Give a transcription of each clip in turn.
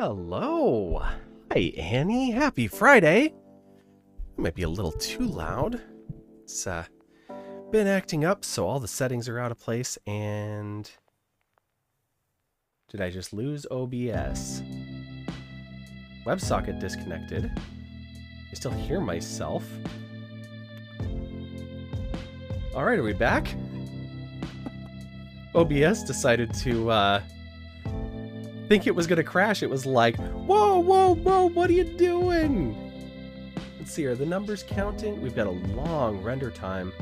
Hello. Hi, Annie. Happy Friday. It might be a little too loud. It's been acting up, so all the settings are out of place. And did I just lose OBS? WebSocket disconnected. I still hear myself. All right, are we back? OBS decided to think it was going to crash. It was like, whoa, whoa, whoa, what are you doing? Let's see, are the numbers counting? We've got a long render time.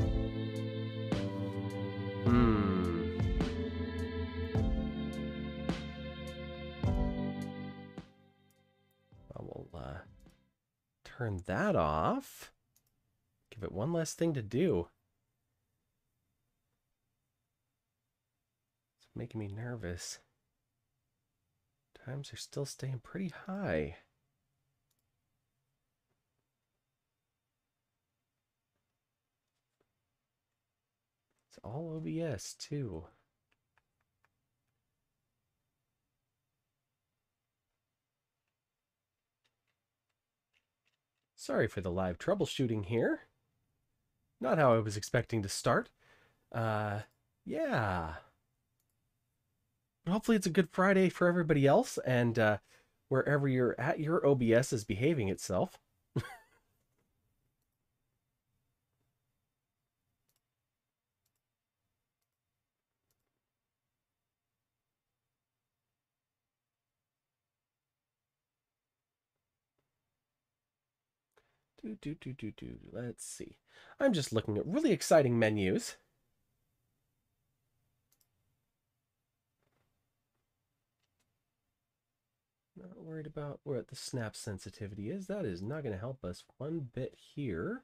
I will turn that off. Give it one less thing to do. It's making me nervous. Times are still staying pretty high. It's all OBS too. Sorry for the live troubleshooting here. Not how I was expecting to start. Yeah. But hopefully it's a good Friday for everybody else, and wherever you're at, your OBS is behaving itself. Let's see. I'm just looking at really exciting menus. Not worried about where the snap sensitivity is. That is not going to help us one bit here.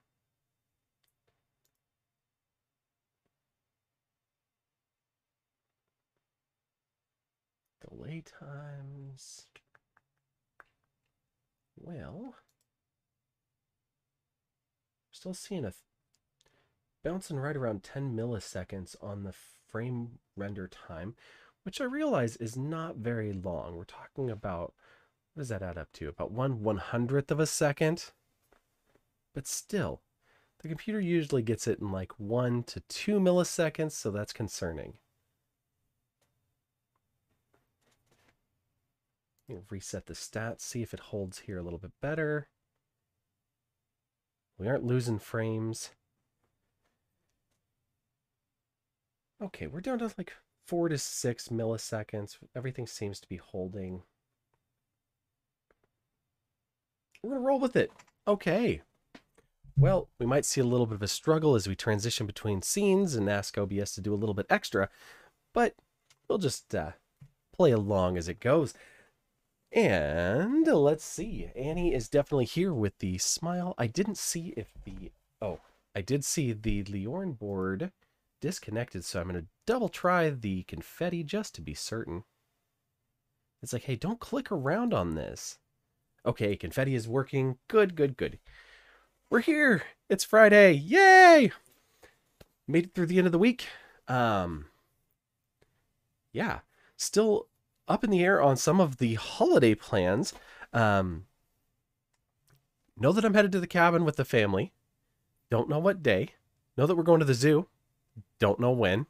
Delay times. Well, still seeing a bouncing right around 10 milliseconds on the frame render time, which I realize is not very long. We're talking about, what does that add up to? About 1/100th of a second? But still, the computer usually gets it in like 1 to 2 milliseconds, so that's concerning. Reset the stats, see if it holds here a little bit better. We aren't losing frames. Okay, we're down to like 4 to 6 milliseconds. Everything seems to be holding. We're going to roll with it. Okay. Well, we might see a little bit of a struggle as we transition between scenes and ask OBS to do a little bit extra, but we'll just play along as it goes. And let's see. Annie is definitely here with the smile. I didn't see if the... Oh, I did see the Liorn board disconnected, so I'm going to double try the confetti just to be certain. It's like, hey, don't click around on this. Okay, confetti is working. Good, good, good. We're here. It's Friday. Yay! Made it through the end of the week. Yeah. Still up in the air on some of the holiday plans. Know that I'm headed to the cabin with the family. Don't know what day. Know that we're going to the zoo. Don't know when.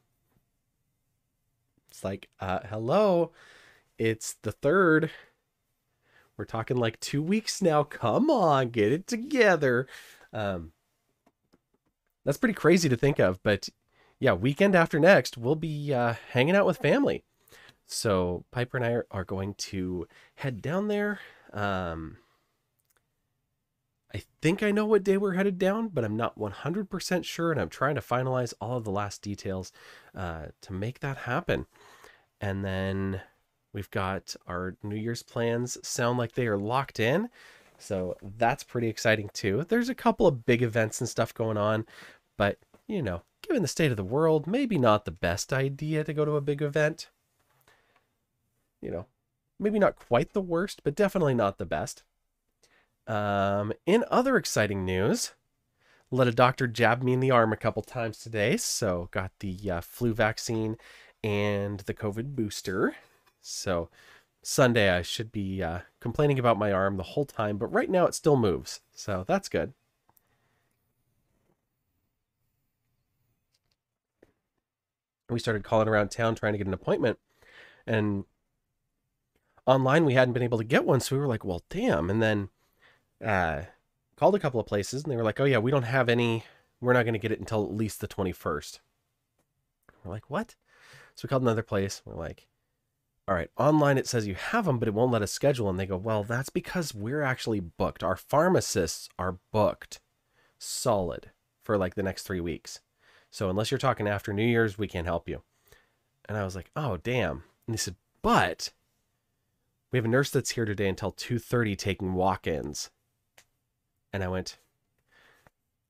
It's like, hello. It's the 3rd. We're talking like 2 weeks now. Come on, get it together. That's pretty crazy to think of, but yeah, weekend after next, we'll be hanging out with family. So Piper and I are going to head down there. I think I know what day we're headed down, but I'm not 100% sure, and I'm trying to finalize all of the last details to make that happen. And then we've got our New Year's plans sound like they are locked in, so that's pretty exciting too. There's a couple of big events and stuff going on, but, you know, given the state of the world, maybe not the best idea to go to a big event. You know, maybe not quite the worst, but definitely not the best. In other exciting news, let a doctor jab me in the arm a couple times today, so got the flu vaccine and the COVID booster. So Sunday, I should be complaining about my arm the whole time, but right now it still moves. So that's good. We started calling around town trying to get an appointment. And online, we hadn't been able to get one. So we were like, well, damn. And then called a couple of places and they were like, oh, yeah, we don't have any. We're not going to get it until at least the 21st. We're like, what? So we called another place. We're like, all right, online it says you have them, but it won't let us schedule. And they go, well, that's because we're actually booked. Our pharmacists are booked solid for like the next 3 weeks. So unless you're talking after New Year's, we can't help you. And I was like, oh, damn. And they said, but we have a nurse that's here today until 2:30 taking walk-ins. And I went,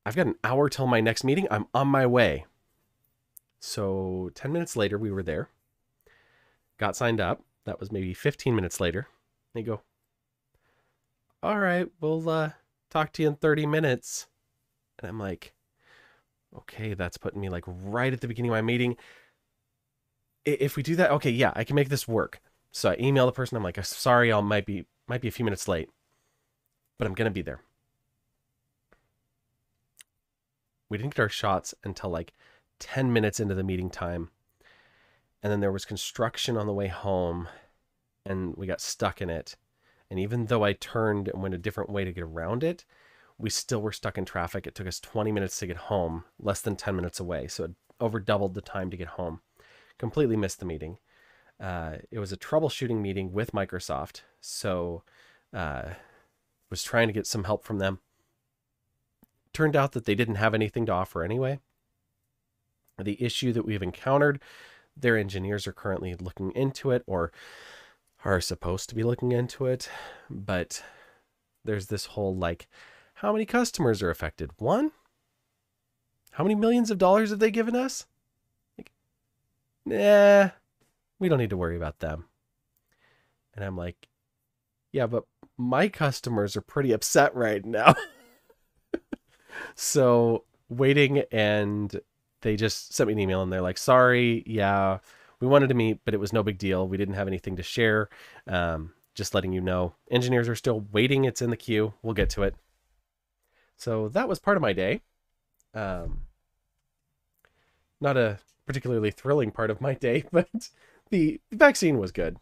I've got an hour till my next meeting. I'm on my way. So 10 minutes later, we were there. Got signed up. That was maybe 15 minutes later. They go, all right, we'll talk to you in 30 minutes. And I'm like, okay, that's putting me like right at the beginning of my meeting. If we do that, okay, yeah, I can make this work. So I email the person. I'm like, sorry, I might be a few minutes late, but I'm going to be there. We didn't get our shots until like 10 minutes into the meeting time. And then there was construction on the way home and we got stuck in it. And even though I turned and went a different way to get around it, we still were stuck in traffic. It took us 20 minutes to get home, less than 10 minutes away. So it over doubled the time to get home. Completely missed the meeting. It was a troubleshooting meeting with Microsoft. So was trying to get some help from them. Turned out that they didn't have anything to offer anyway. The issue that we've encountered, their engineers are currently looking into it or are supposed to be looking into it. But there's this whole like, how many customers are affected? One? How many millions of dollars have they given us? Like, nah, we don't need to worry about them. And I'm like, yeah, but my customers are pretty upset right now. So waiting, and they just sent me an email and they're like, sorry, yeah, we wanted to meet, but it was no big deal. We didn't have anything to share. Just letting you know, engineers are still waiting. It's in the queue. We'll get to it. So that was part of my day. Not a particularly thrilling part of my day, but the vaccine was good.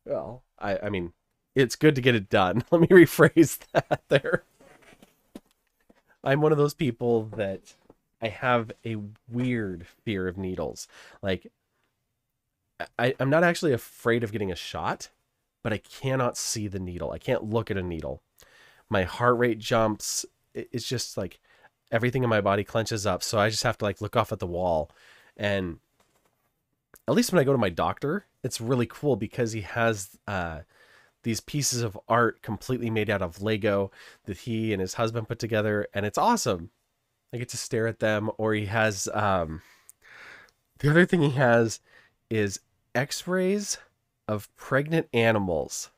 Well, I mean, it's good to get it done. Let me rephrase that there. I'm one of those people that I have a weird fear of needles. Like, I'm not actually afraid of getting a shot, but I cannot see the needle. I can't look at a needle. My heart rate jumps. It's just like everything in my body clenches up. So I just have to like look off at the wall. And at least when I go to my doctor, it's really cool because he has these pieces of art completely made out of Lego that he and his husband put together. And it's awesome. I get to stare at them. Or he has, the other thing he has is x-rays of pregnant animals.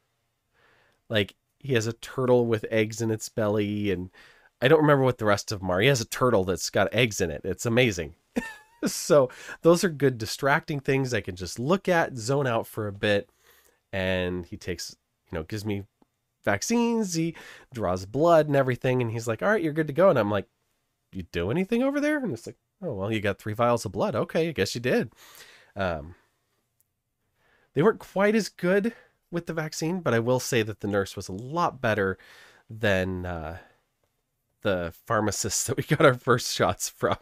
Like he has a turtle with eggs in its belly. And I don't remember what the rest of them are. He has a turtle that's got eggs in it. It's amazing. So those are good distracting things I can just look at, zone out for a bit. And he takes, gives me vaccines. He draws blood and everything. And he's like, all right, you're good to go. And I'm like, you do anything over there? And it's like, oh, well, you got 3 vials of blood. Okay, I guess you did. They weren't quite as good with the vaccine, but I will say that the nurse was a lot better than the pharmacist that we got our first shots from.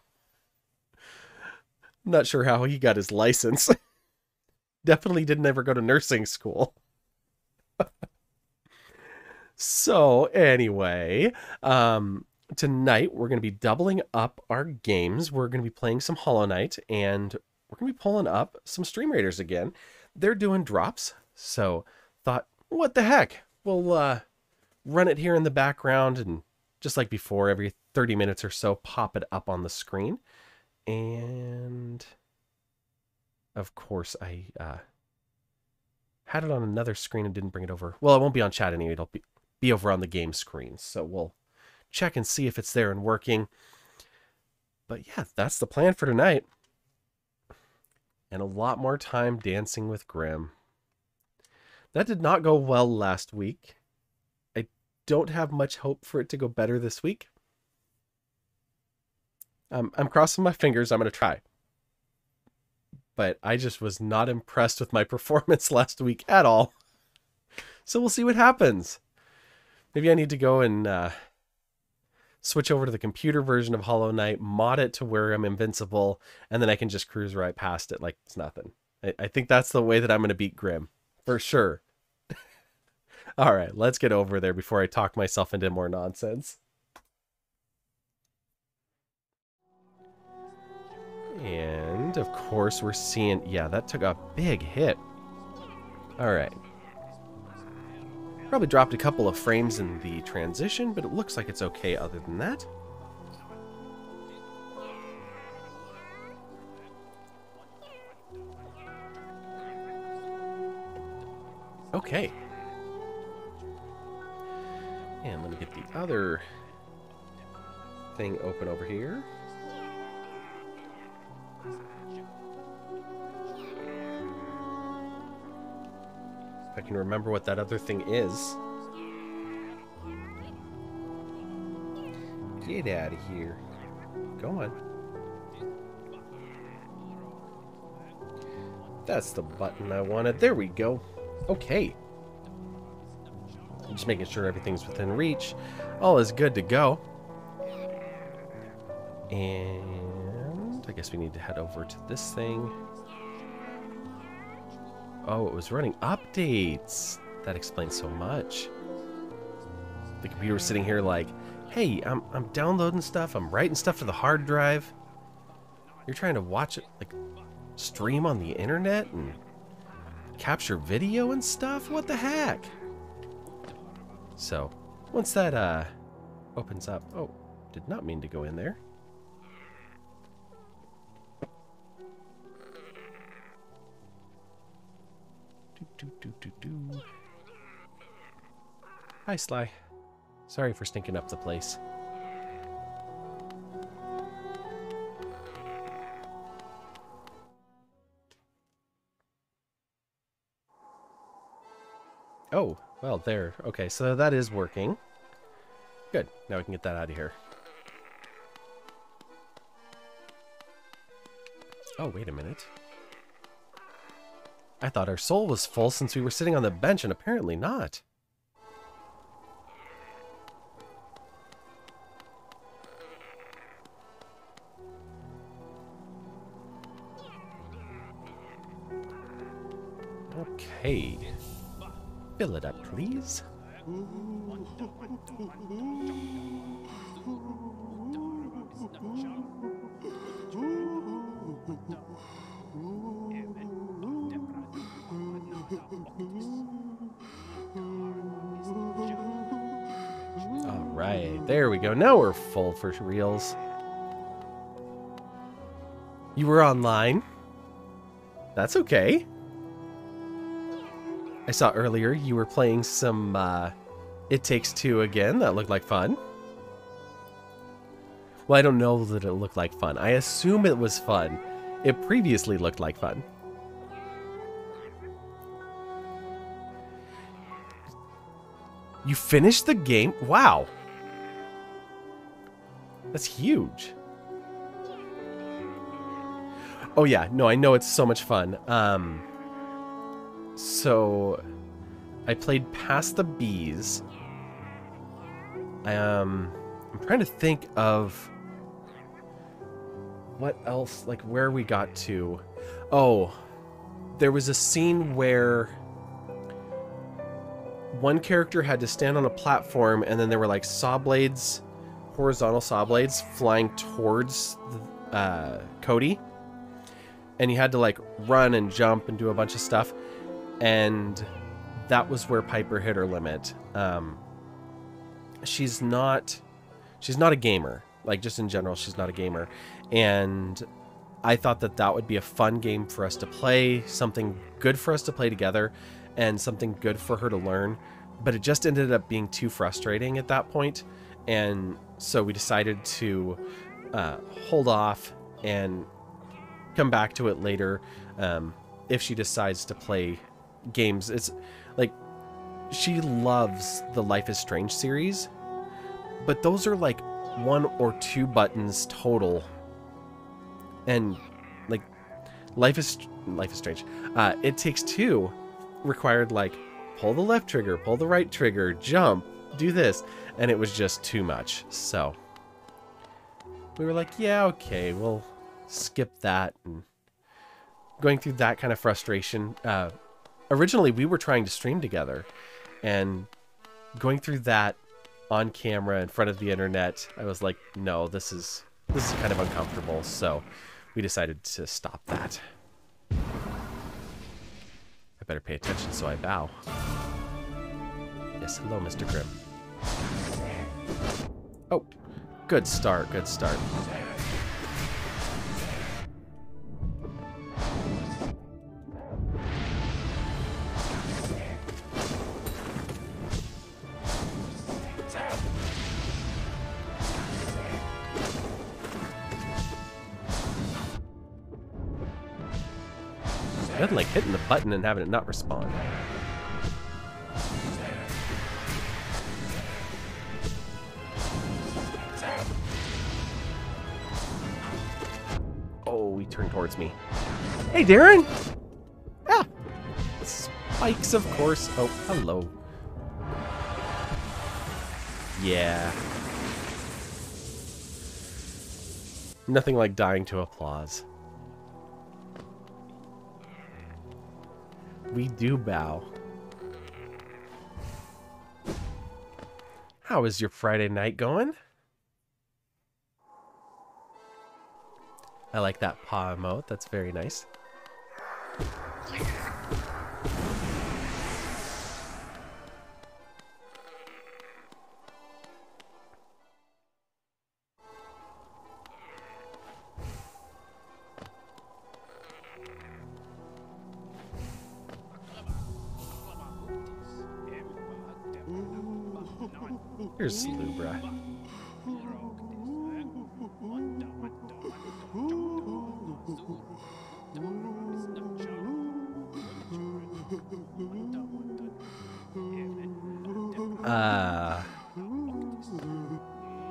I'm not sure how he got his license. Definitely didn't ever go to nursing school. So anyway, tonight we're going to be doubling up our games. We're going to be playing some Hollow Knight, and we're going to be pulling up some Stream Raiders again. They're doing drops, so thought, what the heck? We'll run it here in the background, and just like before, every 30 minutes or so, pop it up on the screen. And of course, I had it on another screen and didn't bring it over. Well, it won't be on chat anyway. It'll be over on the game screen. So we'll check and see if it's there and working. But yeah, that's the plan for tonight. And a lot more time dancing with Grimm. That did not go well last week. I don't have much hope for it to go better this week. I'm crossing my fingers. I'm going to try. But I just was not impressed with my performance last week at all. So we'll see what happens. Maybe I need to go and switch over to the computer version of Hollow Knight, mod it to where I'm invincible, and then I can just cruise right past it like it's nothing. I think that's the way that I'm going to beat Grimm. For sure. All right, let's get over there before I talk myself into more nonsense. And, of course, we're seeing... Yeah, that took a big hit. All right. Probably dropped a couple of frames in the transition, but it looks like it's okay other than that. Okay. And let me get the other thing open over here. If I can remember what that other thing is. Get out of here. Go on. That's the button I wanted. There we go. Okay. I'm just making sure everything's within reach. All is good to go. And I guess we need to head over to this thing. Oh, it was running updates. That explains so much. The computer was sitting here like, hey, I'm downloading stuff. I'm writing stuff to the hard drive. You're trying to watch it, like, stream on the internet and capture video and stuff? What the heck? So, once that opens up... Oh, did not mean to go in there. Hi, Sly. Sorry for stinking up the place. Oh, well, there. Okay, so that is working. Good. Now we can get that out of here. Oh, wait a minute. I thought our soul was full since we were sitting on the bench, and apparently not. Okay. Fill it up, please. Alright, there we go. Now we're full for reals. You were online? That's okay. I saw earlier you were playing some It Takes Two again. That looked like fun. Well, I don't know that it looked like fun. I assume it was fun. It previously looked like fun. You finished the game? Wow. That's huge. Oh yeah, no, I know it's so much fun. So I played past the bees. I'm trying to think of what else, like where we got to. Oh, there was a scene where one character had to stand on a platform, and then there were like saw blades, horizontal saw blades flying towards Cody, and he had to like run and jump and do a bunch of stuff, and that was where Piper hit her limit. She's not a gamer, like just in general, she's not a gamer, and I thought that that would be a fun game for us to play, something good for us to play together, and something good for her to learn, but it just ended up being too frustrating at that point, and so we decided to hold off and come back to it later if she decides to play games. It's like she loves the Life is Strange series, but those are like 1 or 2 buttons total, and like Life is Strange. It Takes Two required like pull the left trigger, pull the right trigger, jump, do this, and it was just too much. So we were like, yeah, okay, we'll skip that. And going through that kind of frustration. Originally, we were trying to stream together, and going through that on camera in front of the internet, I was like, no, this is kind of uncomfortable. So we decided to stop that. I better pay attention, so I bow. Yes, hello, Mr. Grimm. Oh, good start, good start. Nothing like hitting the button and having it not respond. Oh, he turned towards me. Hey, Darren! Ah! Spikes, of course. Oh, hello. Yeah. Nothing like dying to applause. We do bow. How is your Friday night going? I like that paw emote. That's very nice. Here's Lubra.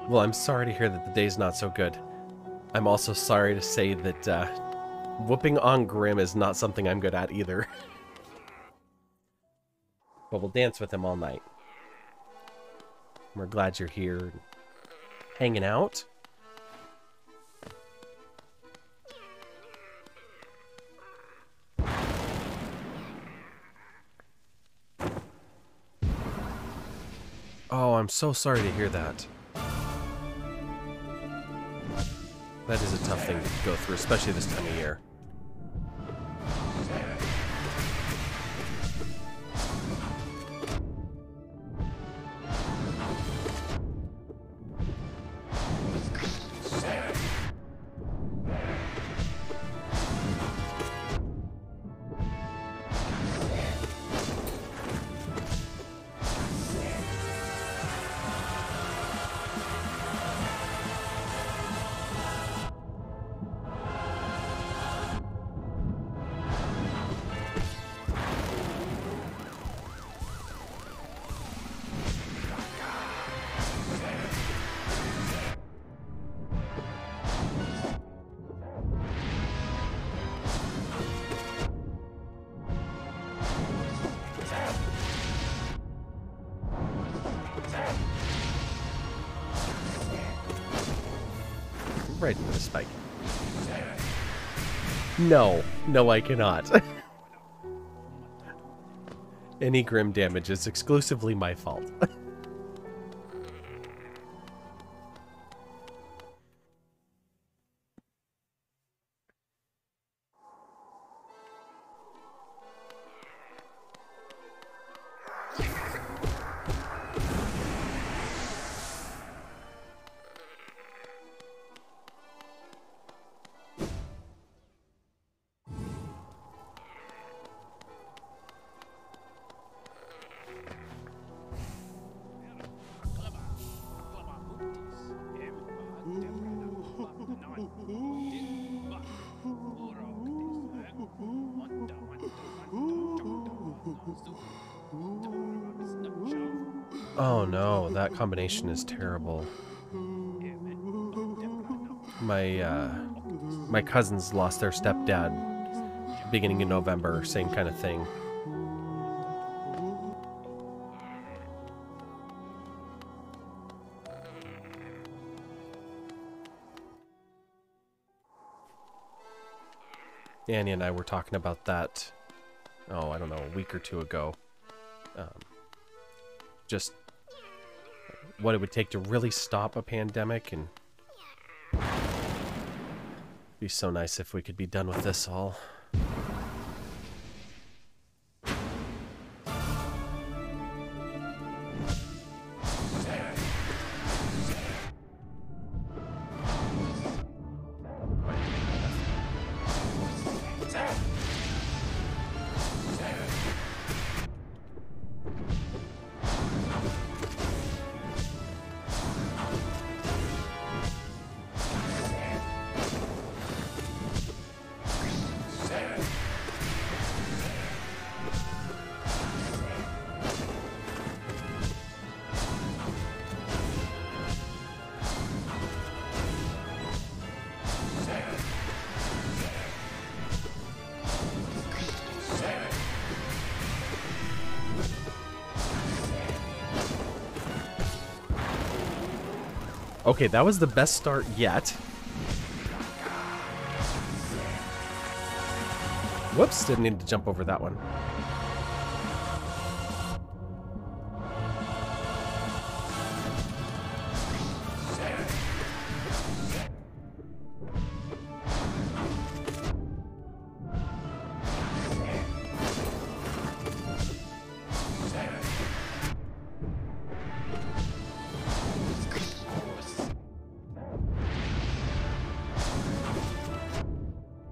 Well, I'm sorry to hear that the day's not so good. I'm also sorry to say that whooping on Grimm is not something I'm good at either. But we'll dance with him all night. We're glad you're here, hanging out. Oh, I'm so sorry to hear that. That is a tough thing to go through, especially this time of year. Right into the spike. No. No, I cannot. Any Grimm damage is exclusively my fault. Oh no, that combination is terrible. My cousins lost their stepdad beginning in November, same kind of thing. Annie and I were talking about that, oh, I don't know, a week or two ago. Just what it would take to really stop a pandemic, and it'd be so nice if we could be done with this all. Okay, that was the best start yet. Whoops, didn't need to jump over that one.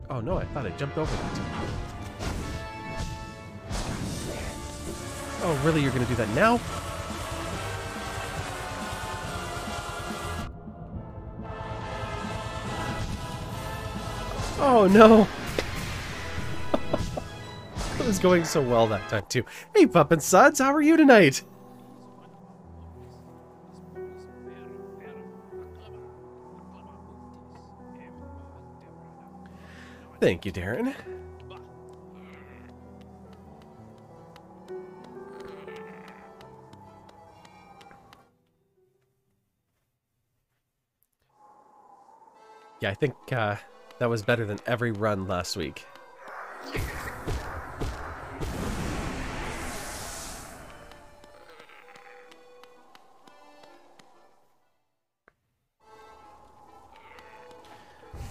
Oh no, I thought I jumped over that. Oh really, you're gonna do that now? Oh no! It was going so well that time too. Hey Pup and Suds, how are you tonight? Thank you, Darren. Yeah, I think that was better than every run last week.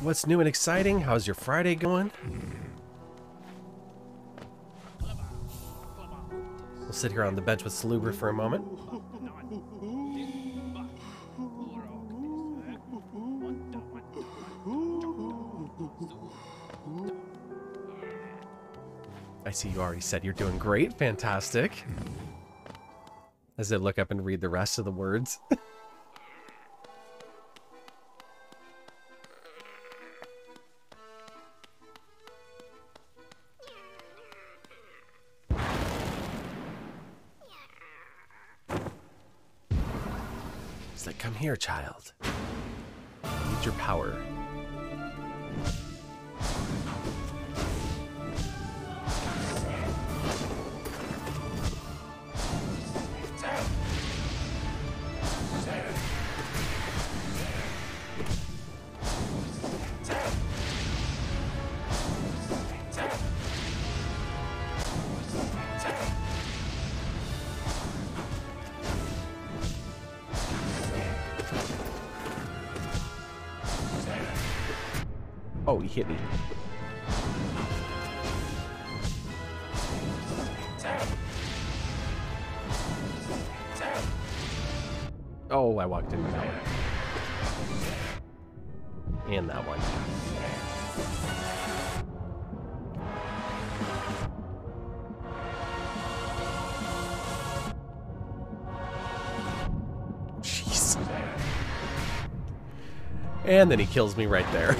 What's new and exciting? How's your Friday going? We'll sit here on the bench with Salubra for a moment. I see you already said you're doing great. Fantastic. As I look up and read the rest of the words. He's like, come here, child. I need your power. Oh, he hit me. Oh, I walked into that one. And that one. Jeez. And then he kills me right there.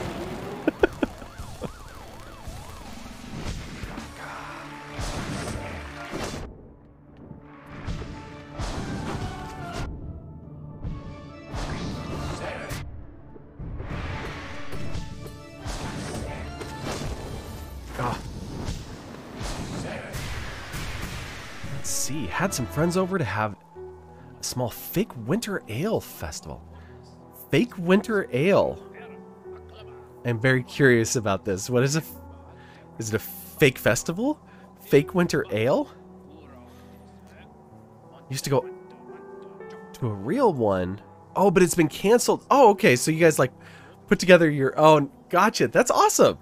Let's see. Had some friends over to have a small fake winter ale festival. Fake winter ale. I'm very curious about this. What is it? Is it a fake festival? Fake winter ale? Used to go to a real one. Oh, but it's been canceled. Oh, okay. So you guys like put together your own. Gotcha. That's awesome.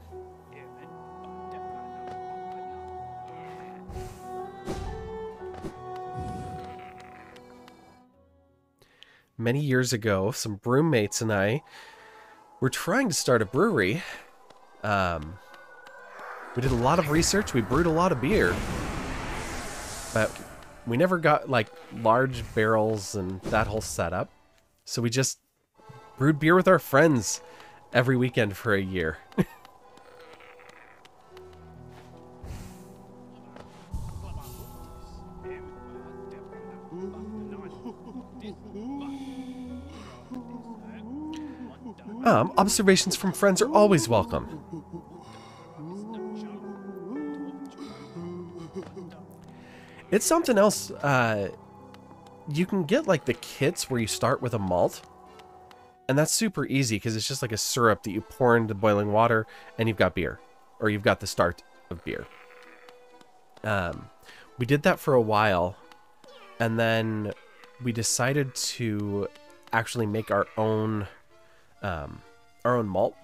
Many years ago, some brewmates and I were trying to start a brewery. We did a lot of research. We brewed a lot of beer. But we never got like large barrels and that whole setup. So we just brewed beer with our friends every weekend for a year. Observations from friends are always welcome. It's something else. You can get like the kits where you start with a malt. And that's super easy because it's just like a syrup that you pour into boiling water and you've got beer. Or you've got the start of beer. We did that for a while. And then we decided to actually make our own malt.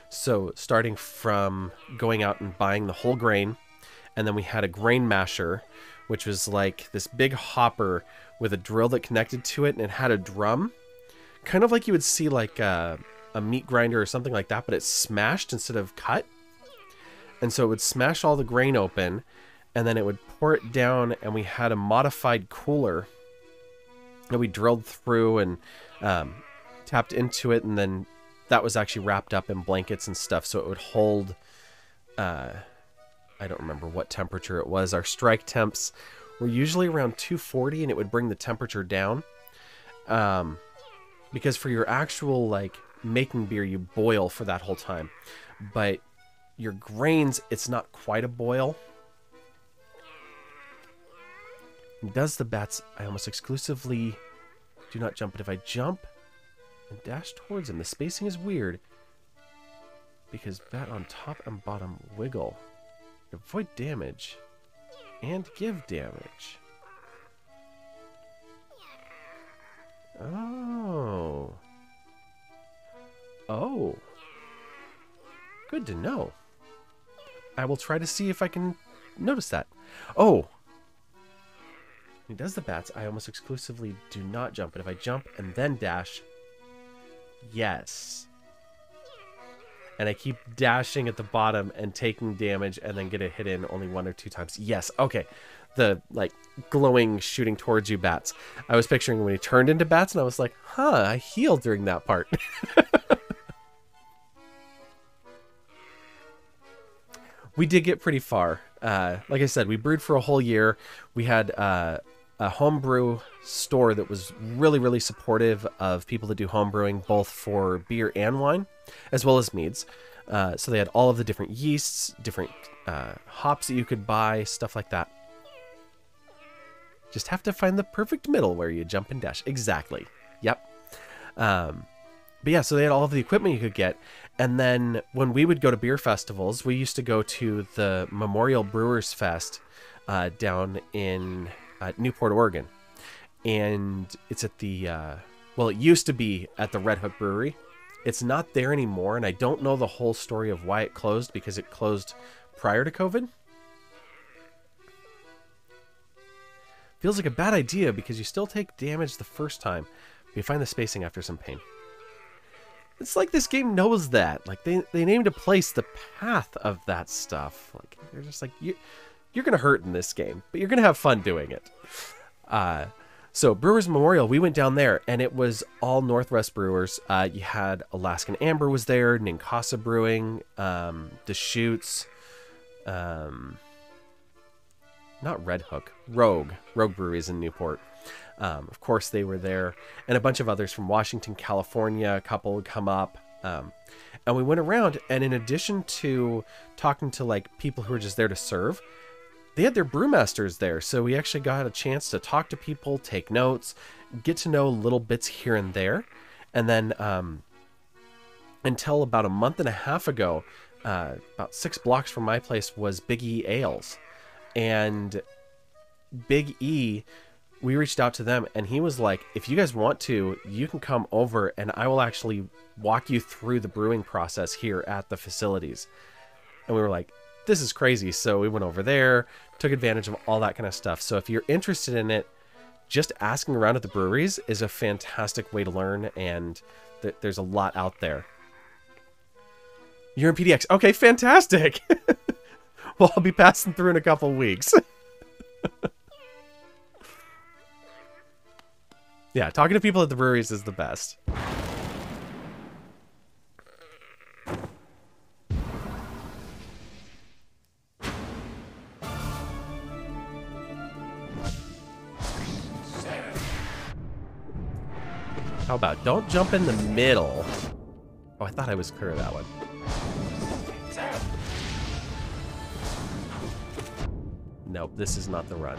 So starting from going out and buying the whole grain. And then we had a grain masher, which was like this big hopper with a drill that connected to it, and it had a drum. Kind of like you would see like a meat grinder or something like that, but it's smashed instead of cut. And so it would smash all the grain open, and then it would pour it down, and we had a modified cooler that we drilled through and tapped into it, and then that was actually wrapped up in blankets and stuff, so it would hold... I don't remember what temperature it was. Our strike temps were usually around 240, and it would bring the temperature down. Because for your actual, like, making beer, you boil for that whole time. But your grains, it's not quite a boil. Does the bats, I almost exclusively do not jump. But if I jump and dash towards him, the spacing is weird. Because bat on top and bottom wiggle. Avoid damage and give damage. Oh. Oh. Good to know. I will try to see if I can notice that. Oh. He does the bats. I almost exclusively do not jump. But if I jump and then dash, yes. And I keep dashing at the bottom and taking damage and then get a hit in only 1 or 2 times. Yes, okay. The, like, glowing, shooting towards you bats. I was picturing when he turned into bats, and I was like, huh, I healed during that part. We did get pretty far. Like I said, we brewed for a whole year. We had a homebrew store that was really, really supportive of people that do homebrewing, both for beer and wine, as well as meads. So they had all of the different yeasts, different hops that you could buy, stuff like that. Just have to find the perfect middle where you jump and dash. Exactly. Yep. But yeah, so they had all of the equipment you could get. And then when we would go to beer festivals, we used to go to the Memorial Brewers Fest down in Newport, Oregon. And it's at the, well, it used to be at the Red Hook Brewery. It's not there anymore, and I don't know the whole story of why it closed, because it closed prior to COVID. Feels like a bad idea, because you still take damage the first time, but you find the spacing after some pain. It's like this game knows that. Like, they named a place the path of that stuff. Like, they're just like, you're going to hurt in this game, but you're going to have fun doing it. So Brewers Memorial, we went down there, and it was all Northwest Brewers. You had Alaskan Amber was there, Ninkasi Brewing, Deschutes, not Red Hook, Rogue Breweries in Newport. Of course, they were there, and a bunch of others from Washington, California. A couple would come up, and we went around. And in addition to talking to like people who were just there to serve, they had their brewmasters there, so we actually got a chance to talk to people, take notes, get to know little bits here and there. And then until about a month and a half ago, about 6 blocks from my place was Big E Ales. And Big E, we reached out to them, and he was like, if you guys want to, you can come over and I will actually walk you through the brewing process here at the facilities. And we were like, this is crazy. So we went over there, took advantage of all that kind of stuff. So if you're interested in it, just asking around at the breweries is a fantastic way to learn, and there's a lot out there. You're in PDX. Okay, fantastic. Well, I'll be passing through in a couple weeks. Yeah, talking to people at the breweries is the best. How about don't jump in the middle? Oh, I thought I was clear of that one. Nope, this is not the run.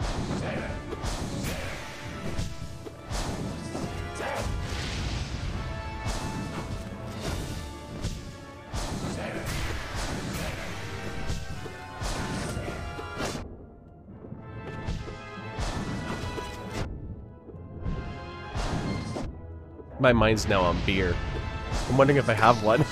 My mind's now on beer. I'm wondering if I have one.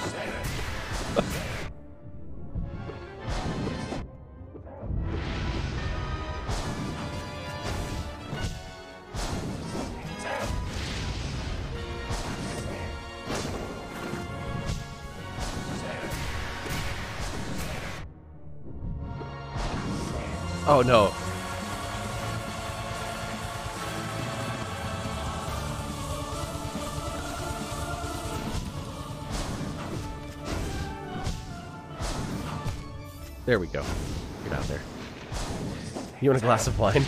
Oh no. There we go. Get out there. You want a glass of wine?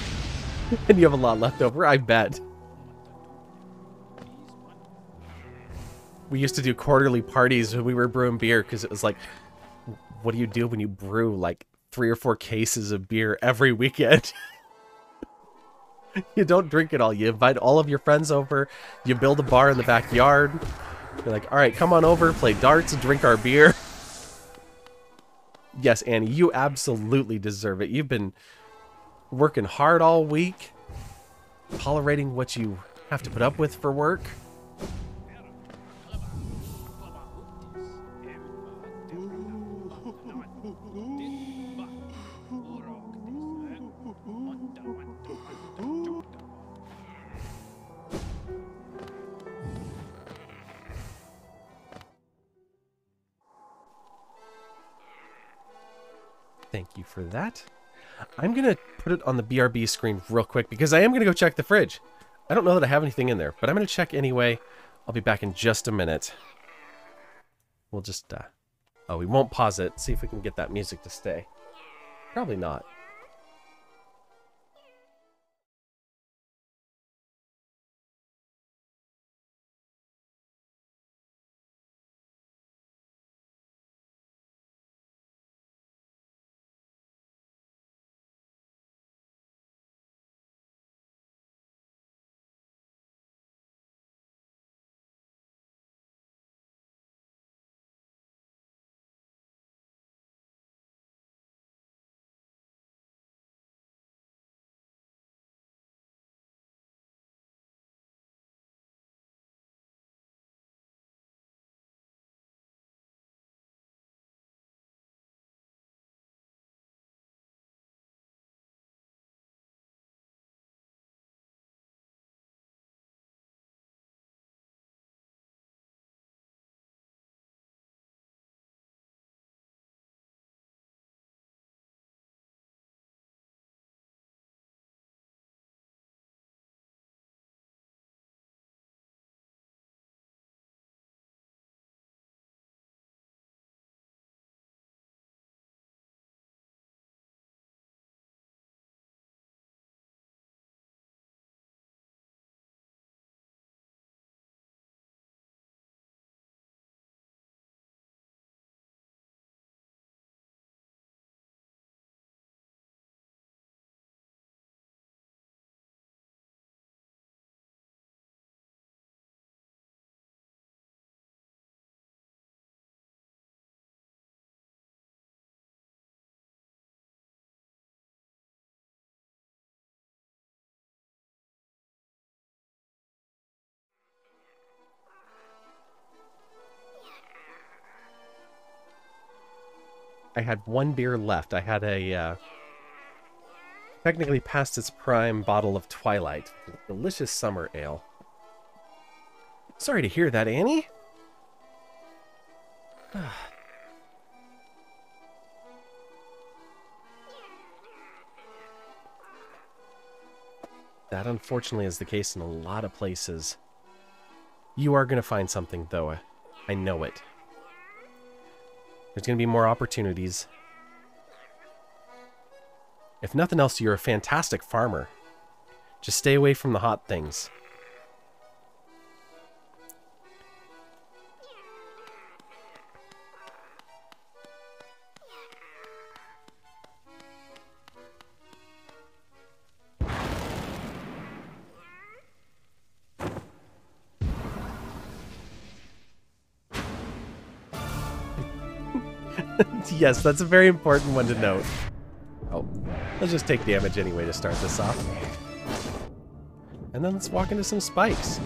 And you have a lot left over, I bet. We used to do quarterly parties when we were brewing beer, because it was like, what do you do when you brew like 3 or 4 cases of beer every weekend? You don't drink it all. You invite all of your friends over. You build a bar in the backyard. You're like, all right, come on over, play darts, and drink our beer. Yes, Annie, you absolutely deserve it. You've been working hard all week, tolerating what you have to put up with for work. Thank you for that. I'm going to put it on the BRB screen real quick because I am going to go check the fridge. I don't know that I have anything in there, but I'm going to check anyway. I'll be back in just a minute. We'll just, oh, we won't pause it. See if we can get that music to stay. Probably not. I had one beer left. I had a technically past its prime bottle of Twilight. Delicious summer ale. Sorry to hear that, Annie. That unfortunately is the case in a lot of places. You are going to find something, though. I know it. There's going to be more opportunities. If nothing else, you're a fantastic farmer. Just stay away from the hot things. Yes, that's a very important one to note. Oh, let's just take damage anyway to start this off. And then let's walk into some spikes.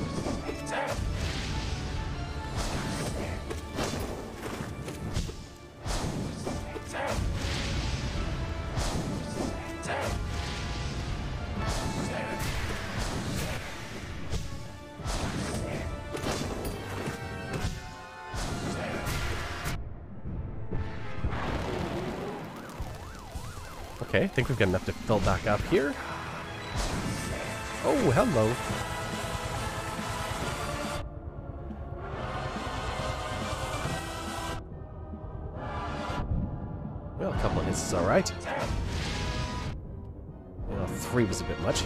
Okay, I think we've got enough to fill back up here. Oh, hello. Well, a couple of hits is alright. Well, 3 was a bit much.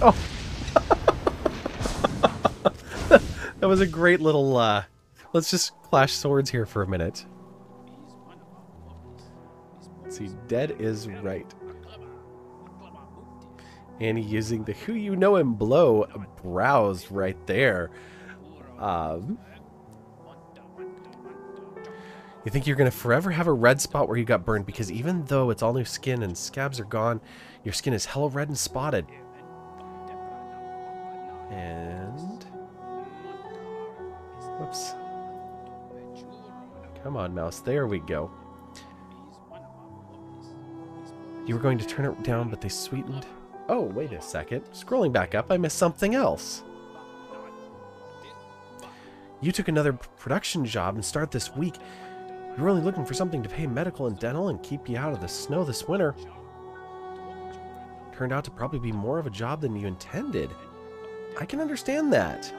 Oh! That was a great little, let's just clash swords here for a minute. Let's see, dead is right. Annie using the who you know and blow brows right there. You think you're going to forever have a red spot where you got burned because even though it's all new skin and scabs are gone, your skin is hella red and spotted. And... whoops. Come on, mouse. There we go. You were going to turn it down, but they sweetened. Oh, wait a second. Scrolling back up, I missed something else. You took another production job and start this week. You were only looking for something to pay medical and dental and keep you out of the snow this winter. Turned out to probably be more of a job than you intended. I can understand that.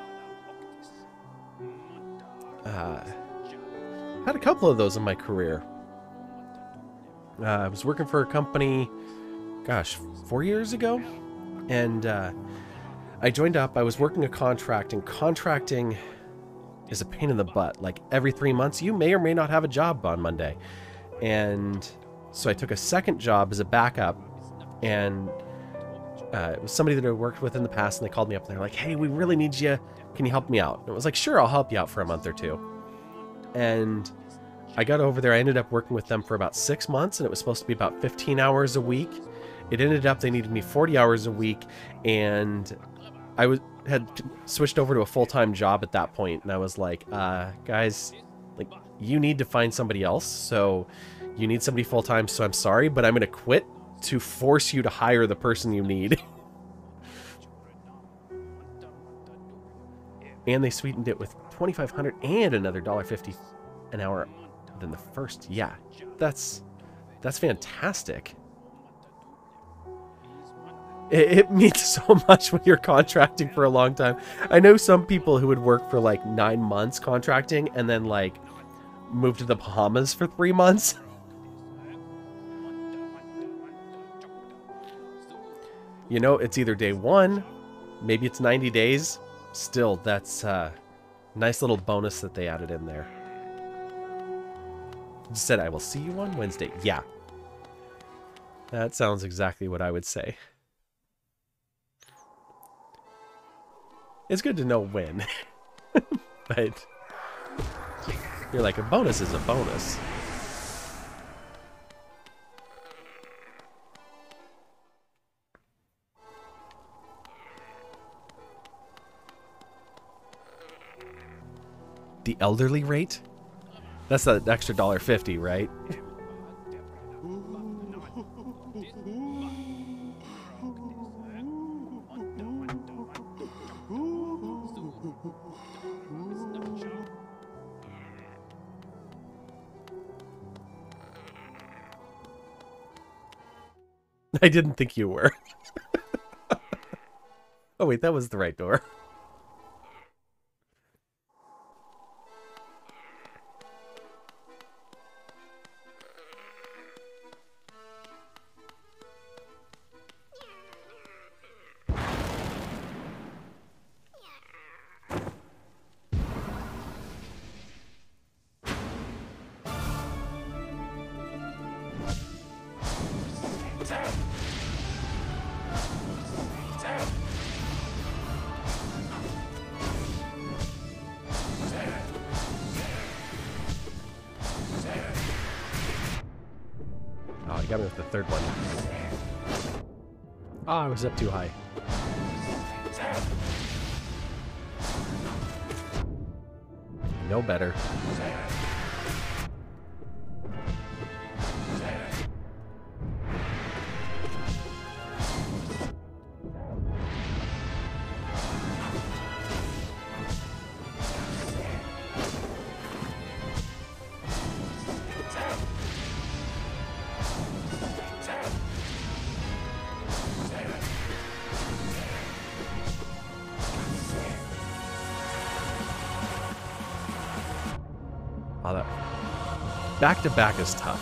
Had a couple of those in my career. I was working for a company, gosh, 4 years ago, and I joined up. I was working a contract, and contracting is a pain in the butt. Like every 3 months, you may or may not have a job on Monday, and so I took a second job as a backup, and it was somebody that I worked with in the past, and they called me up and they're like, hey, we really need you. Can you help me out? And it was like, sure, I'll help you out for a month or two. And I got over there. I ended up working with them for about 6 months, and it was supposed to be about 15 hours a week. It ended up they needed me 40 hours a week, and I had switched over to a full-time job at that point, and I was like, guys, like, you need to find somebody else, so you need somebody full-time, so I'm sorry, but I'm going to quit to force you to hire the person you need. And they sweetened it with $2,500 and another $1.50 an hour than the first. Yeah, that's fantastic. It means so much when you're contracting for a long time. I know some people who would work for like 9 months contracting and then like move to the Bahamas for 3 months. You know, it's either day 1, maybe it's 90 days. Still, that's a nice little bonus that they added in there. Just said, I will see you on Wednesday. Yeah. That sounds exactly what I would say. It's good to know when. But you're like, a bonus is a bonus. The elderly rate? That's the extra $1.50, right? I didn't think you were. Oh wait, that was the right door. Oh, he got me with the third one. Oh, I was up too high. No better. Oh, that back to back is tough.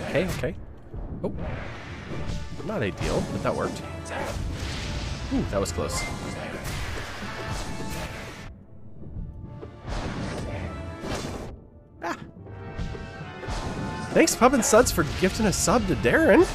Okay, okay. Oh, not ideal, but that worked. Ooh, that was close. Thanks, Pub and Suds, for gifting a sub to Darren.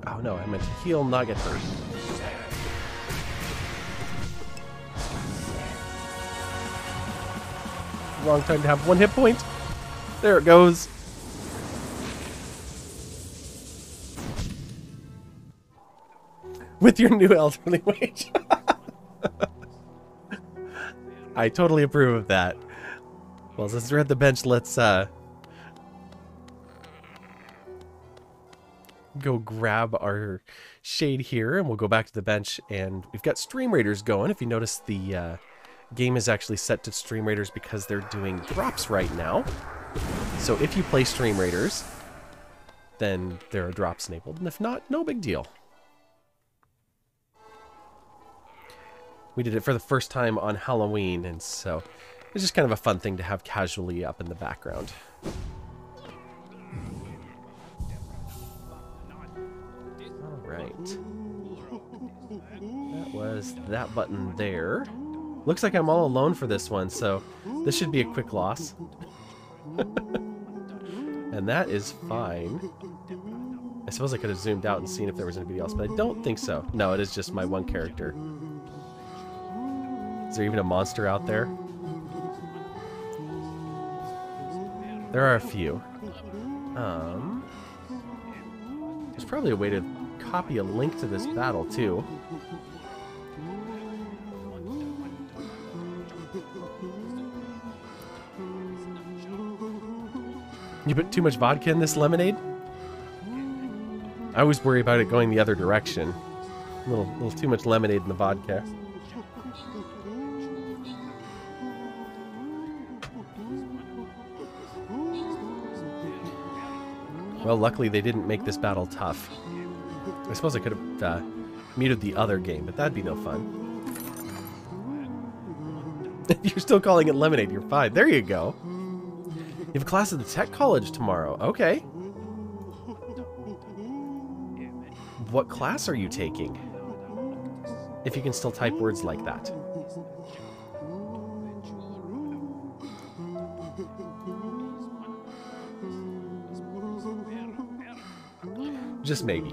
Oh no, I meant to heal, not get hurt. Wrong time to have one hit point. There it goes. With your new elderly wage. I totally approve of that. Well, since we're at the bench, let's go grab our shade here, and we'll go back to the bench. And we've got Stream Raiders going. If you notice, the game is actually set to Stream Raiders because they're doing drops right now. So if you play Stream Raiders, then there are drops enabled, and if not, no big deal. We did it for the first time on Halloween, and so it's just kind of a fun thing to have casually up in the background. Alright. That was that button there. Looks like I'm all alone for this one, so this should be a quick loss. And that is fine. I suppose I could have zoomed out and seen if there was anybody else, but I don't think so. No, it is just my one character. Is there even a monster out there? There are a few. There's probably a way to copy a link to this battle, too. You put too much vodka in this lemonade? I always worry about it going the other direction. A little too much lemonade in the vodka. Well, luckily they didn't make this battle tough. I suppose I could have muted the other game, but that'd be no fun. You're still calling it lemonade. You're fine. There you go. You have a class at the tech college tomorrow. Okay. What class are you taking? If you can still type words like that. Just maybe.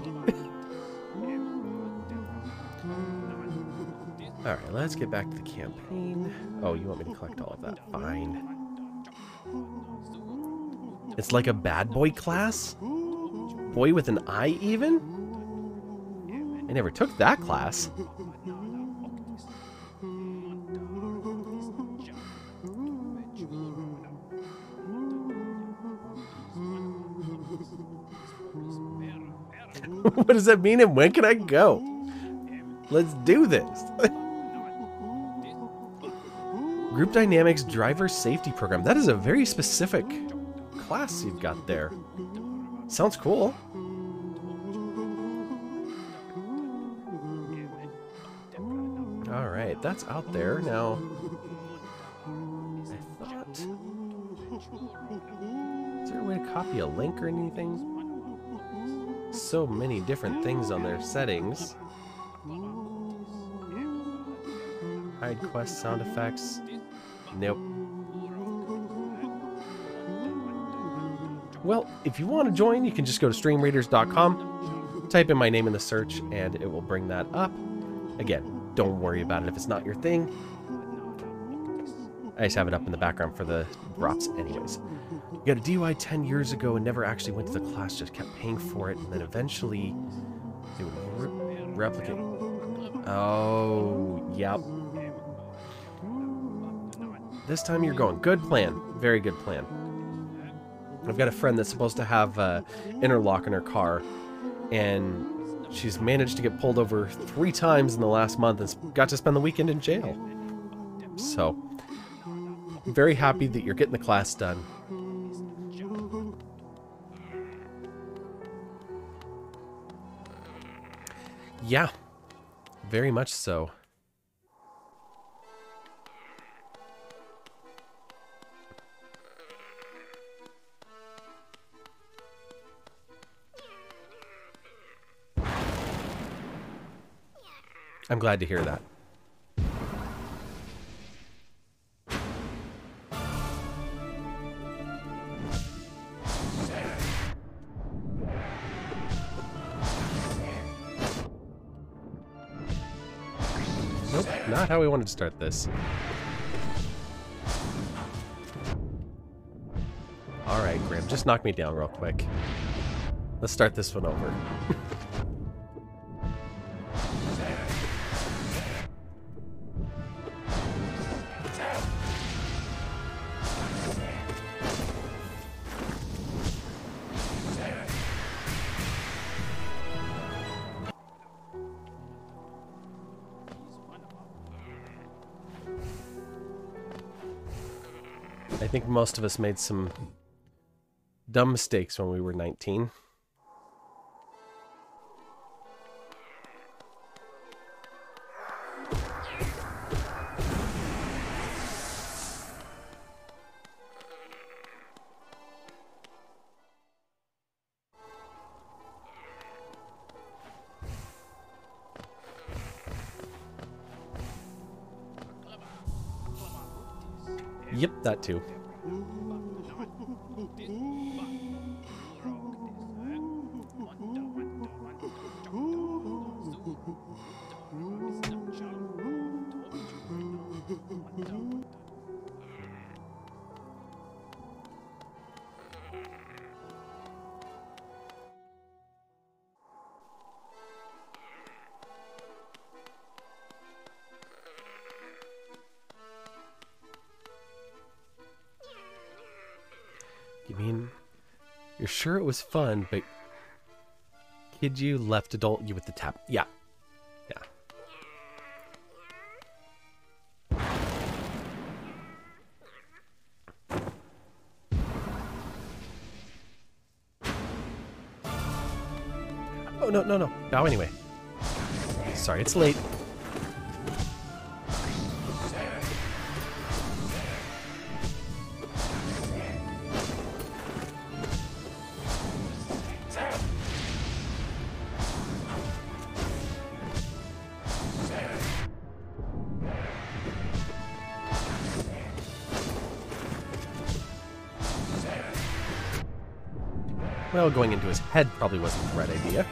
Alright, let's get back to the campaign. Oh, you want me to collect all of that? Fine. It's like a bad boy class? Boy with an I even? I never took that class. What does that mean and when can I go? Let's do this. Group Dynamics Driver Safety Program. That is a very specific class you've got there. Sounds cool. Alright, that's out there. Now, I thought... Is there a way to copy a link or anything? So many different things on their settings. Hide quest sound effects. Nope. Well, if you want to join, you can just go to streamreaders.com, type in my name in the search, and it will bring that up. Again, don't worry about it if it's not your thing. I just have it up in the background for the drops anyways. You got a DUI 10 years ago and never actually went to the class, just kept paying for it, and then eventually it would replicate. Oh, yep. This time you're going. Good plan. Very good plan. I've got a friend that's supposed to have interlock in her car, and she's managed to get pulled over 3 times in the last month and got to spend the weekend in jail. So, I'm very happy that you're getting the class done. Yeah, very much so. I'm glad to hear that. Nope, not how we wanted to start this. Alright, Grimm, just knock me down real quick. Let's start this one over. I think most of us made some dumb mistakes when we were 19. Yep, that too. You mean, you're sure it was fun, but kid you left adult you with the tap. Yeah. Yeah. no. Bow anyway. Sorry, it's late. Well, going into his head probably wasn't the right idea.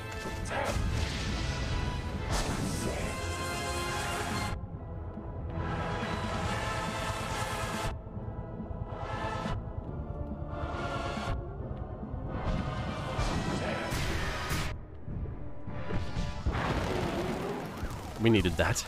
We needed that.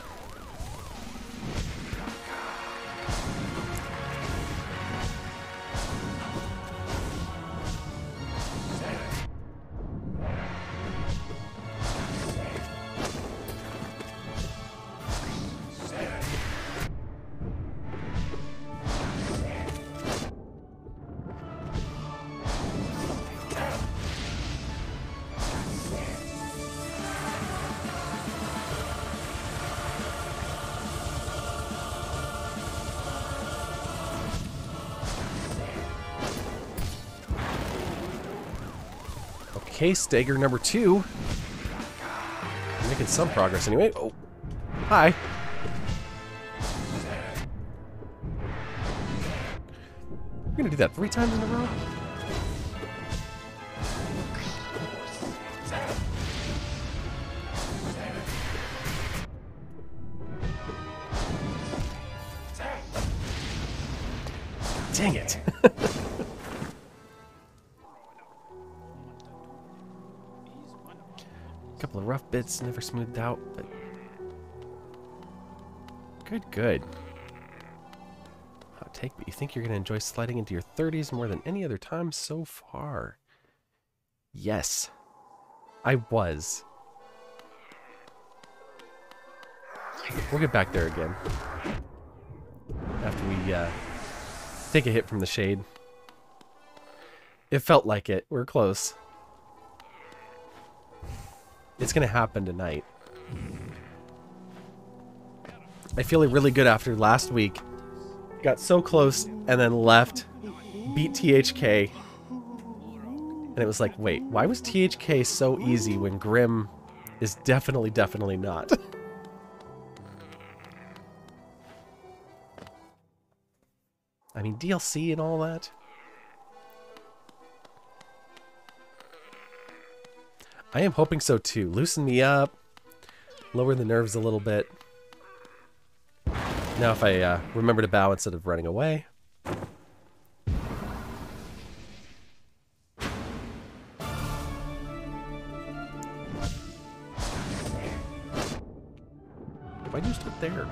Okay, stagger number 2. Making some progress anyway. Oh, hi. We're gonna do that 3 times in a row? Dang it. Couple of rough bits, never smoothed out, but good. Hot take, but you think you're going to enjoy sliding into your 30s more than any other time so far? Yes, I was. We'll get back there again after we take a hit from the shade. It felt like it. We're close. It's gonna happen tonight. I feel really good after last week. Got so close and then left, beat THK, and it was like, wait, why was THK so easy when Grimm is definitely not? I mean, DLC and all that. I am hoping so too. Loosen me up, lower the nerves a little bit. Now if I remember to bow instead of running away. Why'd you start there?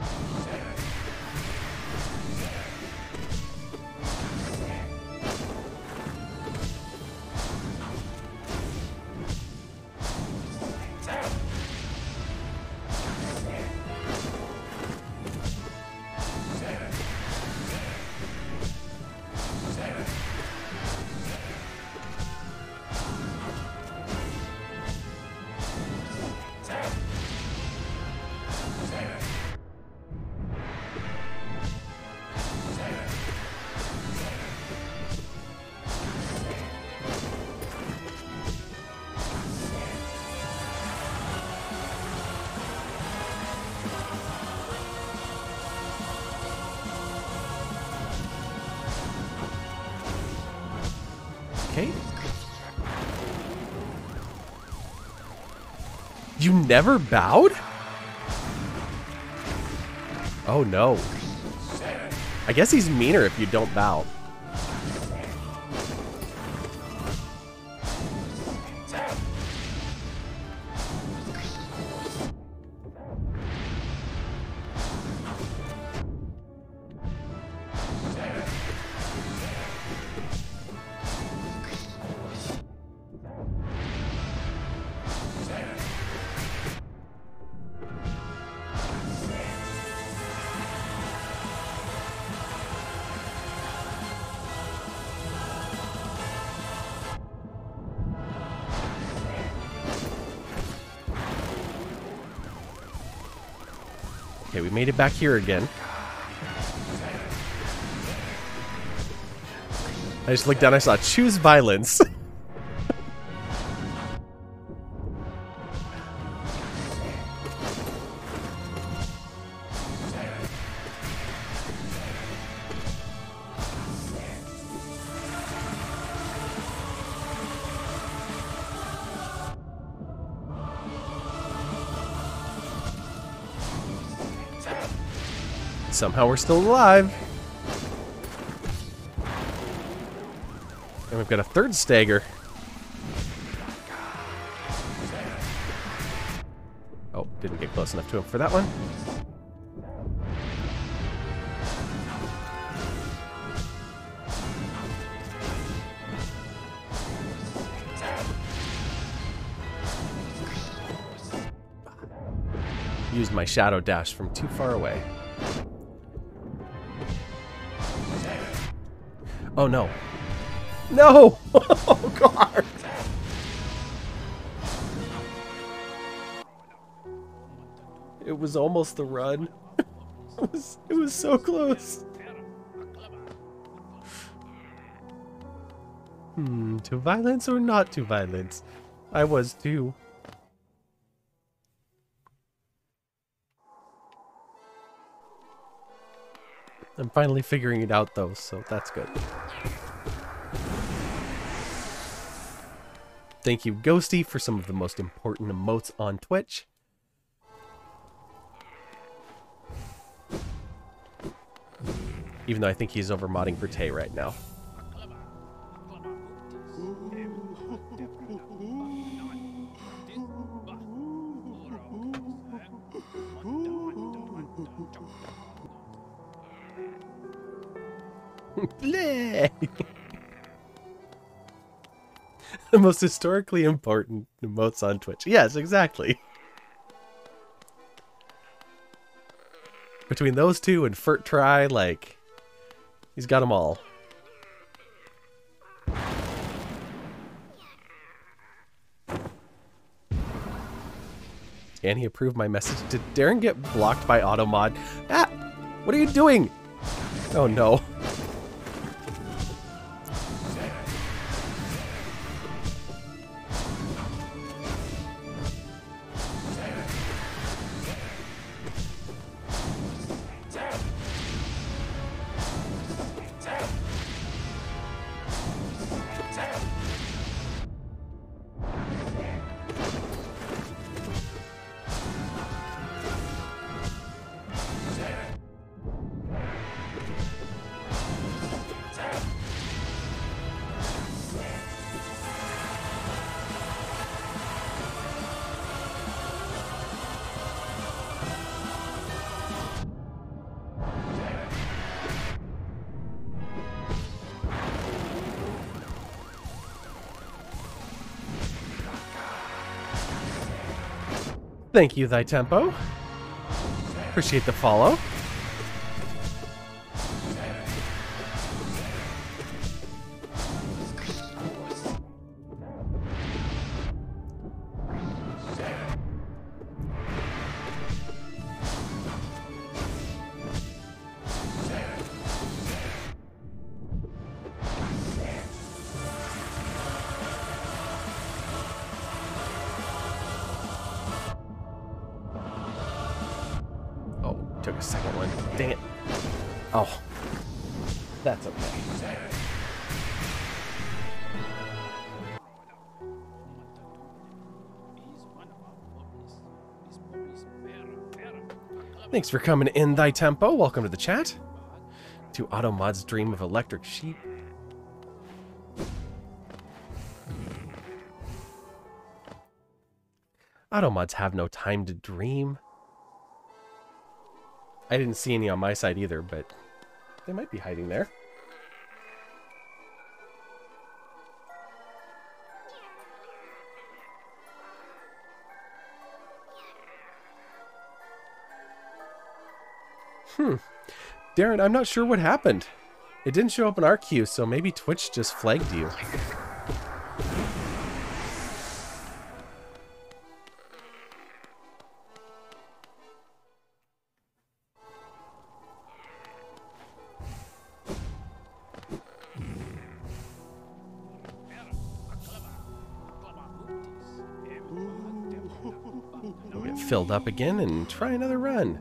Okay. You never bowed? Oh no. I guess he's meaner if you don't bow. Okay, we made it back here again. I just looked down, I saw choose violence. Somehow we're still alive. And we've got a third stagger. Oh, didn't get close enough to him for that one. Used my shadow dash from too far away. Oh no. No! Oh god! It was almost the run. It was so close. To violence or not to violence? I was too. I'm finally figuring it out though, so that's good. Thank you, Ghosty, for some of the most important emotes on Twitch. Even though I think he's over modding for Tay right now. The most historically important emotes on Twitch. Yes, exactly. Between those two and Furt Try, like, he's got them all. And he approved my message. Did Darren get blocked by Automod? Ah! What are you doing? Oh no. Thank you, Thy Tempo. Appreciate the follow. Took a second one. Dang it. Oh. That's okay. Thanks for coming in, Thy Tempo. Welcome to the chat. To Automod's dream of electric sheep. Automods have no time to dream. I didn't see any on my side either, but they might be hiding there. Darren, I'm not sure what happened. It didn't show up in our queue, so maybe Twitch just flagged you. filled up again and try another run.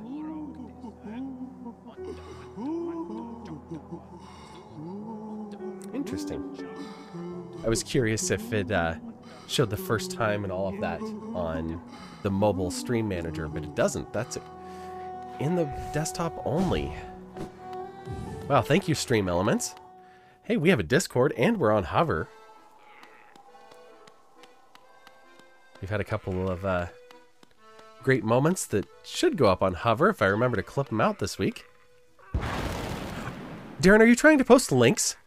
Interesting. I was curious if it showed the first time and all of that on the mobile stream manager, but it doesn't. That's in the desktop only. Wow, thank you, Stream Elements. Hey, we have a Discord and we're on Hover. We've had a couple of great moments that should go up on Hover if I remember to clip them out this week. Darren, are you trying to post links?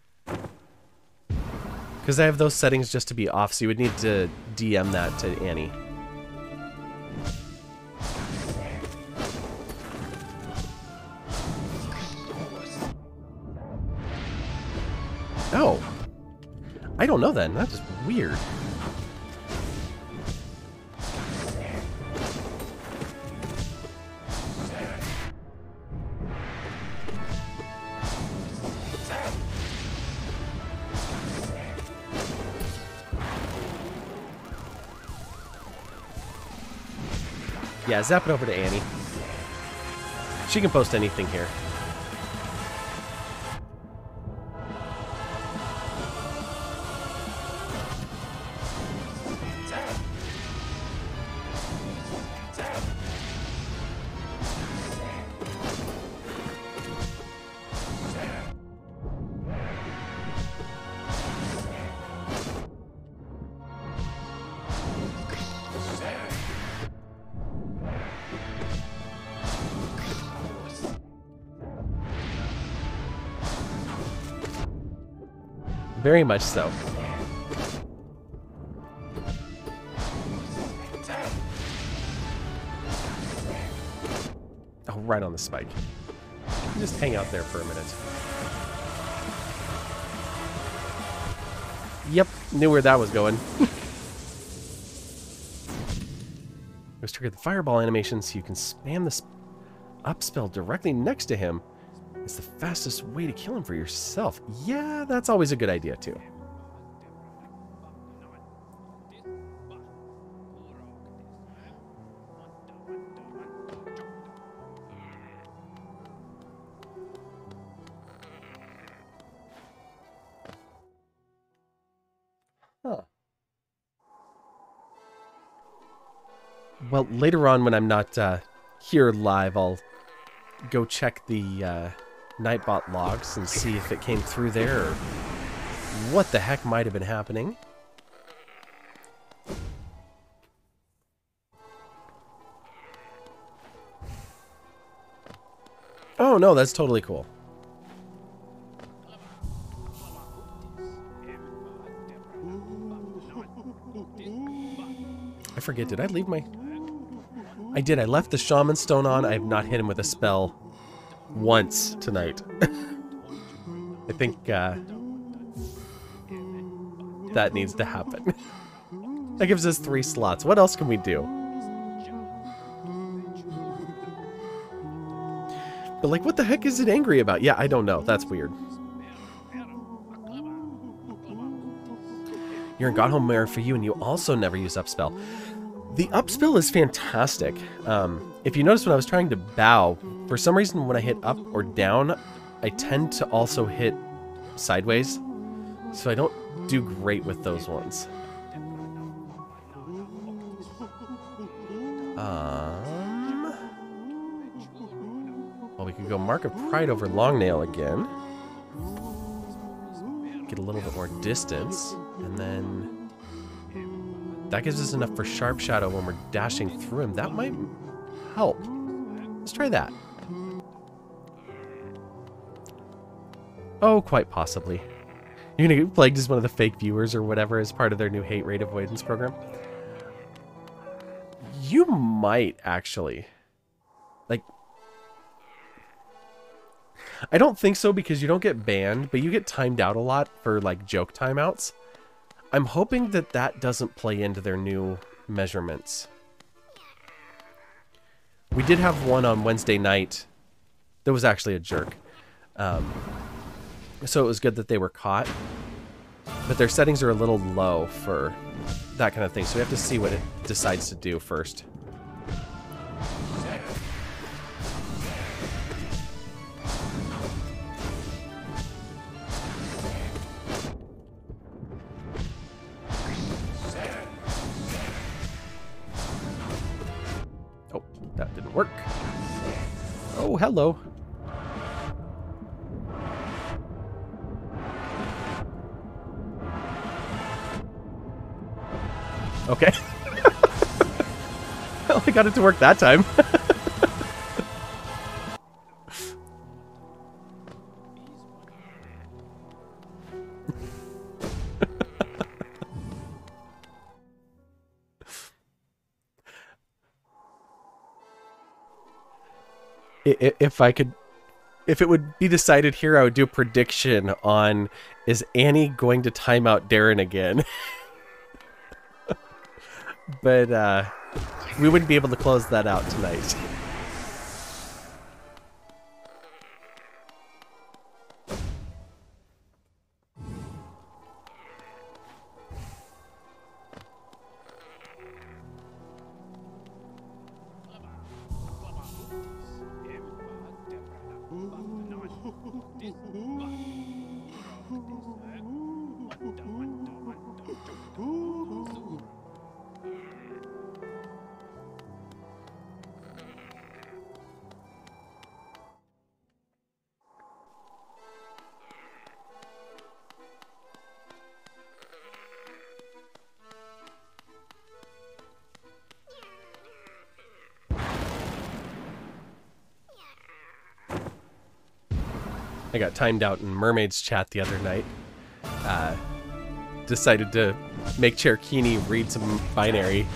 Because I have those settings just to be off, so you would need to DM that to Annie. Oh. I don't know then. That's weird. Yeah, zap it over to Annie. She can post anything here. Very much so. Oh, right on the spike. Just hang out there for a minute. Yep, knew where that was going. Let's trigger the fireball animation so you can spam the up spell directly next to him. It's the fastest way to kill him for yourself. Yeah, that's always a good idea, too. Huh. Well, later on when I'm not here live, I'll go check the Nightbot logs and see if it came through there or what the heck might have been happening. Oh no, that's totally cool. I forget, did I leave my... I did, I left the Shaman Stone on. I have not hit him with a spell once tonight. I think that needs to happen. That gives us 3 slots. What else can we do? But like, what the heck is it angry about? Yeah, I don't know. That's weird. You're in Godhome Mare for you, and you also never use Upspell. The Upspell is fantastic. If you notice when I was trying to bow, for some reason when I hit up or down, I tend to also hit sideways. So I don't do great with those ones. Well, we could go Mark of Pride over Longnail again. Get a little bit more distance. And then that gives us enough for Sharp Shadow when we're dashing through him. That might help. Let's try that. Oh, quite possibly. You're gonna get plagued as one of the fake viewers or whatever as part of their new hate rate avoidance program. You might actually. Like, I don't think so because you don't get banned, but you get timed out a lot for like joke timeouts. I'm hoping that that doesn't play into their new measurements. We did have one on Wednesday night that was actually a jerk. So it was good that they were caught. But their settings are a little low for that kind of thing. So we have to see what it decides to do first. work. Oh, hello. Okay. Well, I got it to work that time. If it would be decided here, I would do a prediction on, is Annie going to time out Darren again? But we wouldn't be able to close that out tonight. I got timed out in Mermaid's chat the other night. Decided to make Cherokee read some binary.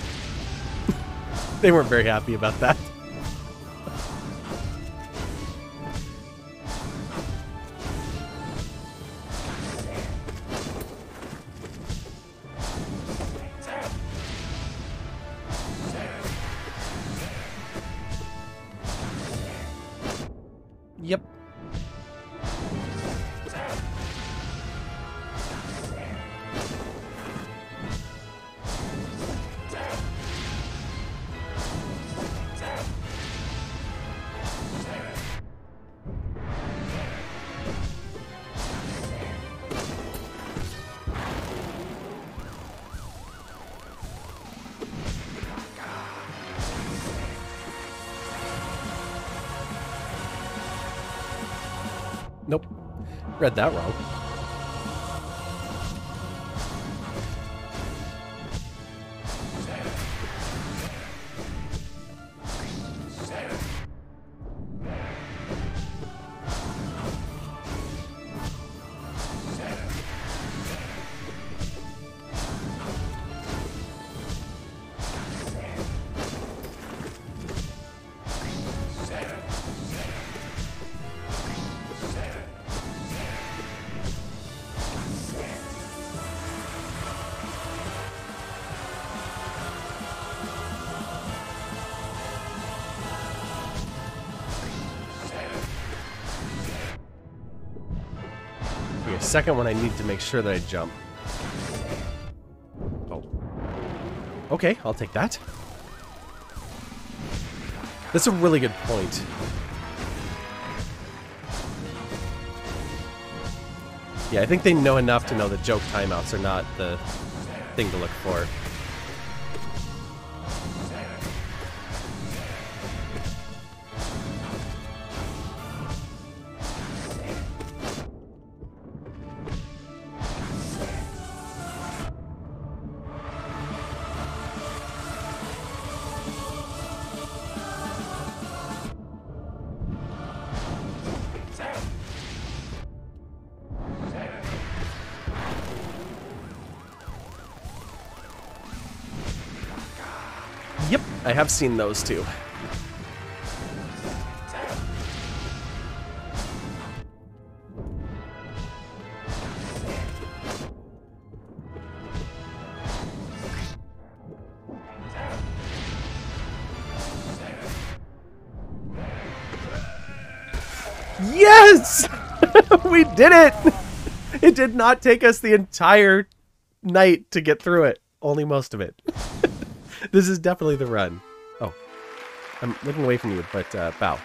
They weren't very happy about that. Yep. Nope. Read that wrong. A second one, I need to make sure that I jump. Oh. Okay, I'll take that. That's a really good point. Yeah, I think they know enough to know that joke timeouts are not the thing to look for. Yep, I have seen those too. Yes! We did it! It did not take us the entire night to get through it. Only most of it. This is definitely the run. Oh. I'm looking away from you, but bow.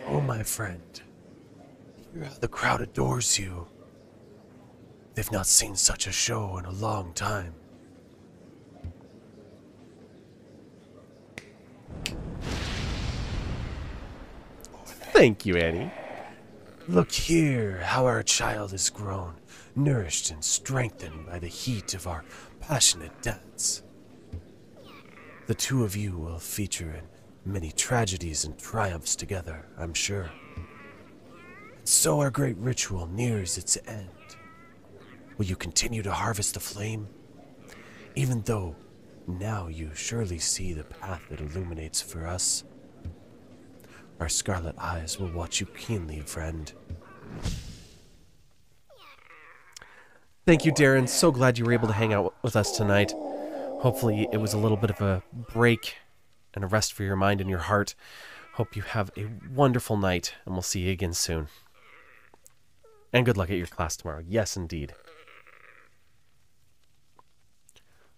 Oh, my friend. The crowd adores you. They've not seen such a show in a long time. Thank you, Annie. Look here, how our child has grown, nourished and strengthened by the heat of our passionate dance. The two of you will feature in many tragedies and triumphs together, I'm sure. And so our great ritual nears its end. Will you continue to harvest the flame? Even though now you surely see the path it illuminates for us. Our scarlet eyes will watch you keenly, friend. Thank you, Darren. So glad you were able to hang out with us tonight. Hopefully it was a little bit of a break and a rest for your mind and your heart. Hope you have a wonderful night, and we'll see you again soon. And good luck at your class tomorrow. Yes, indeed.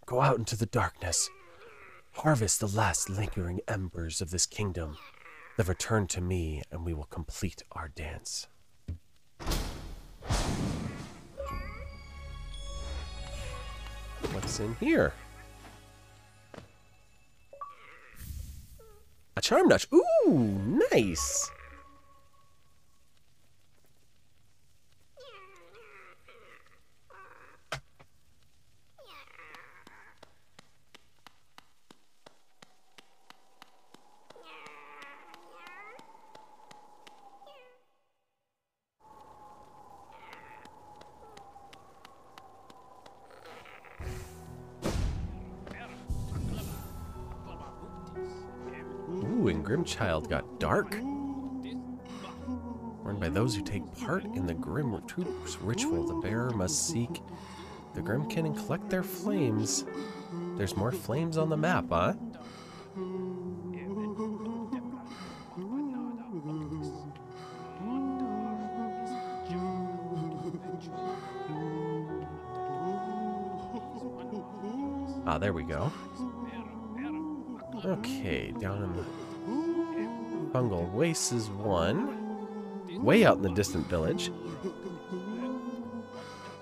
Go out into the darkness. Harvest the last lingering embers of this kingdom. Then return to me, and we will complete our dance. What's in here? A charm notch. Ooh, nice. Ooh, and Grimchild got dark. Worn by those who take part in the Grim Troupe's ritual, the bearer must seek the Grimkin and collect their flames. There's more flames on the map, huh? Ah, there we go. Okay, down in the Fungal Wastes is one. Way out in the distant village.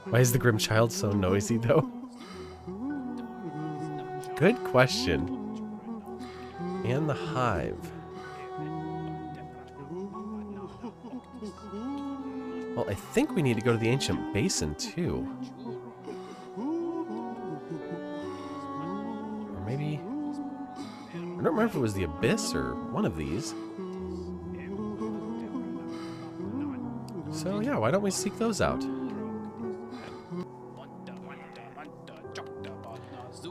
Why is the Grimchild so noisy, though? Good question. And the Hive. Well, I think we need to go to the Ancient Basin, too. Or maybe... I don't remember if it was the Abyss or one of these. So yeah, why don't we seek those out?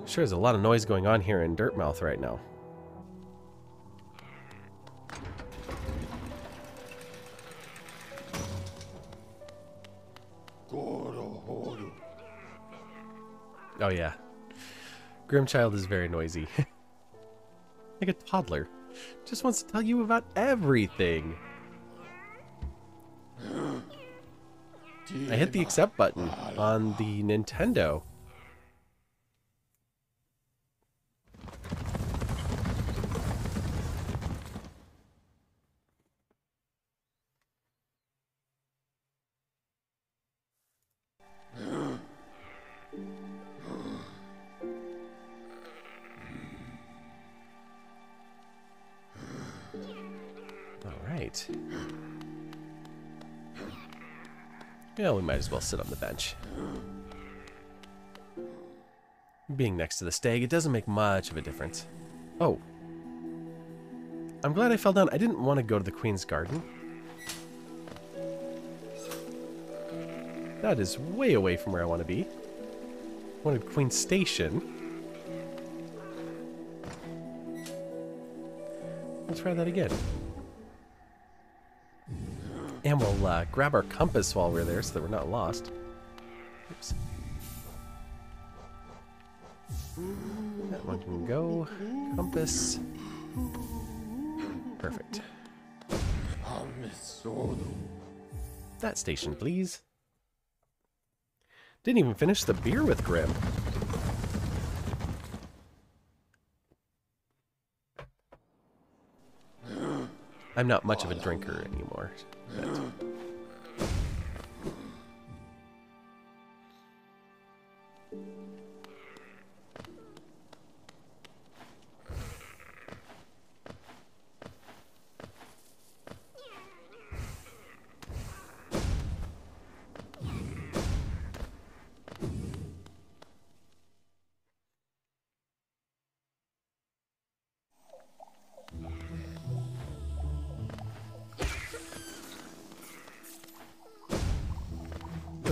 Sure, there's a lot of noise going on here in Dirtmouth right now. Oh yeah. Grimchild is very noisy. Like a toddler. Just wants to tell you about everything. I hit the accept button on the Nintendo. Alright. Yeah, we might as well sit on the bench. Being next to the stag, it doesn't make much of a difference. Oh. I'm glad I fell down. I didn't want to go to the Queen's Garden. That is way away from where I want to be. I wanted Queen's Station. Let's try that again. And we'll grab our compass while we're there so that we're not lost. Oops. That one can go. Compass. Perfect. That station, please. Didn't even finish the beer with Grimm. I'm not much of a drinker anymore. But...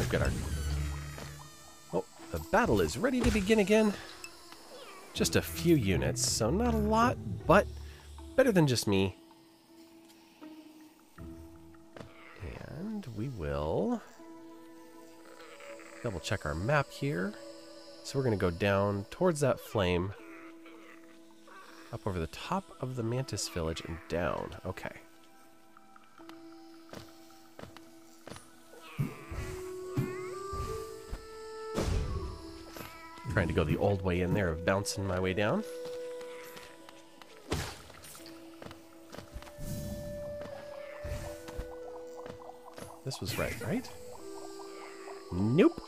we've got our... Oh, the battle is ready to begin again. Just a few units, so not a lot, but better than just me. And we will double check our map here. So we're going to go down towards that flame, up over the top of the Mantis village and down. Okay. Trying to go the old way in there of bouncing my way down. This was right? Nope.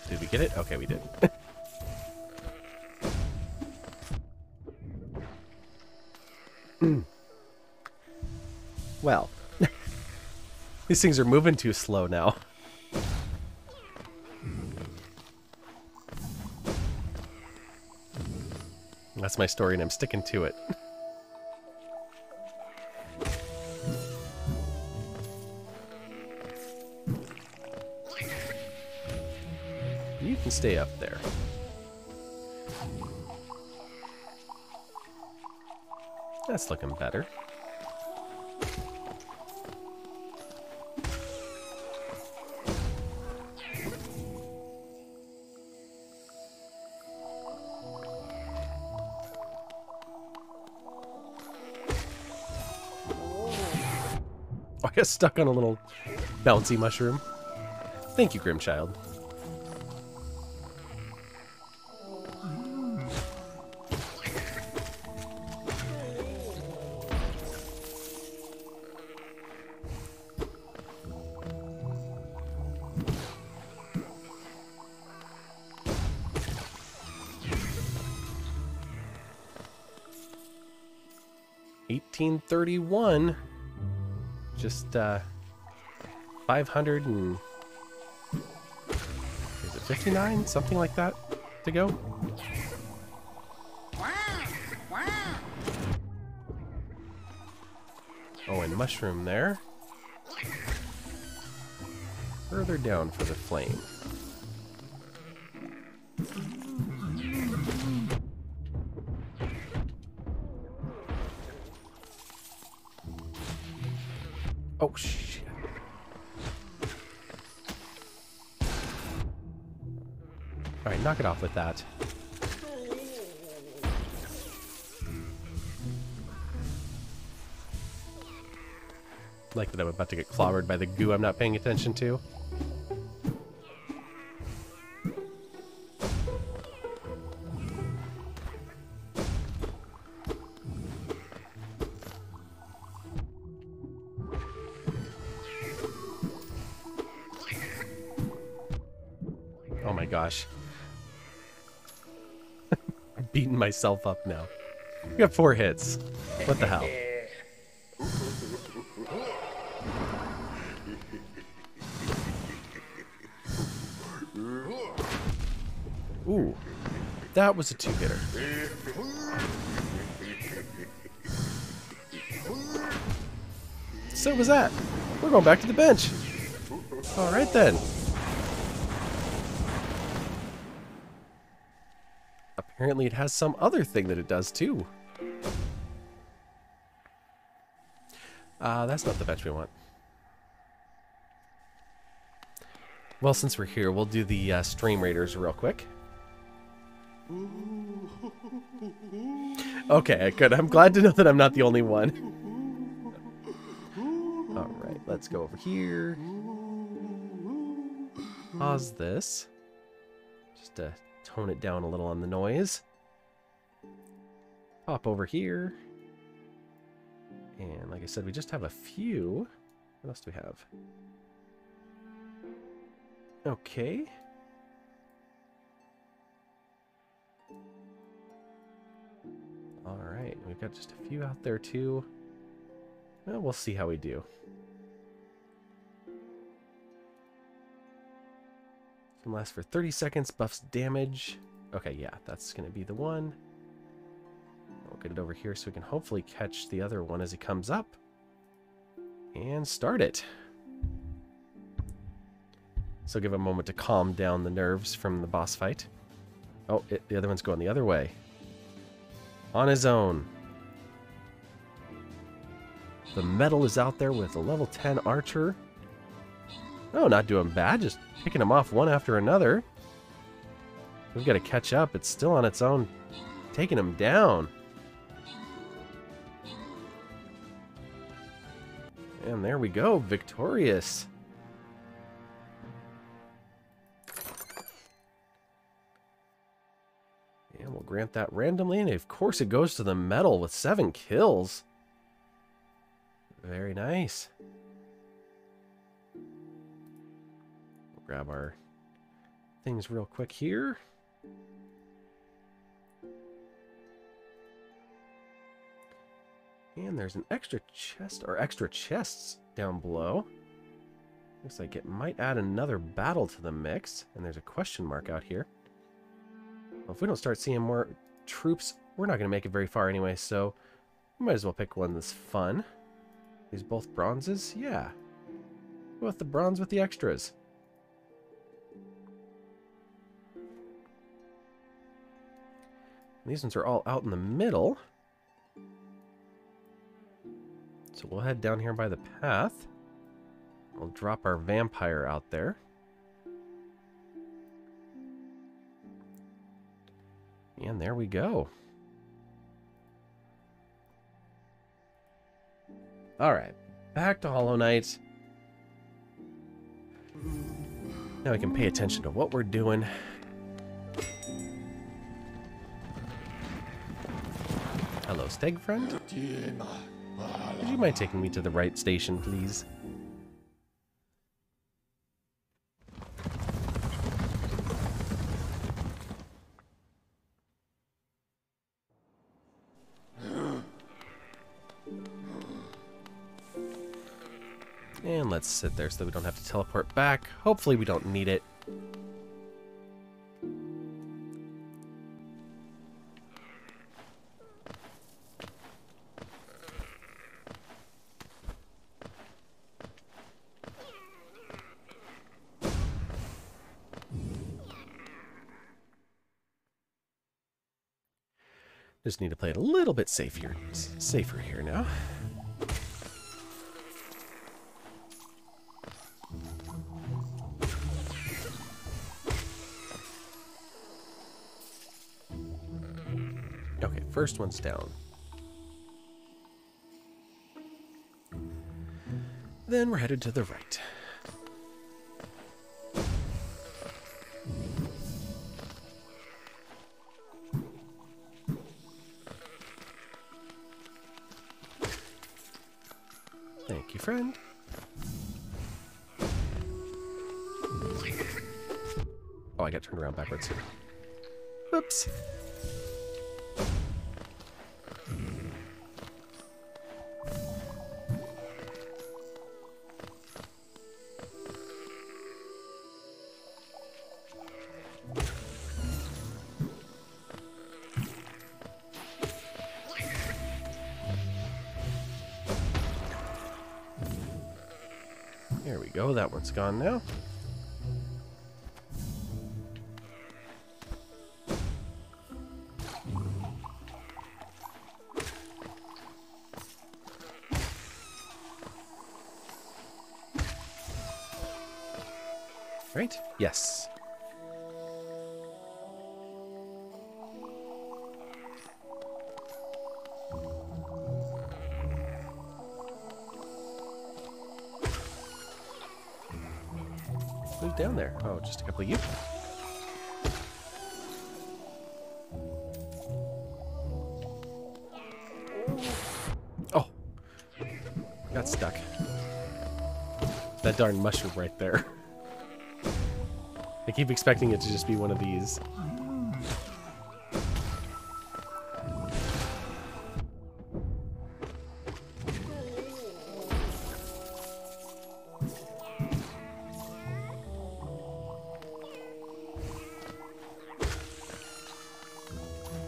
Did we get it? Okay, we did. Well, these things are moving too slow now. That's my story, and I'm sticking to it. You can stay up there. That's looking better. I got stuck on a little bouncy mushroom. Thank you, Grimchild. $1831. Just 500 and is it 59? Something like that to go. Oh, and mushroom there. Further down for the flame. Oh, shit. Alright, knock it off with that. Like that I'm about to get clobbered by the goo I'm not paying attention to. Oh my gosh. I'm beating myself up now. We got 4 hits. What the hell? Ooh. That was a 2-hitter. So was that. We're going back to the bench. Alright then. Apparently it has some other thing that it does too. That's not the bench we want. Well, since we're here, we'll do the Stream Raiders real quick. Okay, good. I'm glad to know that I'm not the only one. Alright, let's go over here. Pause this. Just to tone it down a little on the noise. Pop over here. And like I said, we just have a few. What else do we have? Okay. Alright, we've got just a few out there too. Well, we'll see how we do. Can last for 30 seconds, buffs damage. Okay, yeah, that's going to be the one. We'll get it over here so we can hopefully catch the other one as he comes up. And start it. So give a moment to calm down the nerves from the boss fight. Oh, the other one's going the other way. On his own. The metal is out there with a level 10 archer. Oh, not doing bad. Just picking them off one after another. We've got to catch up. It's still on its own. Taking him down. And there we go. Victorious. And we'll grant that randomly. And of course it goes to the medal with 7 kills. Very nice. We'll grab our things real quick here. And there's an extra chest, or extra chests down below. Looks like it might add another battle to the mix. And there's a question mark out here. Well, if we don't start seeing more troops, we're not going to make it very far anyway, so we might as well pick one that's fun. These both bronzes? Yeah. Go with the bronze with the extras. These ones are all out in the middle. So we'll head down here by the path. We'll drop our vampire out there. And there we go. Alright, back to Hollow Knight. Now we can pay attention to what we're doing. Hello, Steg friend. Would you mind taking me to the right station, please? And let's sit there so that we don't have to teleport back. Hopefully we don't need it. Just need to play it a little bit safer here now. Okay, first one's down. Then we're headed to the right. Thank you, friend. Oh, I got turned around backwards. Oops. There we go, that one's gone now. Right? Yes. Who's down there? Oh, just a couple of you. Oh. Got stuck. That darn mushroom right there. I keep expecting it to just be one of these.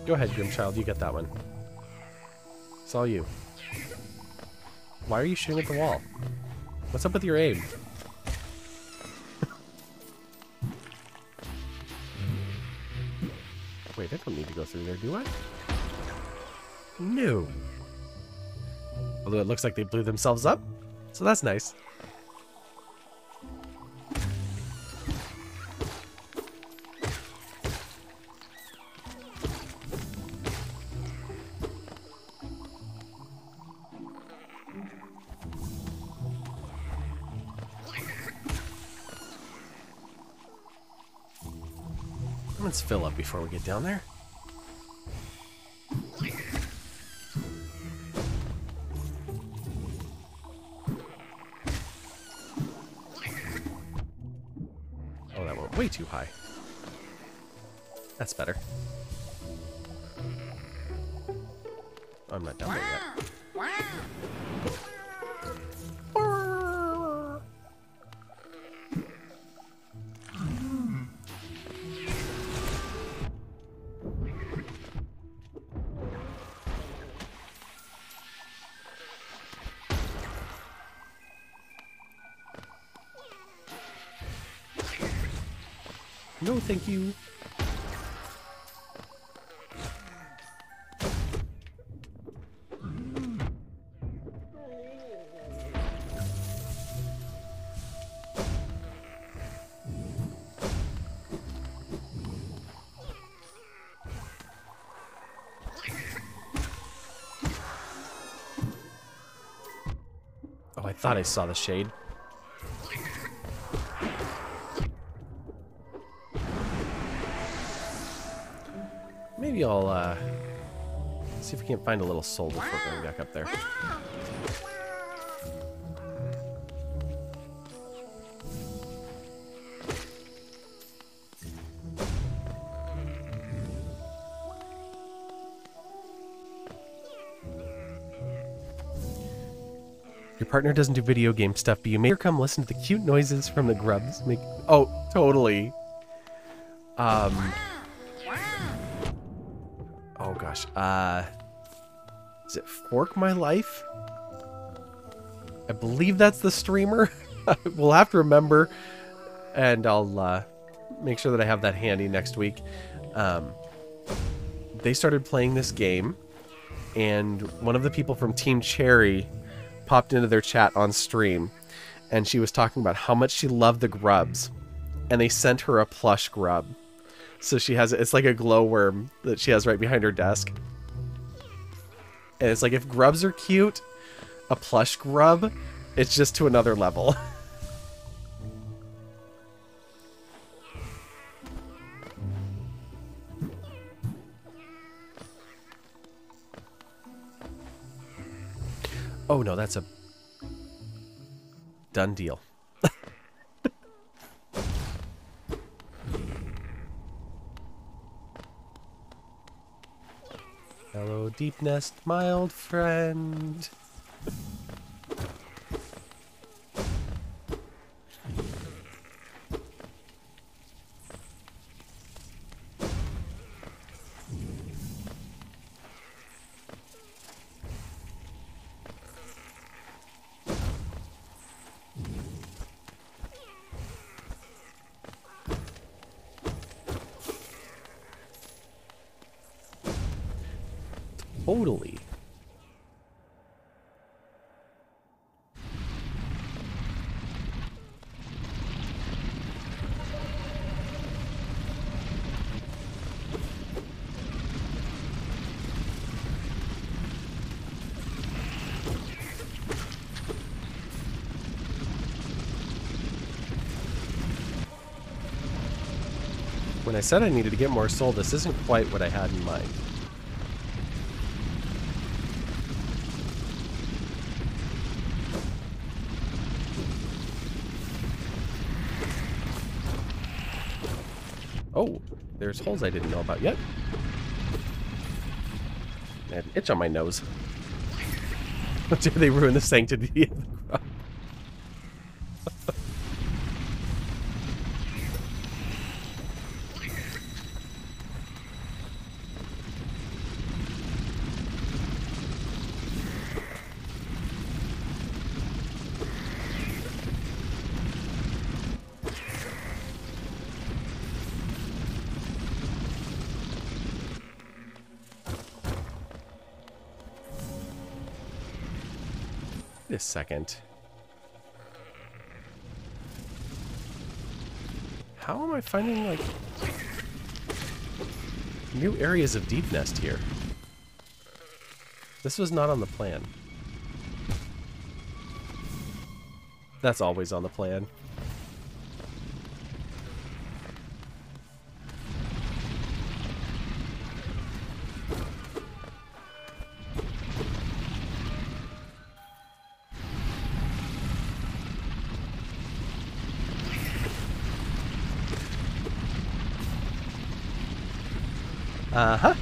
Go ahead, Grimchild, you get that one. It's all you. Why are you shooting at the wall? What's up with your aim? Wait, I don't need to go through there, do I? No. Although it looks like they blew themselves up, so that's nice. Let's fill up before we get down there. Oh, that went way too high. That's better. Oh, I'm not down there yet. No, thank you. Oh, I thought I saw the shade. Maybe I'll see if we can't find a little soul before going back up there. Your partner doesn't do video game stuff, but you make her come listen to the cute noises from the grubs. Oh, totally. Oh gosh. Is it Fork My Life? I believe that's the streamer. We'll have to remember, and I'll make sure that I have that handy next week. They started playing this game, and one of the people from Team Cherry popped into their chat on stream, and she was talking about how much she loved the grubs, and they sent her a plush grub. So she has, it's like a glowworm that she has right behind her desk. And it's like, if grubs are cute, a plush grub, it's just to another level. Oh no, that's a done deal. Hello, Deep Nest, my old friend. Totally. When I said I needed to get more soul, this isn't quite what I had in mind. Oh, there's holes I didn't know about yet. I had an itch on my nose. How dare they ruin the sanctity of the crop? Wait a second. How am I finding, like, new areas of deep nest here? This was not on the plan. That's always on the plan. Uh-huh.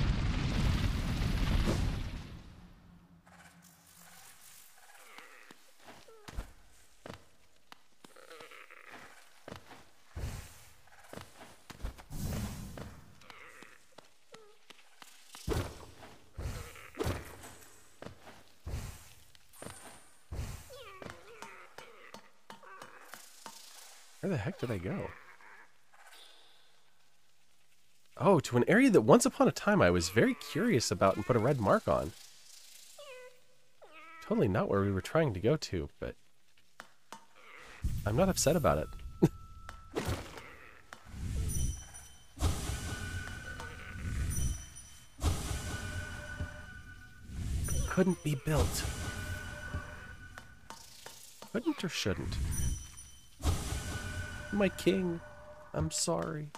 Where the heck did I go? Oh, to an area that once upon a time I was very curious about and put a red mark on. Totally not where we were trying to go to, but I'm not upset about it. Couldn't be built. Couldn't or shouldn't? My king, I'm sorry.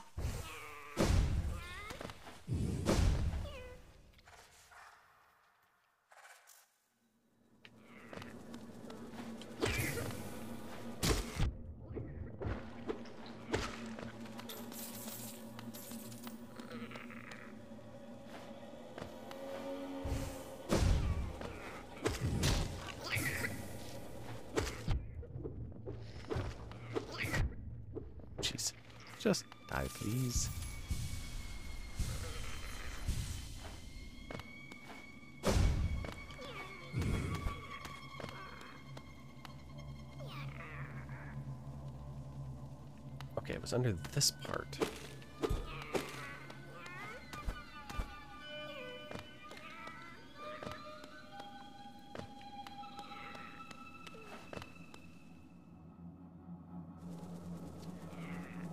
Jeez, just die, please. Okay, it was under this part.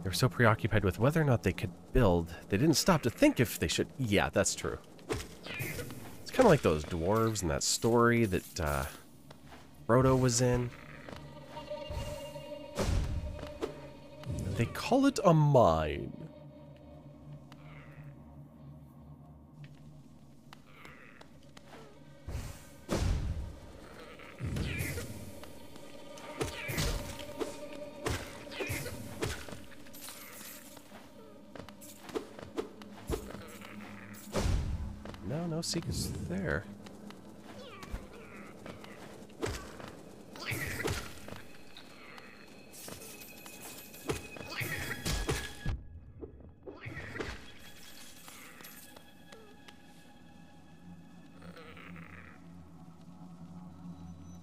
They were so preoccupied with whether or not they could build, they didn't stop to think if they should. Yeah, that's true. It's kind of like those dwarves in that story that Frodo was in. They call it a mine. No secrets there.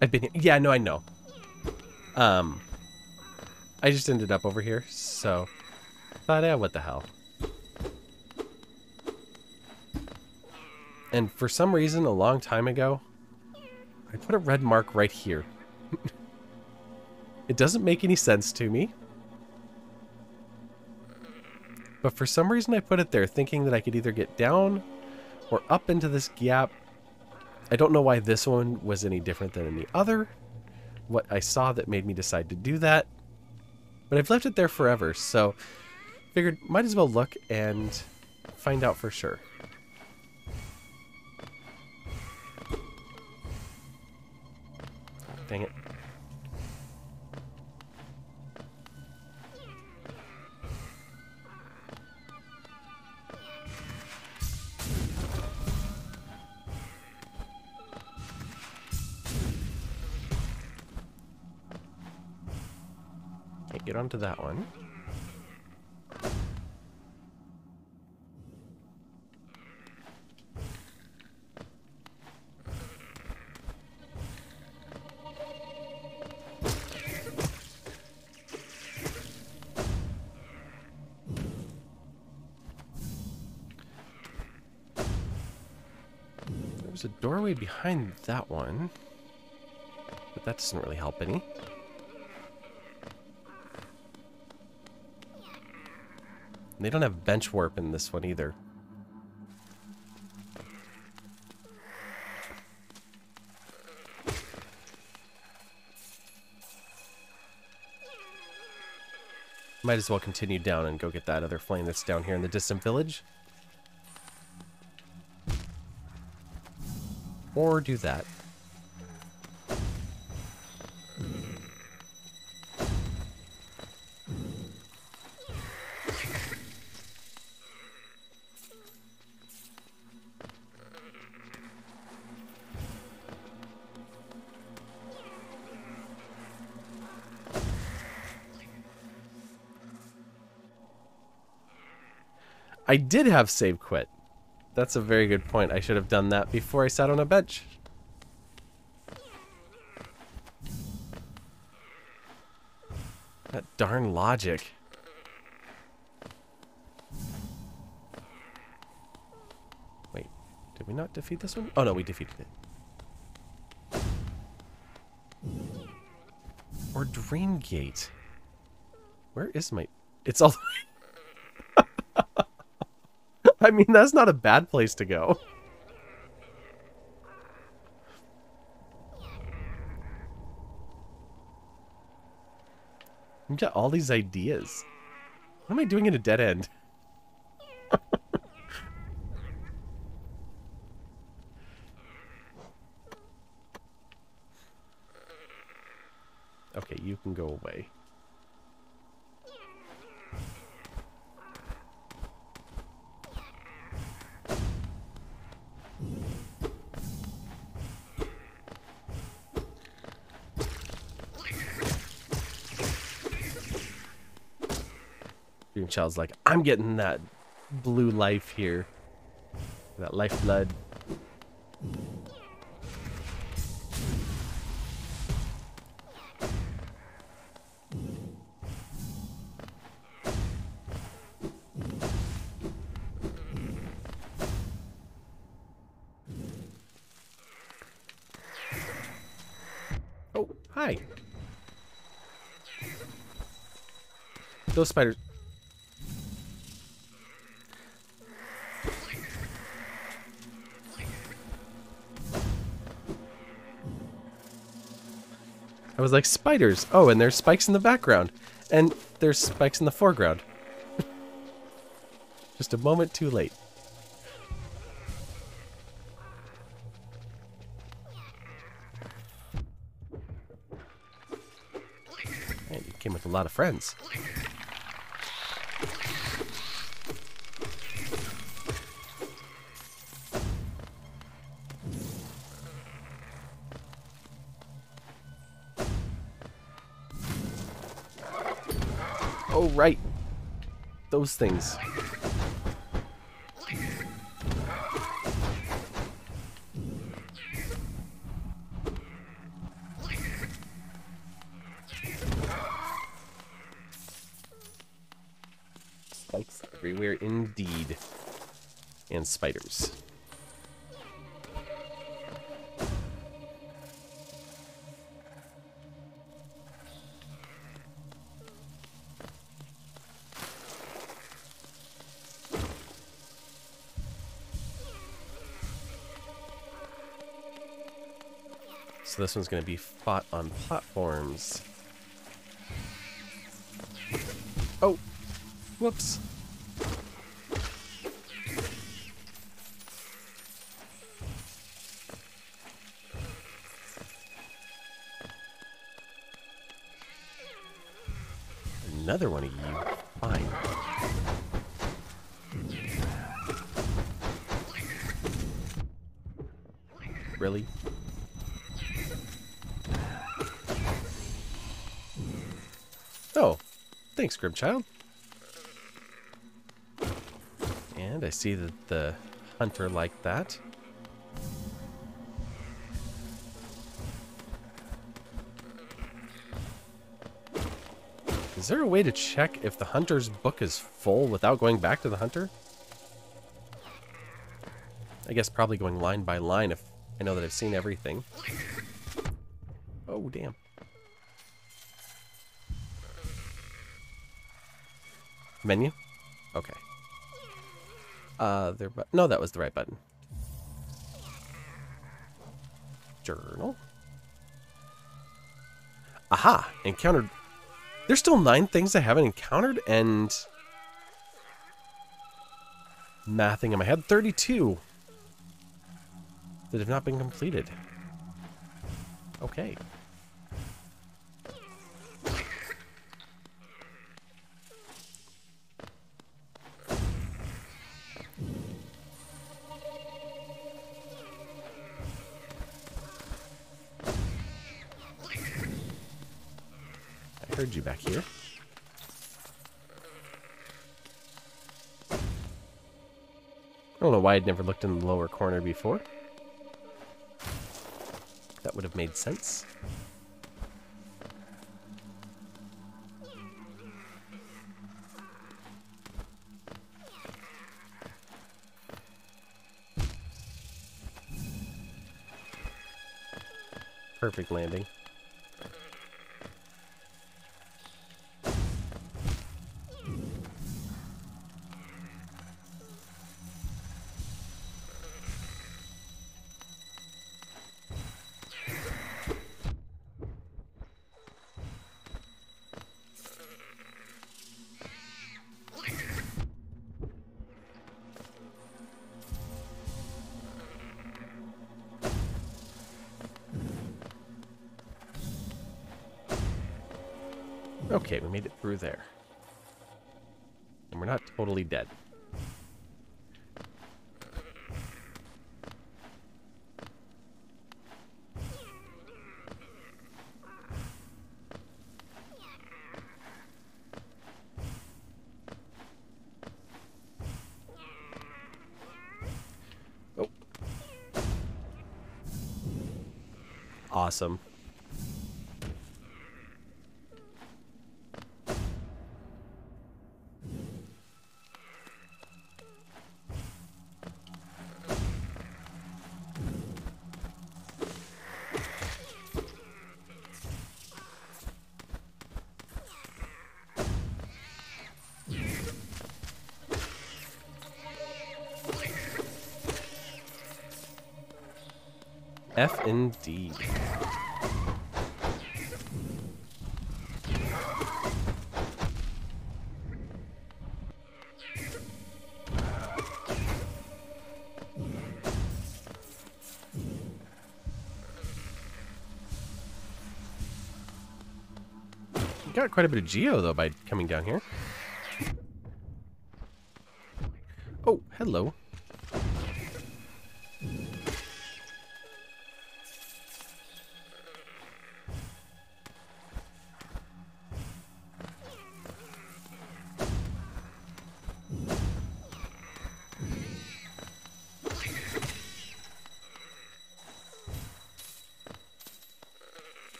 I've been here. Yeah, no, I know. I just ended up over here, so thought, yeah, what the hell. And for some reason, a long time ago, I put a red mark right here. It doesn't make any sense to me. But for some reason, I put it there thinking that I could either get down or up into this gap. I don't know why this one was any different than any other. What I saw that made me decide to do that. But I've left it there forever, so figured might as well look and find out for sure. Dang it. Can't get onto that one. There's a doorway behind that one. but that doesn't really help any. They don't have bench warp in this one either. Might as well continue down and go get that other flame that's down here in the distant village. Or do that. I did have save quit. That's a very good point. I should have done that before I sat on a bench. That darn logic. Wait, did we not defeat this one? Oh no, we defeated it. Or Drain Gate. Where is my... It's all... I mean, that's not a bad place to go. You got all these ideas. What am I doing in a dead end? Okay, you can go away. Dream Child's like, I'm getting that blue life here. That lifeblood. Oh, hi. Those spiders. I was like, spiders. Oh, and there's spikes in the background. And there's spikes in the foreground. Just a moment too late. Man, you came with a lot of friends. Oh, right. Those things. Spikes everywhere indeed. And spiders. So this one's going to be fought on platforms. Oh, whoops. Another one of you. Fine. Really? Oh, thanks, Grimm Child. And I see that the hunter liked that. Is there a way to check if the hunter's book is full without going back to the hunter? I guess probably going line by line if I know that I've seen everything. Oh, Oh, damn. Menu? Okay. No, that was the right button. Journal. Aha! Encountered. There's still 9 things I haven't encountered, and mathing in my head, 32 that have not been completed. Okay. I heard you back here. I don't know why I'd never looked in the lower corner before. That would have made sense. Perfect landing. Okay, we made it through there. And we're not totally dead. Oh. Awesome. F indeed. You got quite a bit of geo though by coming down here. Oh, hello.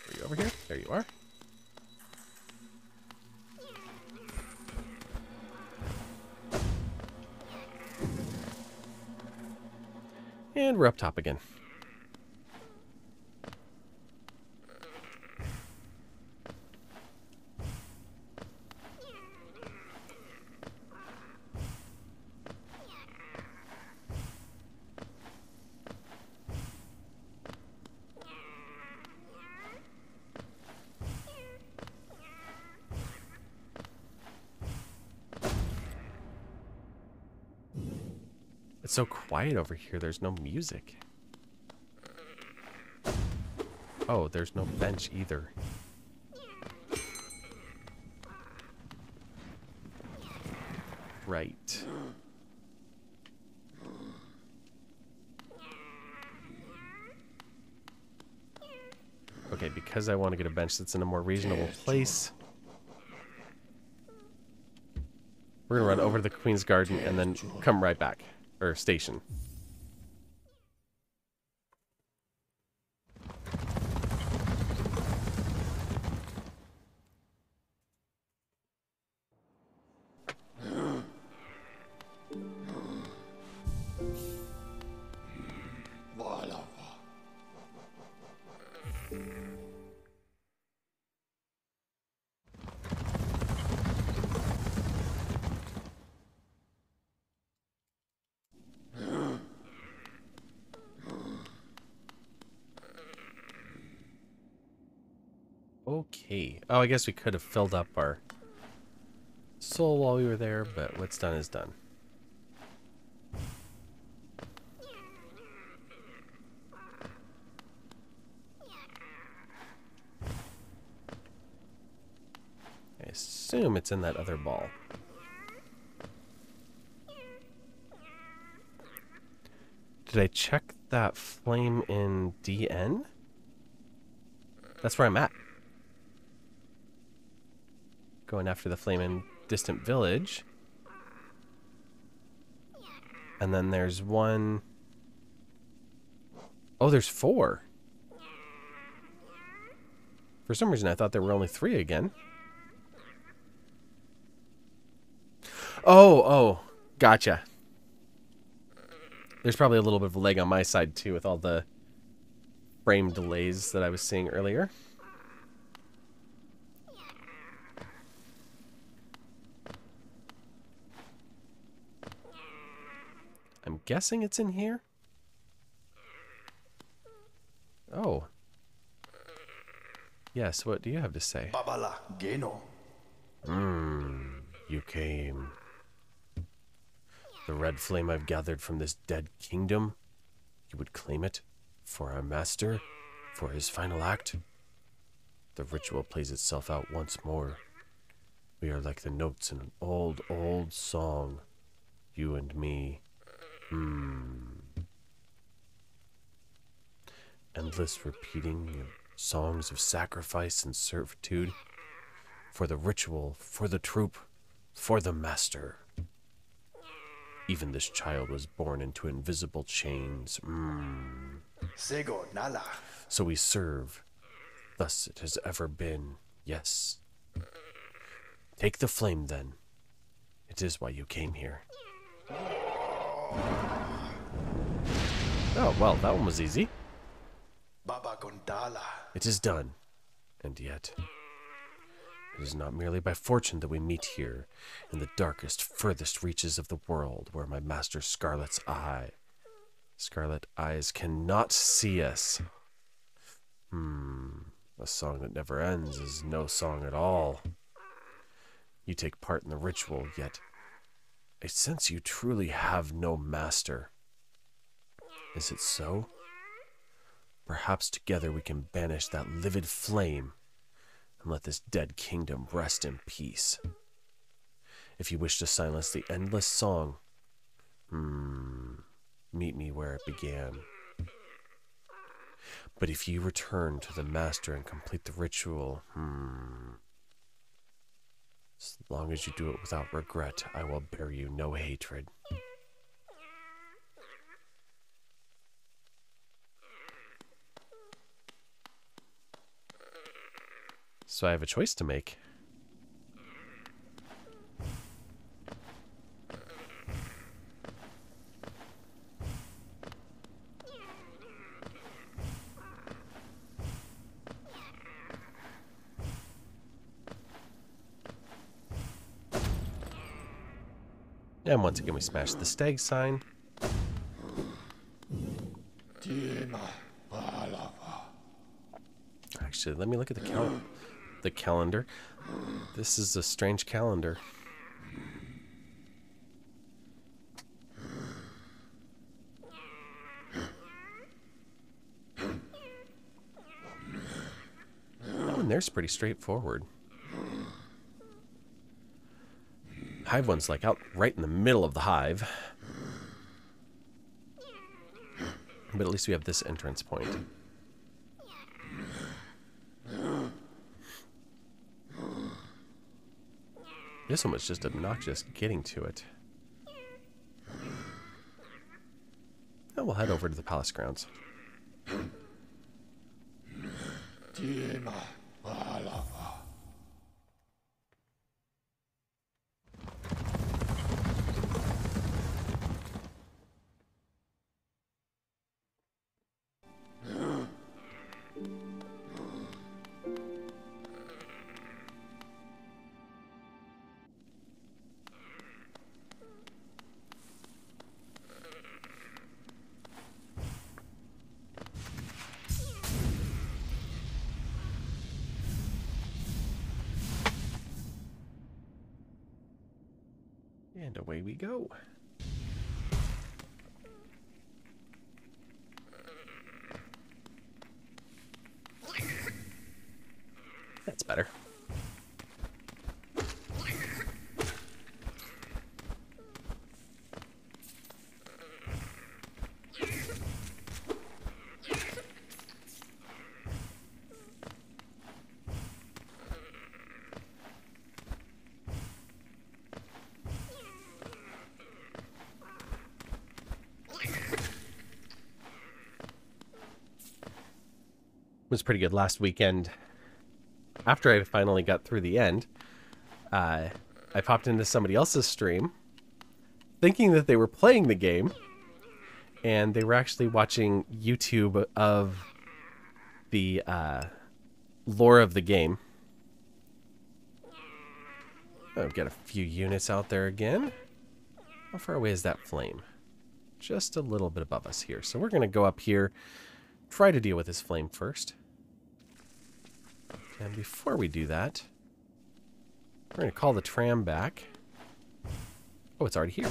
Are you over here? There you are. And we're up top again. It's so quiet over here, there's no music. Oh, there's no bench either. Right. Okay, because I want to get a bench that's in a more reasonable place, we're gonna run over to the Queen's Garden and then come right back. Or station. Okay. Oh, I guess we could have filled up our soul while we were there, but what's done is done. I assume it's in that other ball. Did I check that flame in DN? That's where I'm at. Going after the flame in Distant Village. And then there's one... Oh, there's 4. For some reason, I thought there were only 3 again. Oh, gotcha. There's probably a little bit of a lag on my side, too, with all the frame delays that I was seeing earlier. I'm guessing it's in here. Oh. Yes, what do you have to say? You came. The red flame I've gathered from this dead kingdom, you would claim it for our master, for his final act? The ritual plays itself out once more. We are like the notes in an old, old song. You and me. Endless repeating of songs of sacrifice and servitude. For the ritual, for the troupe, for the master. Even this child was born into invisible chains. So we serve. Thus it has ever been. Yes. Take the flame, then. It is why you came here. Oh, well, that one was easy. It is done. And yet, it is not merely by fortune that we meet here, in the darkest, furthest reaches of the world, where my master Scarlet's eyes cannot see us. A song that never ends is no song at all. You take part in the ritual, yet I sense you truly have no master. Is it so? Perhaps together we can banish that livid flame and let this dead kingdom rest in peace. If you wish to silence the endless song, meet me where it began. But if you return to the master and complete the ritual, as long as you do it without regret, I will bear you no hatred. So I have a choice to make. And once again we smash the stag sign. Actually, let me look at the calendar. This is a strange calendar. That one there's pretty straightforward. Hive one's like out right in the middle of the hive. But at least we have this entrance point. This one was just obnoxious getting to it. Now we'll head over to the palace grounds. And away we go. That's better. Was pretty good last weekend. After I finally got through the end, I popped into somebody else's stream thinking that they were playing the game, and they were actually watching YouTube of the lore of the game. I've got a few units out there again. How far away is that flame? Just a little bit above us here. So we're going to go up here, try to deal with this flame first. And before we do that, we're going to call the tram back. Oh, it's already here.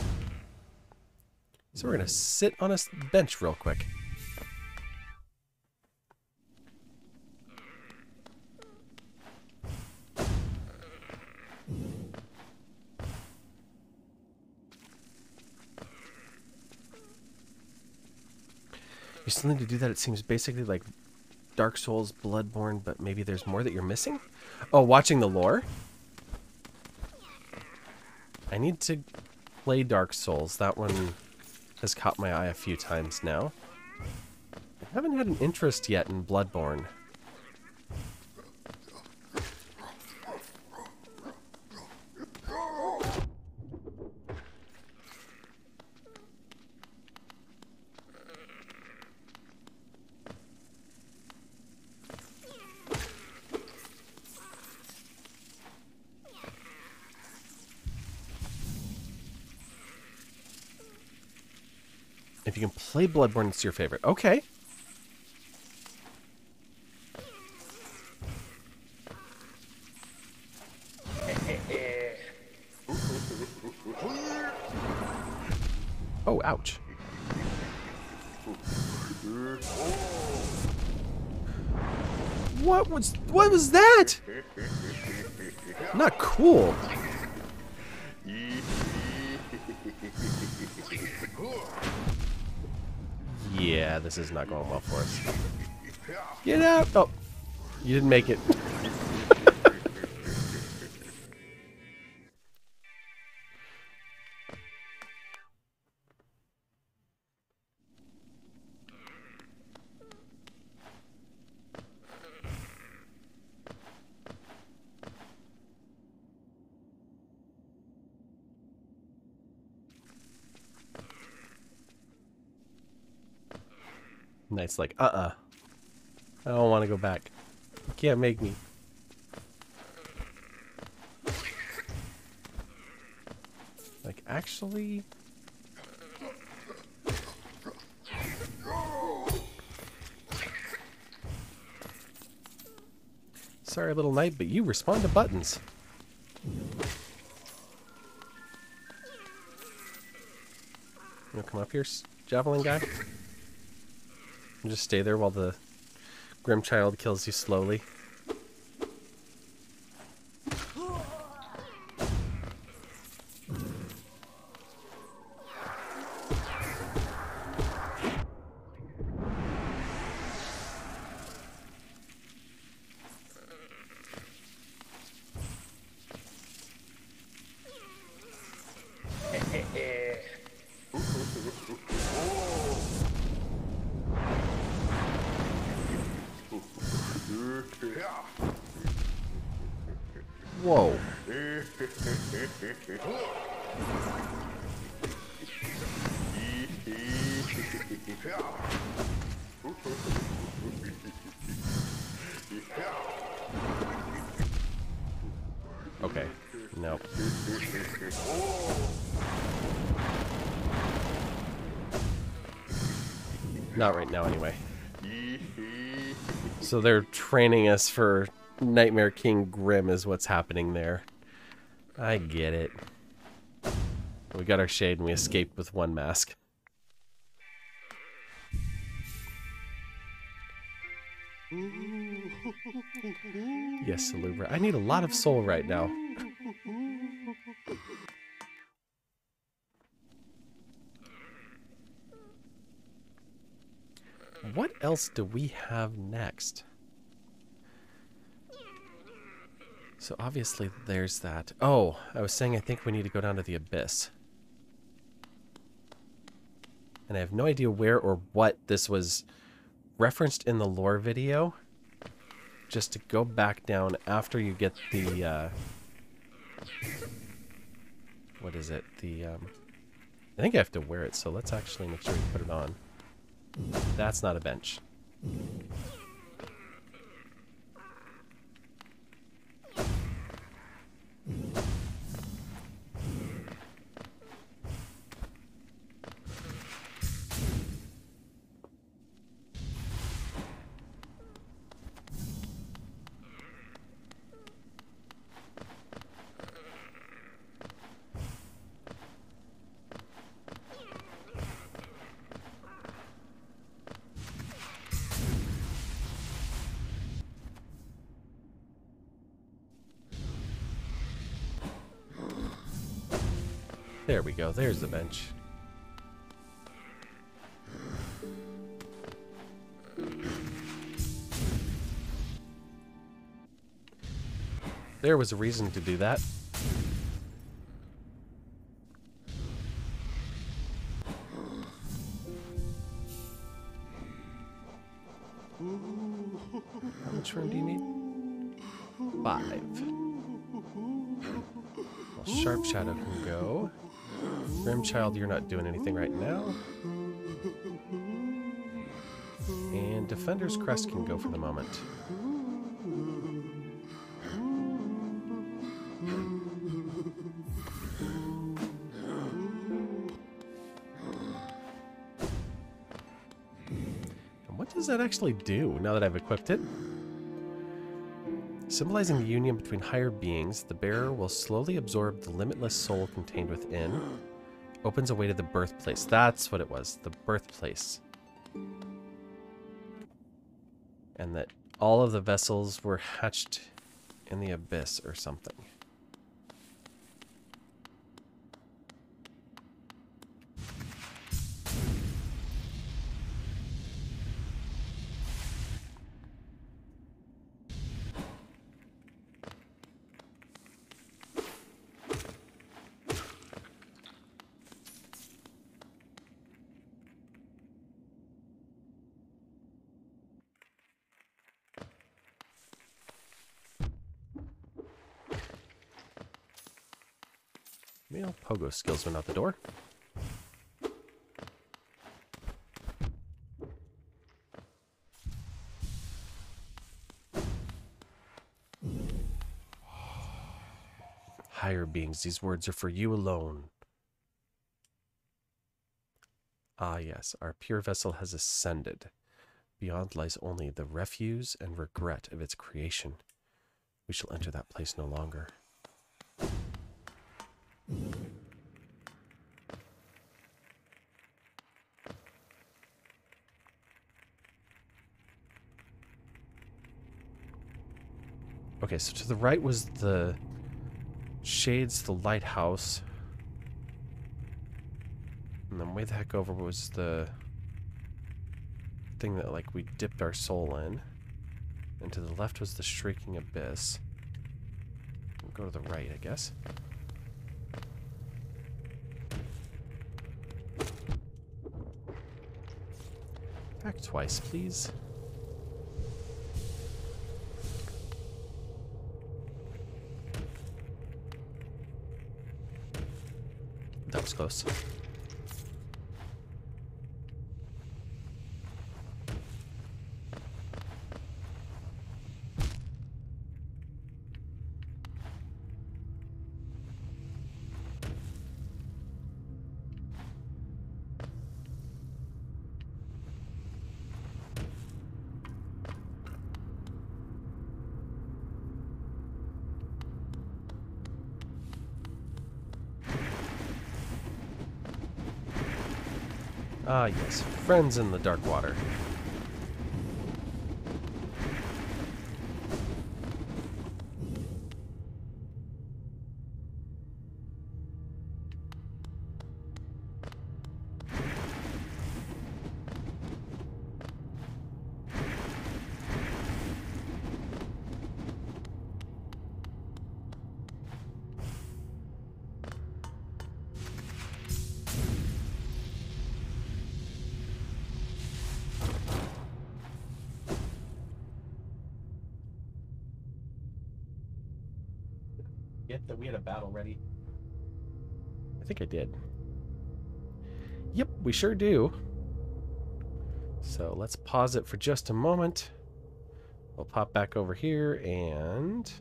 So we're going to sit on a bench real quick. You still need to do that. It seems basically like Dark Souls, Bloodborne, but maybe there's more that you're missing? Oh, watching the lore? I need to play Dark Souls. That one has caught my eye a few times now. I haven't had an interest yet in Bloodborne. If you can play Bloodborne, it's your favorite. Okay. Oh, ouch. What was that? Not cool. Yeah, this is not going well for us. Get out! Oh, you didn't make it. Knight's like, I don't want to go back. You can't make me. Like, actually... Sorry, little knight, but you respond to buttons. You come up here, javelin guy? And just stay there while the Grimm child kills you slowly. Whoa. Okay. Nope. Not right now, anyway. So they're training us for Nightmare King Grimm is what's happening there. I get it. We got our shade and we escaped with one mask. Yes, Salubra. I need a lot of soul right now. What else do we have next? So obviously there's that. Oh, I was saying I think we need to go down to the abyss. And I have no idea where or what this was referenced in the lore video. Just to go back down after you get the, what is it? I think I have to wear it, so let's actually make sure we put it on. That's not a bench. There we go. There's the bench. There was a reason to do that. How much room do you need? 5. Well, Sharp Shadow can go. Grimchild, you're not doing anything right now. And Defender's Crest can go for the moment. And what does that actually do now that I've equipped it? Symbolizing the union between higher beings, the bearer will slowly absorb the limitless soul contained within. Opens a way to the birthplace. That's what it was. The birthplace. And that all of the vessels were hatched in the abyss or something. Male pogo skills went out the door. Higher beings, these words are for you alone. Ah yes, our pure vessel has ascended. Beyond lies only the refuse and regret of its creation. We shall enter that place no longer. Okay, so to the right was the shades, the lighthouse. And then way the heck over was the thing that, like, we dipped our soul in. And to the left was the shrieking abyss. We'll go to the right, I guess. Back twice, please. That was close. Ah, yes. Friends in the dark water. Get that we had a battle ready. I think I did. Yep, we sure do. So let's pause it for just a moment. We'll pop back over here, and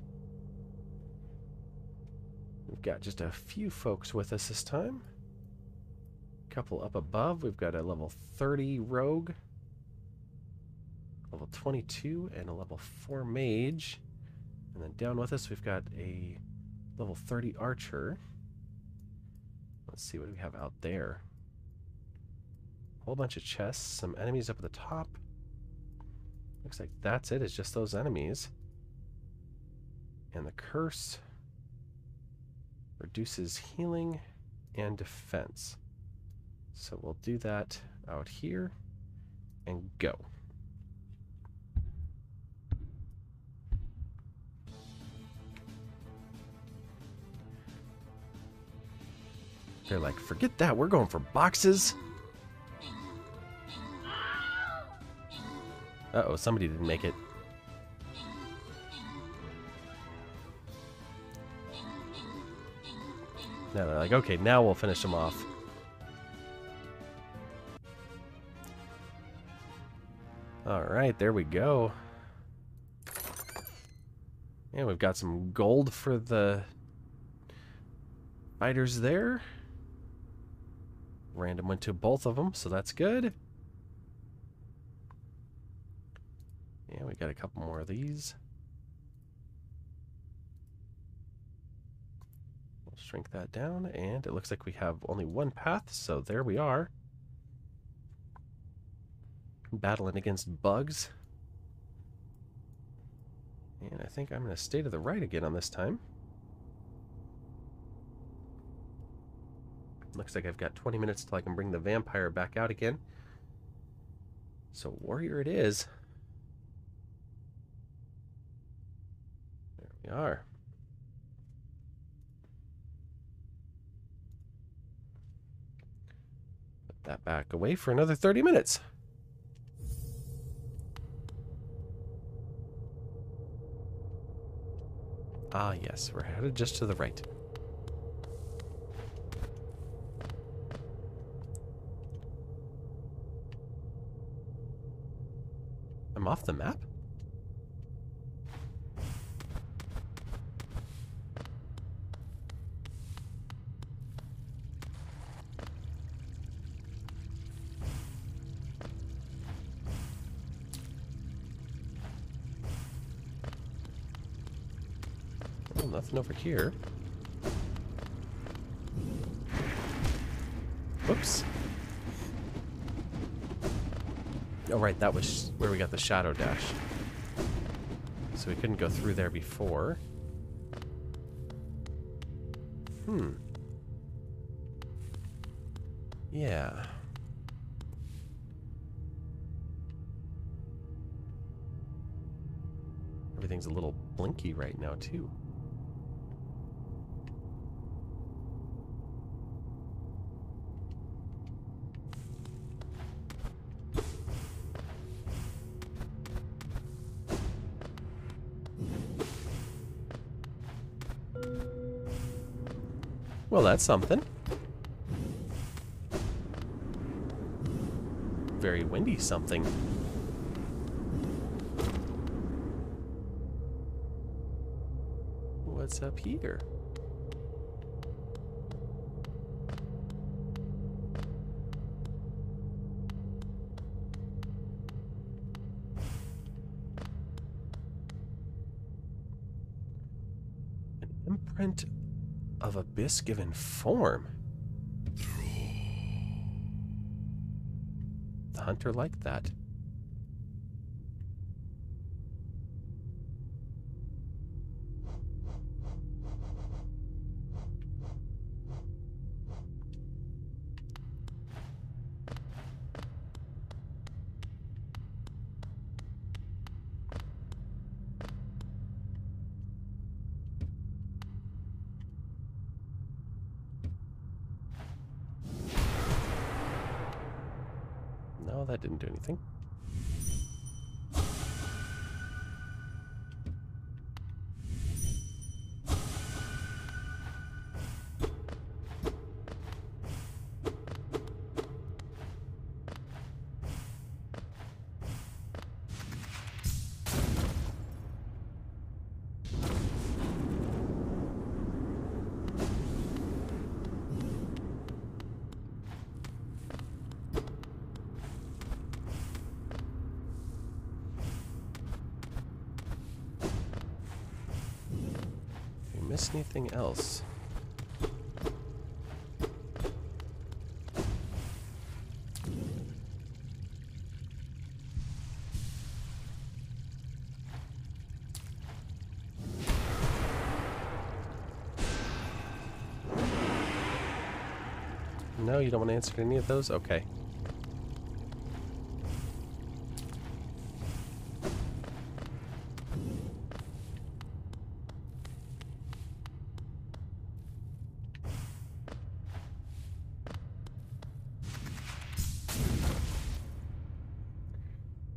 we've got just a few folks with us this time. A couple up above. We've got a level 30 rogue, level 22, and a level 4 mage. And then down with us, we've got a level 30 archer. Let's see what we have out there. A whole bunch of chests, some enemies up at the top. Looks like that's it. It's just those enemies. And the curse reduces healing and defense. So we'll do that out here and go. They're like, forget that, we're going for boxes. Uh-oh, somebody didn't make it. Now they're like, okay, now we'll finish them off. Alright, there we go. And we've got some gold for the fighters there. Random went to both of them, so that's good. Yeah, we got a couple more of these. We'll shrink that down, and it looks like we have only one path, so there we are. Battling against bugs. And I think I'm going to stay to the right again on this time. Looks like I've got 20 minutes till I can bring the vampire back out again. So warrior it is. There we are. Put that back away for another 30 minutes. Ah, yes, we're headed just to the right. I'm off the map? Oh, nothing over here. Whoops. Oh, right, that was where we got the shadow dash. So we couldn't go through there before. Yeah. Everything's a little blinky right now, too. Well, that's something. Very windy something. What's up here? An imprint of abyss given form. hunter like that. No, that didn't do anything. Miss anything else? No, you don't want to answer any of those? Okay.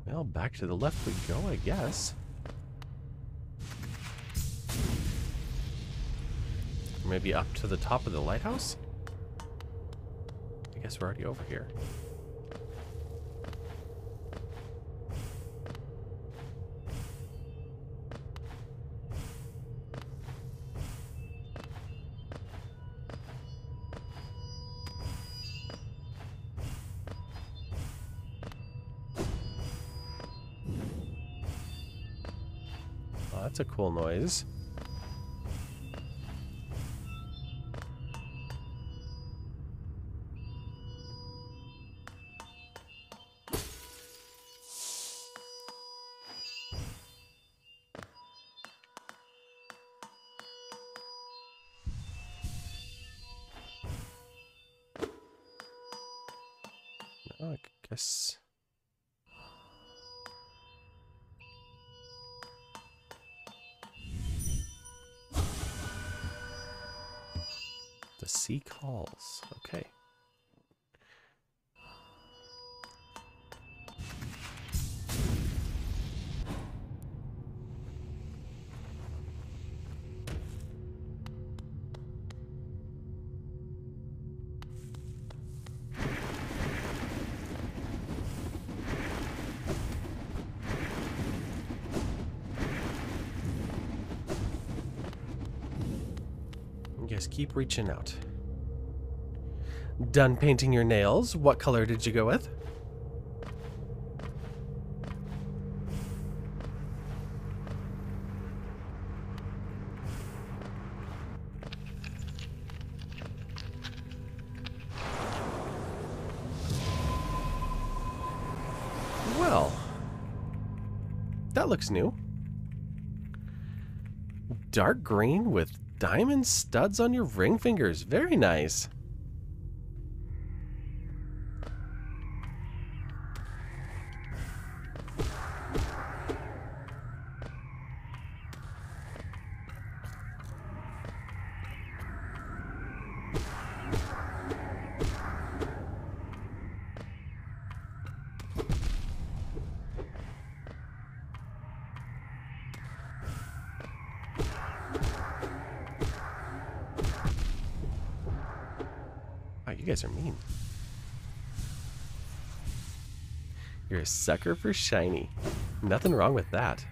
Well, back to the left we go, I guess. Maybe up to the top of the lighthouse? I guess we're already over here. Oh, that's a cool noise. Oh, I guess. The sea calls. Okay. Just keep reaching out. Done painting your nails? What color did you go with? Well, that looks new. Dark green with diamond studs on your ring fingers. Very nice. Wow, you guys are mean. You're a sucker for shiny. Nothing wrong with that.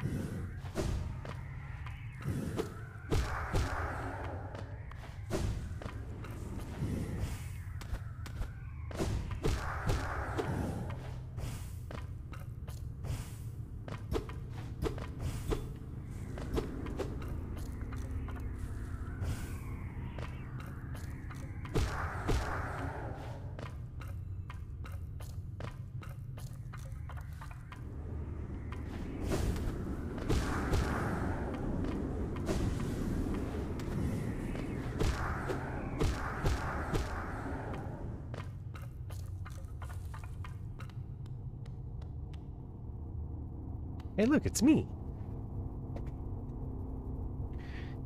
Hey, look, it's me.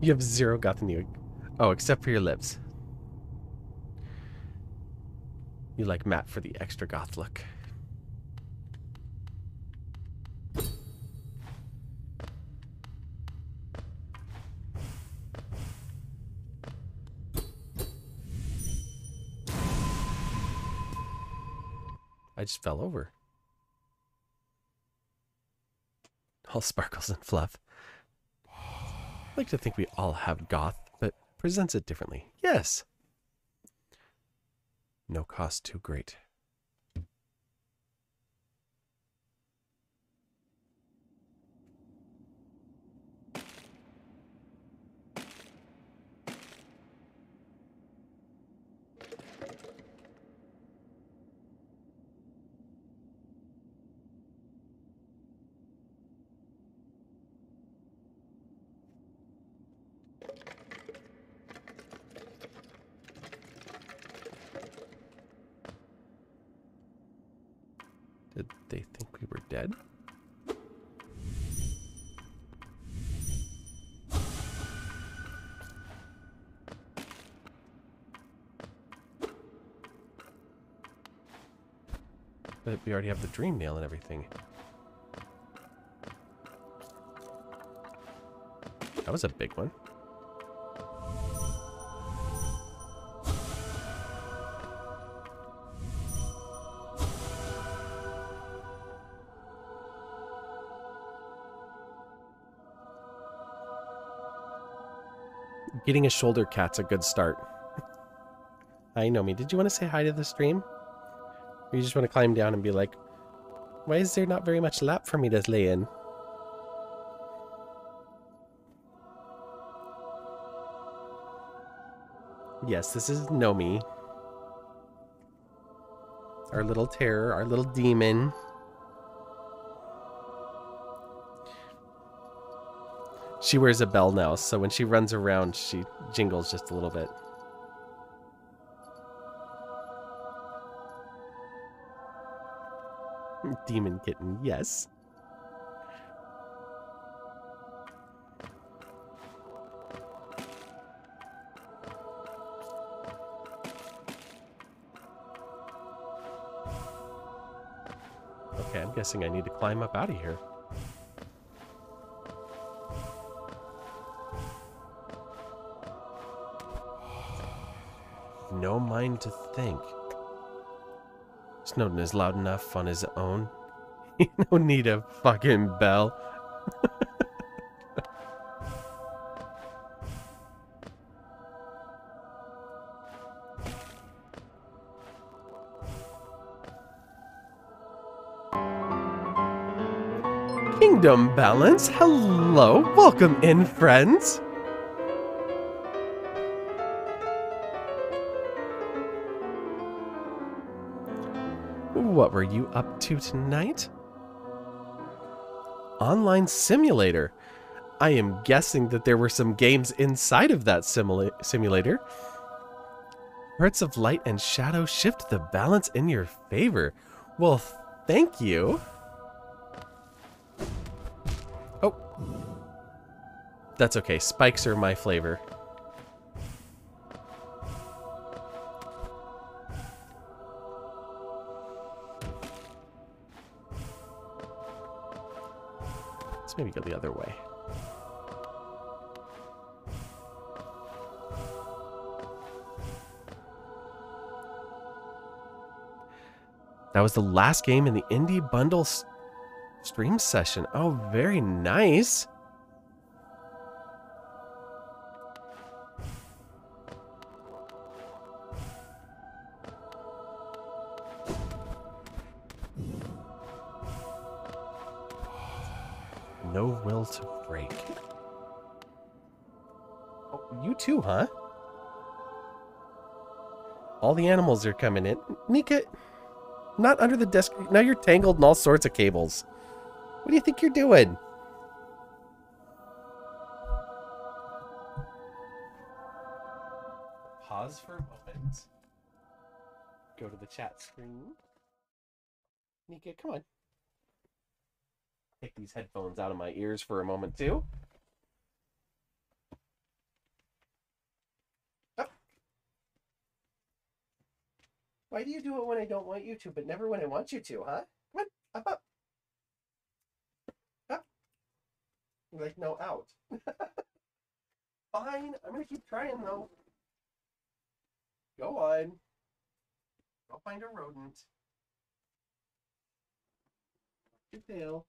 You have zero goth in you. Oh, except for your lips. You like Matt for the extra goth look. I just fell over. All sparkles and fluff. I like to think we all have goth, but presents it differently. Yes. No cost too great. Did they think we were dead? But we already have the dream nail and everything. That was a big one. Getting a shoulder cat's a good start. Hi, Nomi. Did you want to say hi to the stream? Or you just want to climb down and be like, why is there not very much lap for me to lay in? Yes, this is Nomi. Our little terror, our little demon. She wears a bell now, so when she runs around, she jingles just a little bit. Demon kitten, yes. Okay, I'm guessing I need to climb up out of here. No mind to think. Snowden is loud enough on his own. No need a fucking bell. Kingdom Balance, hello, welcome in, friends. What were you up to tonight? Online simulator. I am guessing that there were some games inside of that simulator. Parts of light and shadow shift the balance in your favor. Well, thank you. Oh. That's okay. Spikes are my flavor. Let's maybe go the other way. That was the last game in the Indie Bundle stream session. Oh, very nice. No will to break. Oh, you too, huh? All the animals are coming in. Nika, not under the desk. Now you're tangled in all sorts of cables. What do you think you're doing? Pause for a moment. Go to the chat screen. Nika, come on. Take these headphones out of my ears for a moment, too. Oh. Why do you do it when I don't want you to, but never when I want you to, huh? Come on, up, up. Up. Like, no, out. Fine, I'm gonna keep trying, though. Go on. Go find a rodent. Your tail.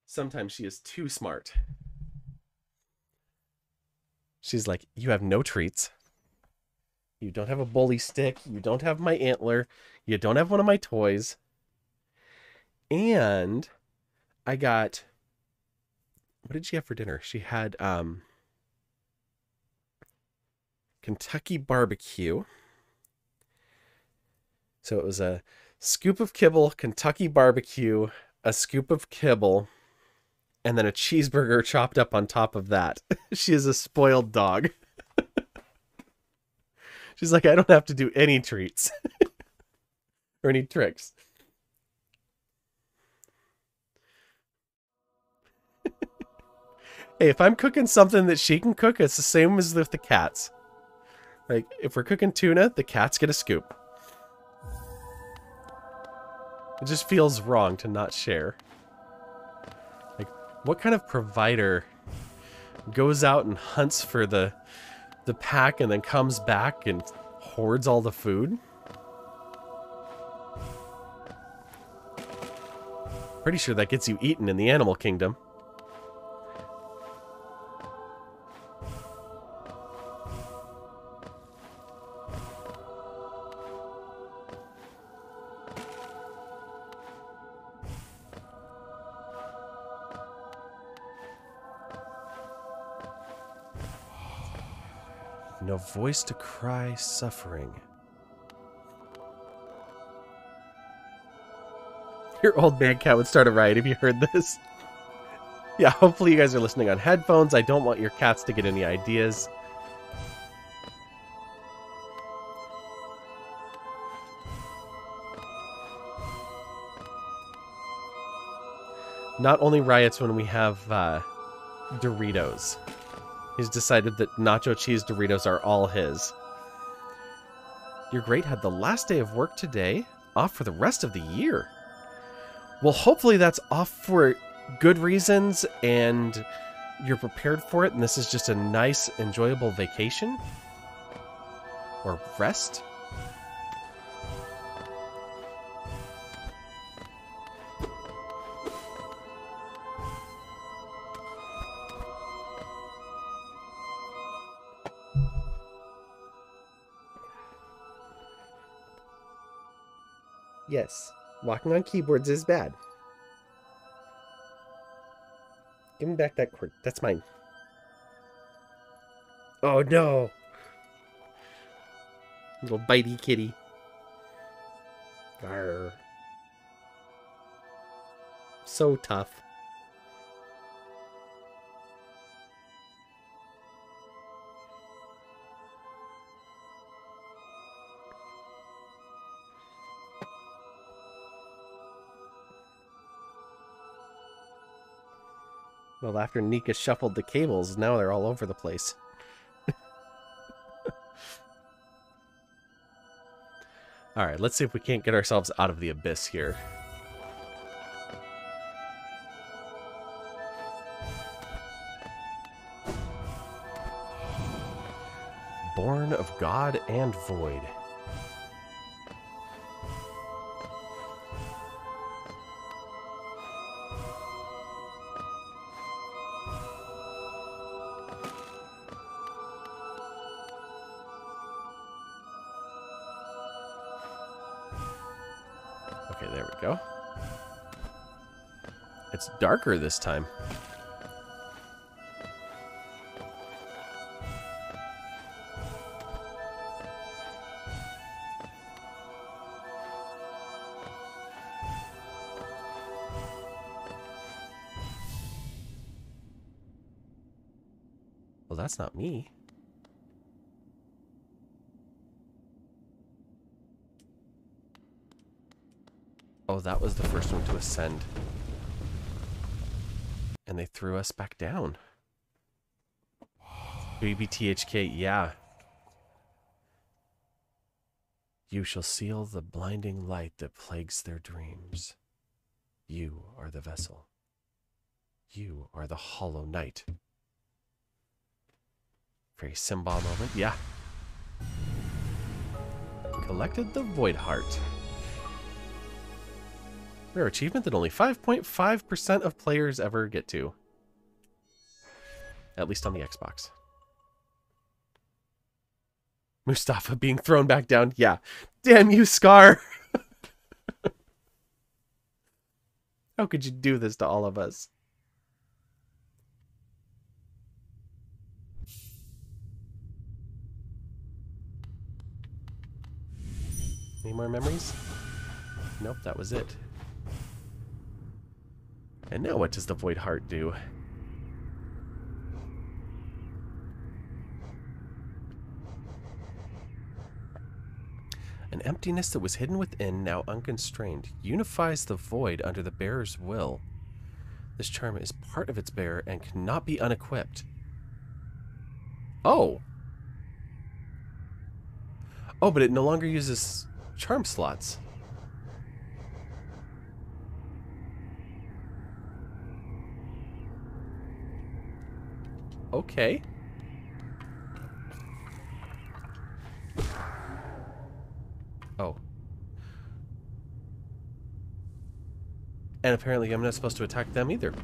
Sometimes she is too smart. She's like, you have no treats. You don't have a bully stick. You don't have my antler. You don't have one of my toys. And I got... What did she have for dinner? She had Kentucky barbecue. So it was a scoop of kibble, Kentucky barbecue, a scoop of kibble, and then a cheeseburger chopped up on top of that. She is a spoiled dog. She's like, I don't have to do any treats or any tricks. Hey, if I'm cooking something that she can cook, it's the same as with the cats. Like, if we're cooking tuna, the cats get a scoop. It just feels wrong to not share. Like, what kind of provider goes out and hunts for the pack and then comes back and hoards all the food? Pretty sure that gets you eaten in the animal kingdom. No voice to cry suffering. Your old man cat would start a riot if you heard this. Yeah, hopefully you guys are listening on headphones. I don't want your cats to get any ideas. Not only riots when we have Doritos. He's decided that nacho cheese Doritos are all his. Your great had the last day of work today, off for the rest of the year. Well, hopefully that's off for good reasons and you're prepared for it and this is just a nice, enjoyable vacation. Or rest. Yes, walking on keyboards is bad. Give me back that cord. That's mine. Oh no! Little bitey kitty. Arr. So tough. Well, after Nika shuffled the cables, now they're all over the place. Alright, let's see if we can't get ourselves out of the abyss here. Born of God and Void. Okay, there we go. It's darker this time. that's not me. Oh, that was the first one to ascend. And they threw us back down. Baby THK, yeah. You shall seal the blinding light that plagues their dreams. You are the vessel. You are the hollow knight. Very Simba moment, yeah. Collected the Void Heart. Rare achievement that only 5.5% of players ever get to. At least on the Xbox. Mustafa being thrown back down. Yeah. Damn you, Scar! How could you do this to all of us? Any more memories? Nope, that was it. And now what does the Void Heart do? An emptiness that was hidden within, now unconstrained, unifies the void under the bearer's will. This charm is part of its bearer and cannot be unequipped. Oh! Oh, but it no longer uses charm slots. Okay. Oh. And apparently I'm not supposed to attack them either.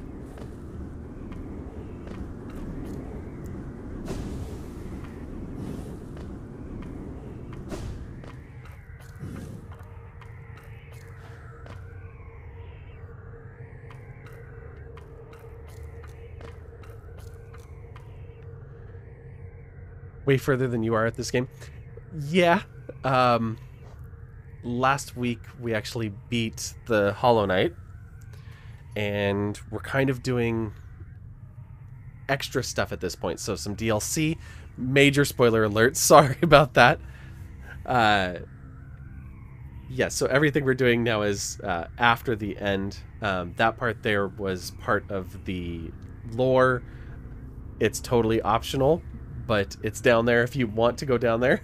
Way further than you are at this game. Yeah. Last week we actually beat the Hollow Knight. And we're kind of doing extra stuff at this point. So some DLC. Major spoiler alert. Sorry about that. Yeah, so everything we're doing now is after the end. That part there was part of the lore. It's totally optional, but it's down there if you want to go down there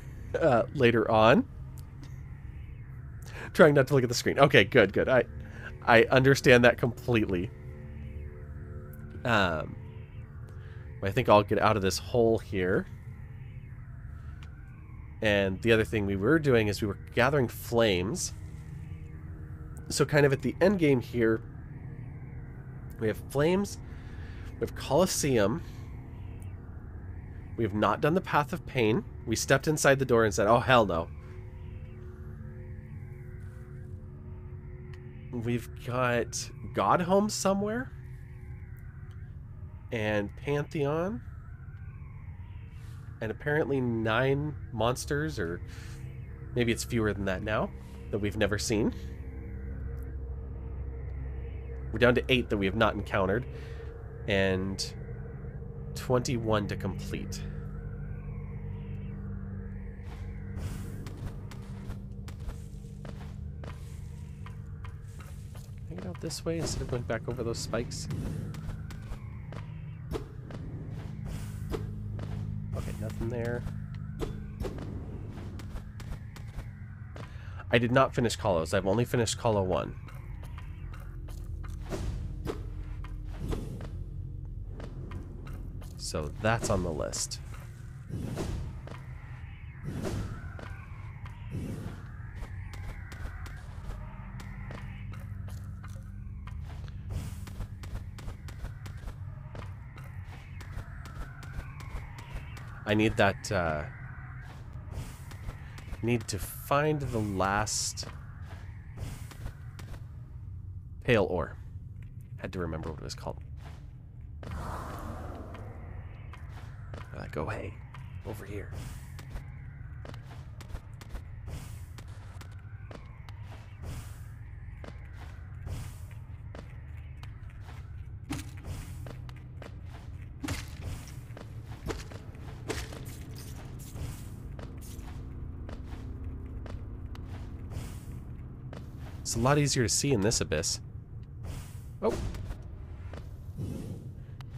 later on. Trying not to look at the screen. Okay, good, good. I understand that completely. I think I'll get out of this hole here. And the other thing we were doing is we were gathering flames. So kind of at the end game here, we have flames, we have Colosseum. We have not done the Path of Pain. We stepped inside the door and said, oh, hell no. We've got God Home somewhere. And Pantheon. And apparently 9 monsters, or maybe it's fewer than that now, that we've never seen. We're down to 8 that we have not encountered. And 21 to complete. Can I get out this way instead of going back over those spikes? Okay, nothing there. I did not finish Kalos. I've only finished Kalo 1. So that's on the list. I need that, need to find the last pale ore. Had to remember what it was called. Go, hey, over here. It's a lot easier to see in this abyss. Oh.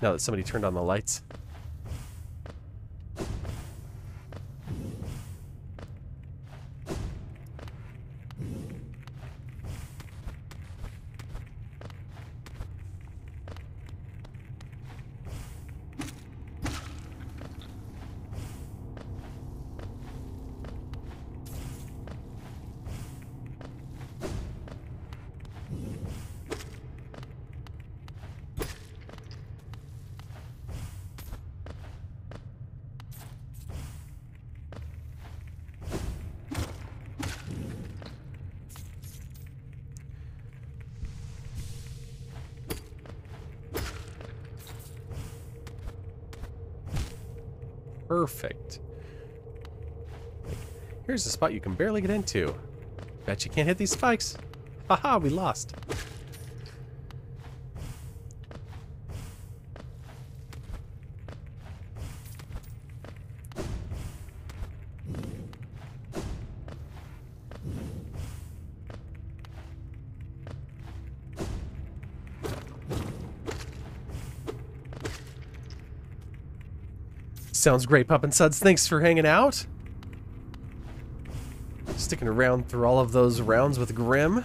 Now that somebody turned on the lights. Perfect. Here's a spot you can barely get into. Bet you can't hit these spikes. Haha, we lost. Sounds great, Pup and Suds. Thanks for hanging out. Sticking around through all of those rounds with Grimm.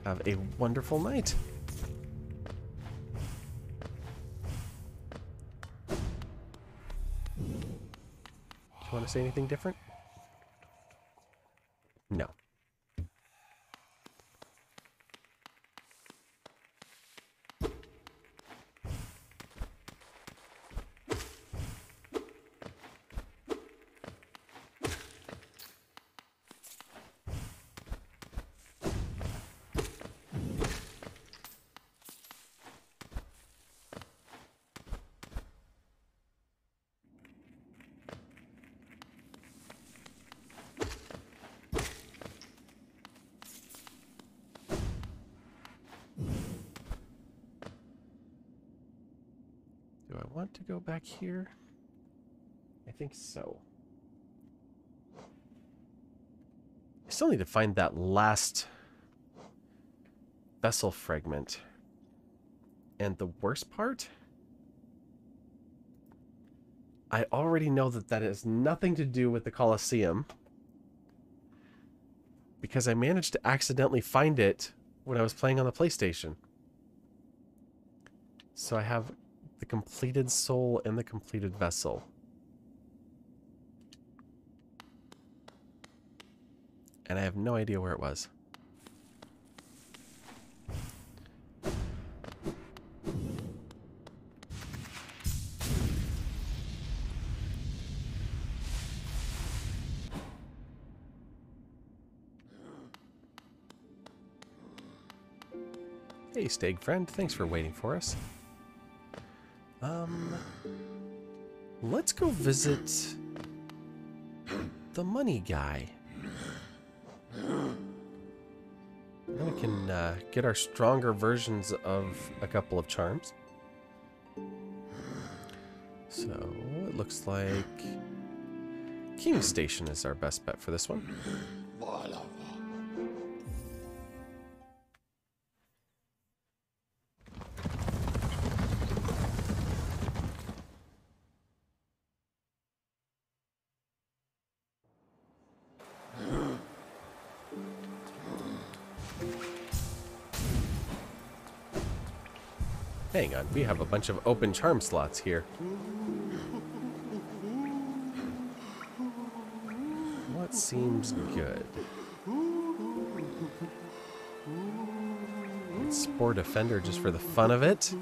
Have a wonderful night. Do you want to say anything different? No. Do I want to go back here? I think so. I still need to find that last vessel fragment. And the worst part? I already know that that has nothing to do with the Colosseum. Because I managed to accidentally find it when I was playing on the PlayStation. So I have the completed soul and the completed vessel. And I have no idea where it was. Hey, Stag friend, thanks for waiting for us. Let's go visit the money guy. Then we can get our stronger versions of a couple of charms. So it looks like King Station is our best bet for this one. Hang on, we have a bunch of open charm slots here. What seems good? Spore Defender just for the fun of it.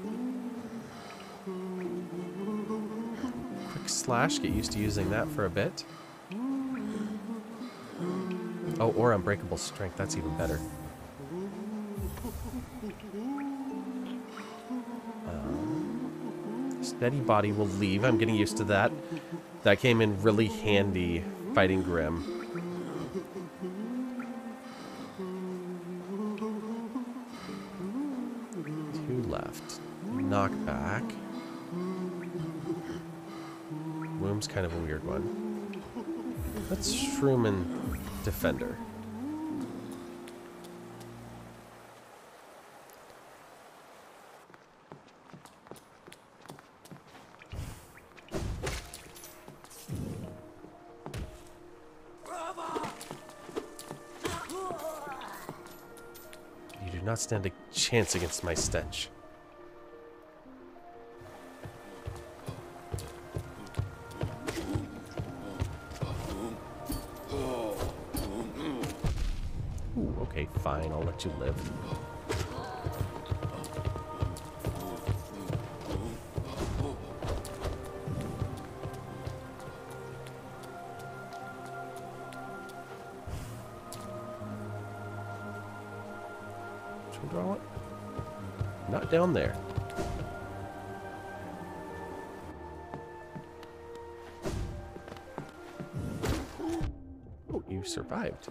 Quick Slash, get used to using that for a bit. Oh, or Unbreakable Strength, that's even better. Steady Body will leave. I'm getting used to that. That came in really handy fighting Grimm. Two left. Knockback. kind of a weird one. Let's shroom and defender. You do not stand a chance against my stench. Ooh, okay, fine, I'll let you live. Should we draw it? Not down there. Oh, you survived.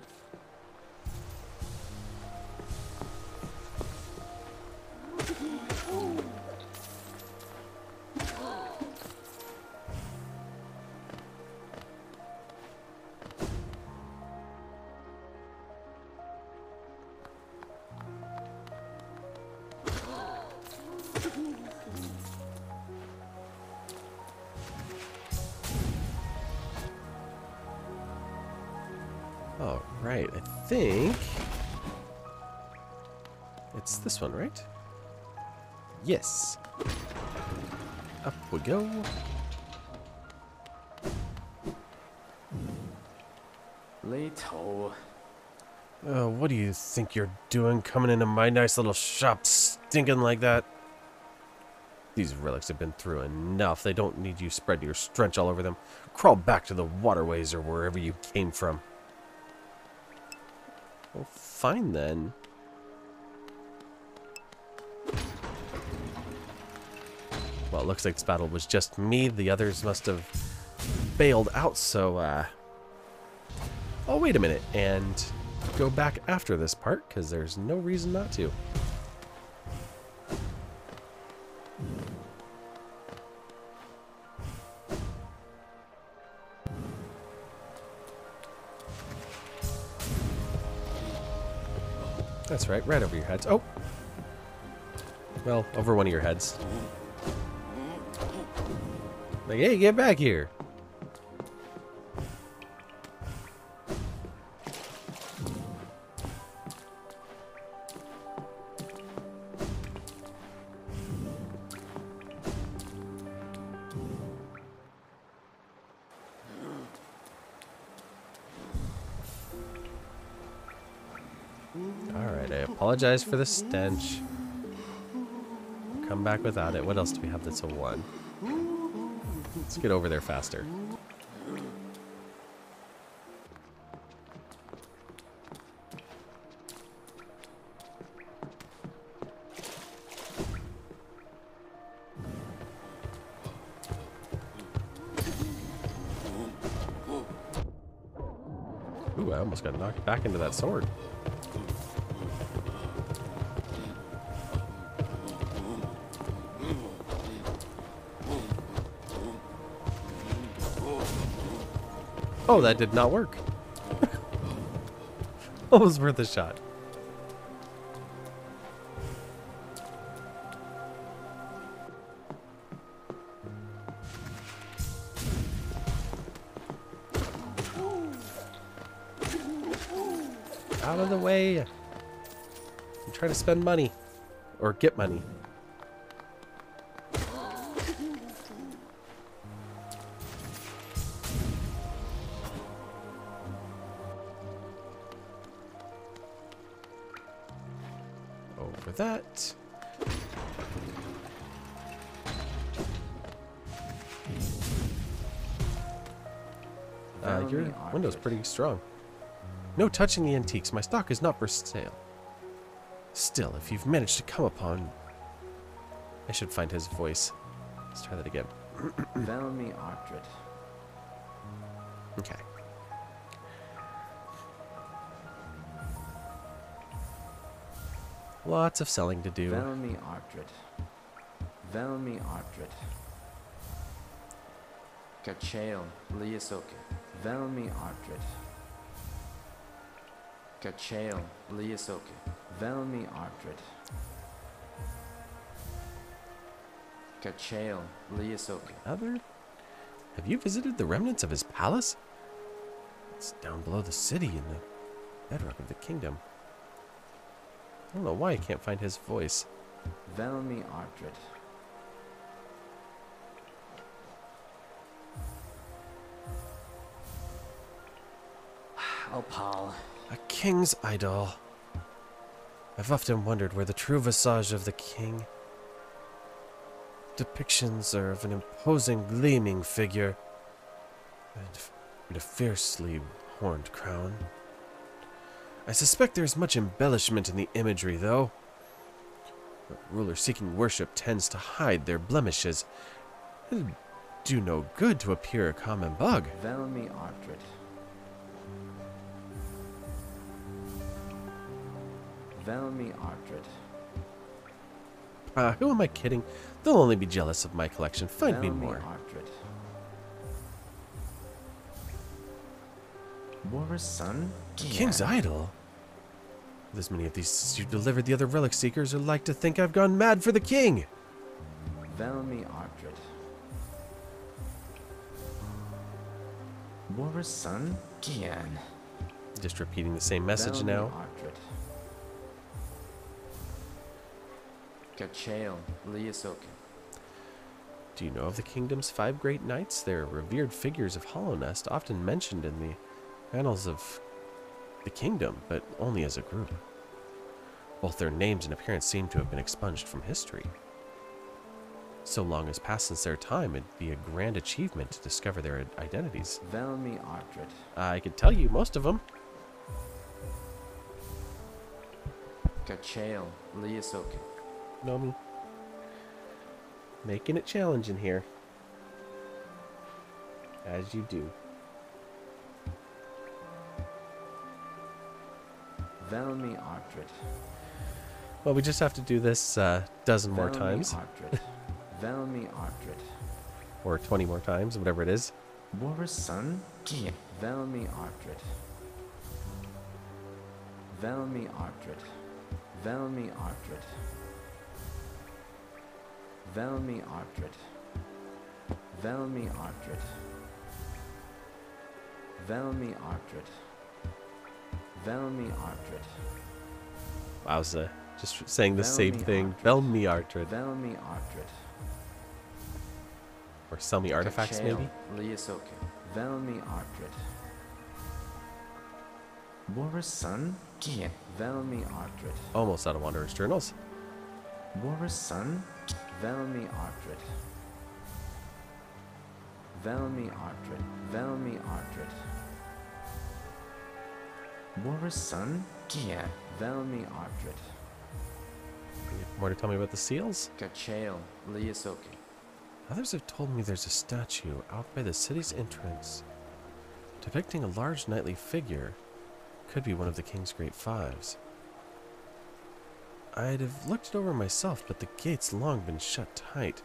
All right, I think it's this one, right? Yes. Up we go. What do you think you're doing coming into my nice little shop stinking like that? These relics have been through enough. They don't need you spreading your stench all over them. Crawl back to the waterways or wherever you came from. Well, fine then. Well, it looks like this battle was just me. The others must have bailed out, so, I'll wait a minute and go back after this part, because there's no reason not to. That's right, right over your heads. Oh! Well, over one of your heads. Like, hey, get back here! Alright, I apologize for the stench. Come back without it. What else do we have that's a 1? Let's get over there faster. Ooh, I almost got knocked back into that sword. Oh, that did not work. That was worth a shot. Out of the way. I'm trying to spend money. Or get money. Over that. Your window's pretty strong. No touching the antiques. My stock is not for sale. Still, if you've managed to come upon... I should find his voice. Let's try that again. Velmi Artred. Okay. Lots of selling to do. Velmi Artred. Velmi Artred. Kachael Liasoke. Velmi Artred. Kachael Liasoke. Velmi Artred. Kachael Liasoke. Other? Have you visited the remnants of his palace? It's down below the city in the bedrock of the kingdom. I don't know why I can't find his voice. Velmi Artred. Oh, Paul. A king's idol. I've often wondered where the true visage of the king. Depictions are of an imposing, gleaming figure and a fiercely horned crown. I suspect there is much embellishment in the imagery, though. A ruler seeking worship tends to hide their blemishes. It'd do no good to appear a common bug. Velmi Artred. Velmi Artred. Who am I kidding? They'll only be jealous of my collection. Find me Velmi more. Artred. War's son? King's idol? With as many of these you delivered, the other relic seekers are like to think I've gone mad for the king. Velmi Artred. War's son? Gian. Just repeating the same message now. Artred. Kachael Liasoke. Do you know of the kingdom's 5 great knights? They're revered figures of Hollownest, often mentioned in the annals of the kingdom, but only as a group. Both their names and appearance seem to have been expunged from history. So long has passed since their time, it'd be a grand achievement to discover their identities. Velmi Artred. I could tell you most of them. Kachael Liasoke. Know me. Making it challenging here. As you do. Velmi Artred. Well, we just have to do this a dozen more Velmi times. Artred. Velmi Artred. Or 20 more times, whatever it is. War's son? Gian. Velmi Artred. Velmi Artred. Velmi Artred. Velmi Artred. Velmi Artred. Velmi Artred. Velmi Artred. Wowza. Just saying the same Velmi thing. Artred. Velmi Artred. Velmi Artred. Or sell me artifacts, maybe? Liasoke. Velmi Artred. War's son? Gian. Velmi Artred. Almost out of Wanderer's Journals. War's son? Velmi Artred. Velmi Artred. Velmi Artred. War's son? Gian. Velmi Artred. More to tell me about the seals? Kachael Liasoke. Others have told me there's a statue out by the city's entrance depicting a large knightly figure. Could be one of the King's Great Fives. I'd have looked it over myself, but the gate's long been shut tight,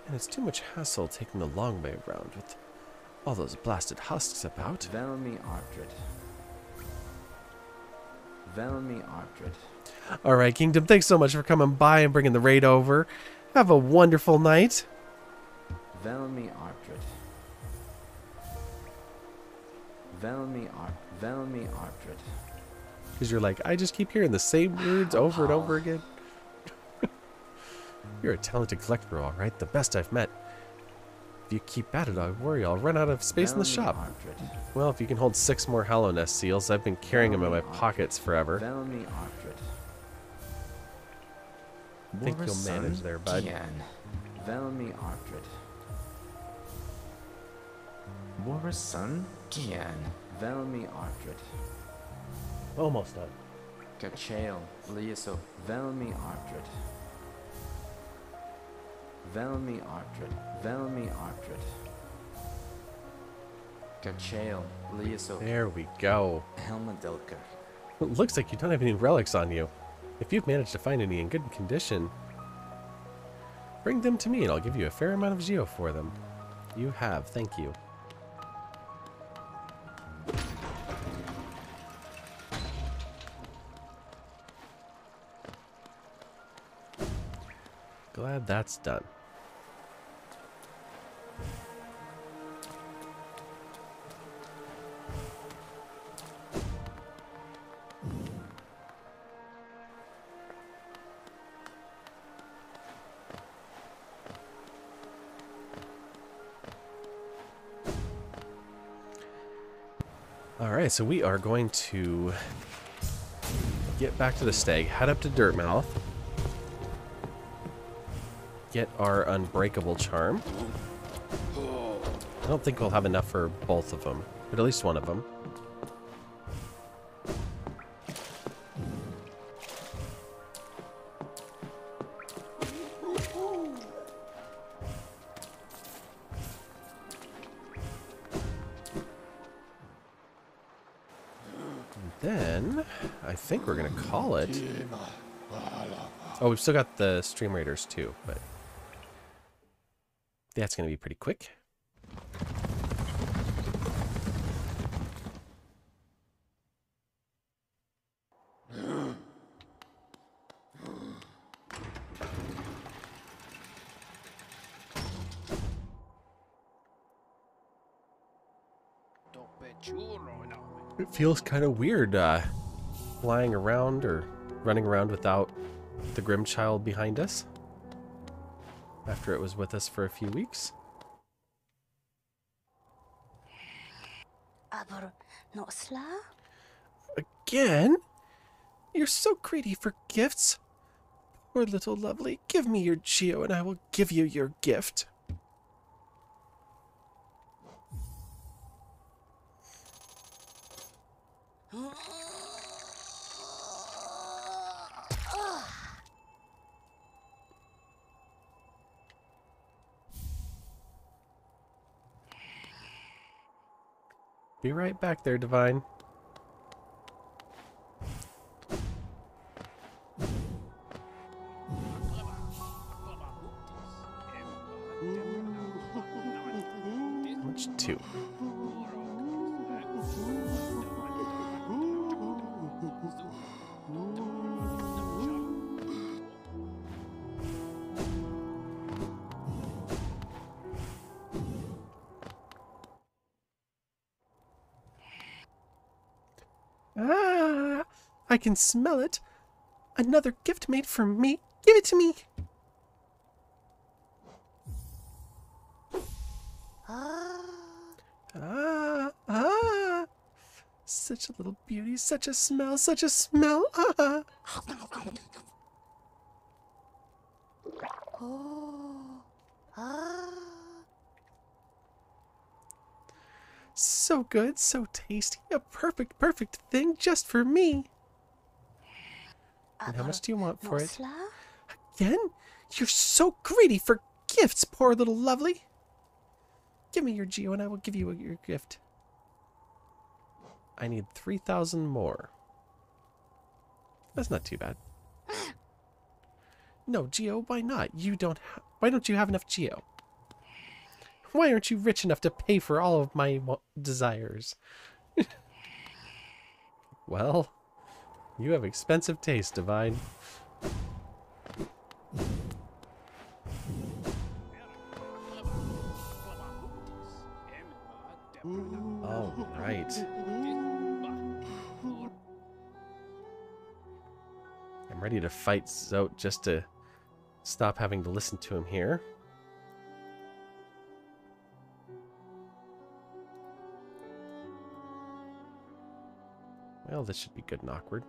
and it's too much hassle taking the long way around with all those blasted husks about. Velmi Artred. Velmi Artred. Alright, Kingdom, thanks so much for coming by and bringing the raid over. Have a wonderful night. Velmi Artred. Velmi Artred. Because you're like, I just keep hearing the same words over and over again. You're a talented collector, all right. The best I've met. If you keep at it, I worry I'll run out of space in the shop. Artred. Well, if you can hold 6 more Hallownest seals, I've been carrying them in my pockets forever. Velmi Artred. I think you'll manage there, bud. Gian. Velmi Artred. War's son? Gian. Velmi Artred. Almost done. Kachael Liasoke. Velmi Artred. Velmi Artred. Velmi Artred. Kachael Liasoke. There we go. Helmadilker. It looks like you don't have any relics on you. If you've managed to find any in good condition, bring them to me and I'll give you a fair amount of geo for them. You have. Thank you. Glad that's done. Alright, so we are going to get back to the stag, head up to Dirtmouth, get our Unbreakable charm. I don't think we'll have enough for both of them, but at least one of them. Then, I think we're going to call it. Oh, we've still got the Stream Raiders too, but that's going to be pretty quick. It feels kind of weird flying around or running around without the Grimm child behind us after it was with us for a few weeks. Again? You're so greedy for gifts. Poor little lovely. Give me your Geo and I will give you your gift. Be right back there, Divine. Which two? Ah, I can smell it. Another gift made for me. Give it to me. Such a little beauty, such a smell, such a smell. Ah. So good, so tasty. A perfect, perfect thing just for me. And how much do you want for it? Again? You're so greedy for gifts, poor little lovely. Give me your Geo and I will give you your gift. I need 3,000 more. That's not too bad. No, Geo, why not? Why don't you have enough Geo? Why aren't you rich enough to pay for all of my desires? Well, you have expensive taste, Divine. All right. I'm ready to fight Zote just to stop having to listen to him here. Well, this should be good and awkward.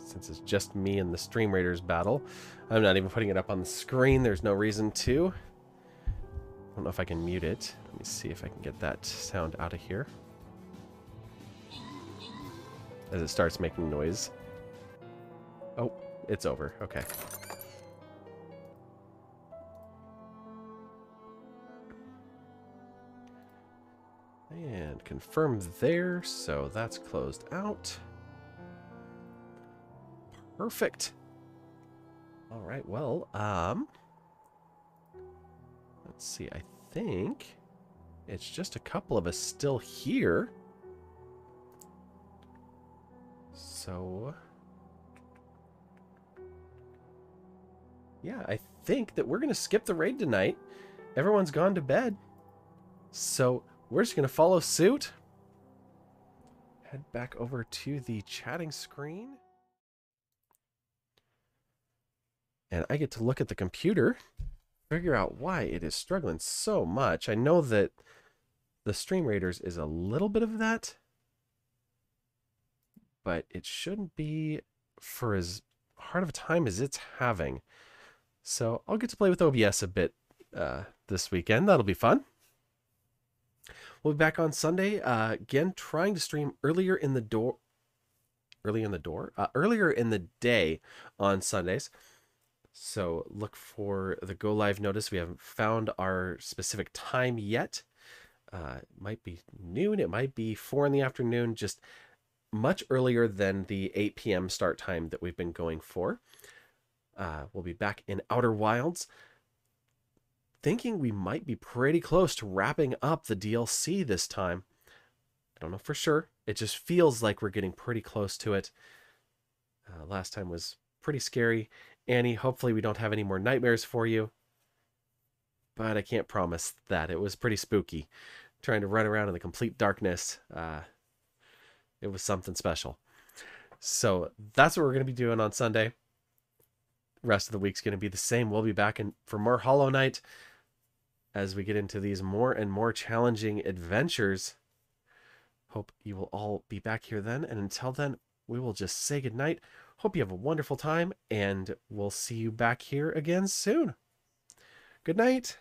Since it's just me and the Stream Raiders battle, I'm not even putting it up on the screen. There's no reason to. I don't know if I can mute it. Let me see if I can get that sound out of here. As it starts making noise. Oh, it's over. Okay. And confirm there, so that's closed out. Perfect. All right, well, Let's see, I think it's just a couple of us still here. So, yeah, I think that we're going to skip the raid tonight. Everyone's gone to bed. So, we're just going to follow suit. Head back over to the chatting screen. And I get to look at the computer, figure out why it is struggling so much. I know that the Stream Raiders is a little bit of that, but it shouldn't be for as hard of a time as it's having. So I'll get to play with OBS a bit this weekend. That'll be fun. We'll be back on Sunday again, trying to stream earlier in the day on Sundays. So look for the go live notice. We haven't found our specific time yet. It might be noon. It might be 4 in the afternoon. Just much earlier than the 8 p.m. start time that we've been going for. We'll be back in Outer Wilds. Thinking we might be pretty close to wrapping up the DLC this time. I don't know for sure. It just feels like we're getting pretty close to it. Last time was pretty scary. Annie, hopefully we don't have any more nightmares for you. But I can't promise that. It was pretty spooky. Trying to run around in the complete darkness. It was something special. So that's what we're going to be doing on Sunday. Rest of the week's going to be the same. We'll be back for more Hollow Knight as we get into these more and more challenging adventures. Hope you will all be back here then. And until then, we will just say goodnight. Hope you have a wonderful time, and we'll see you back here again soon. Good night.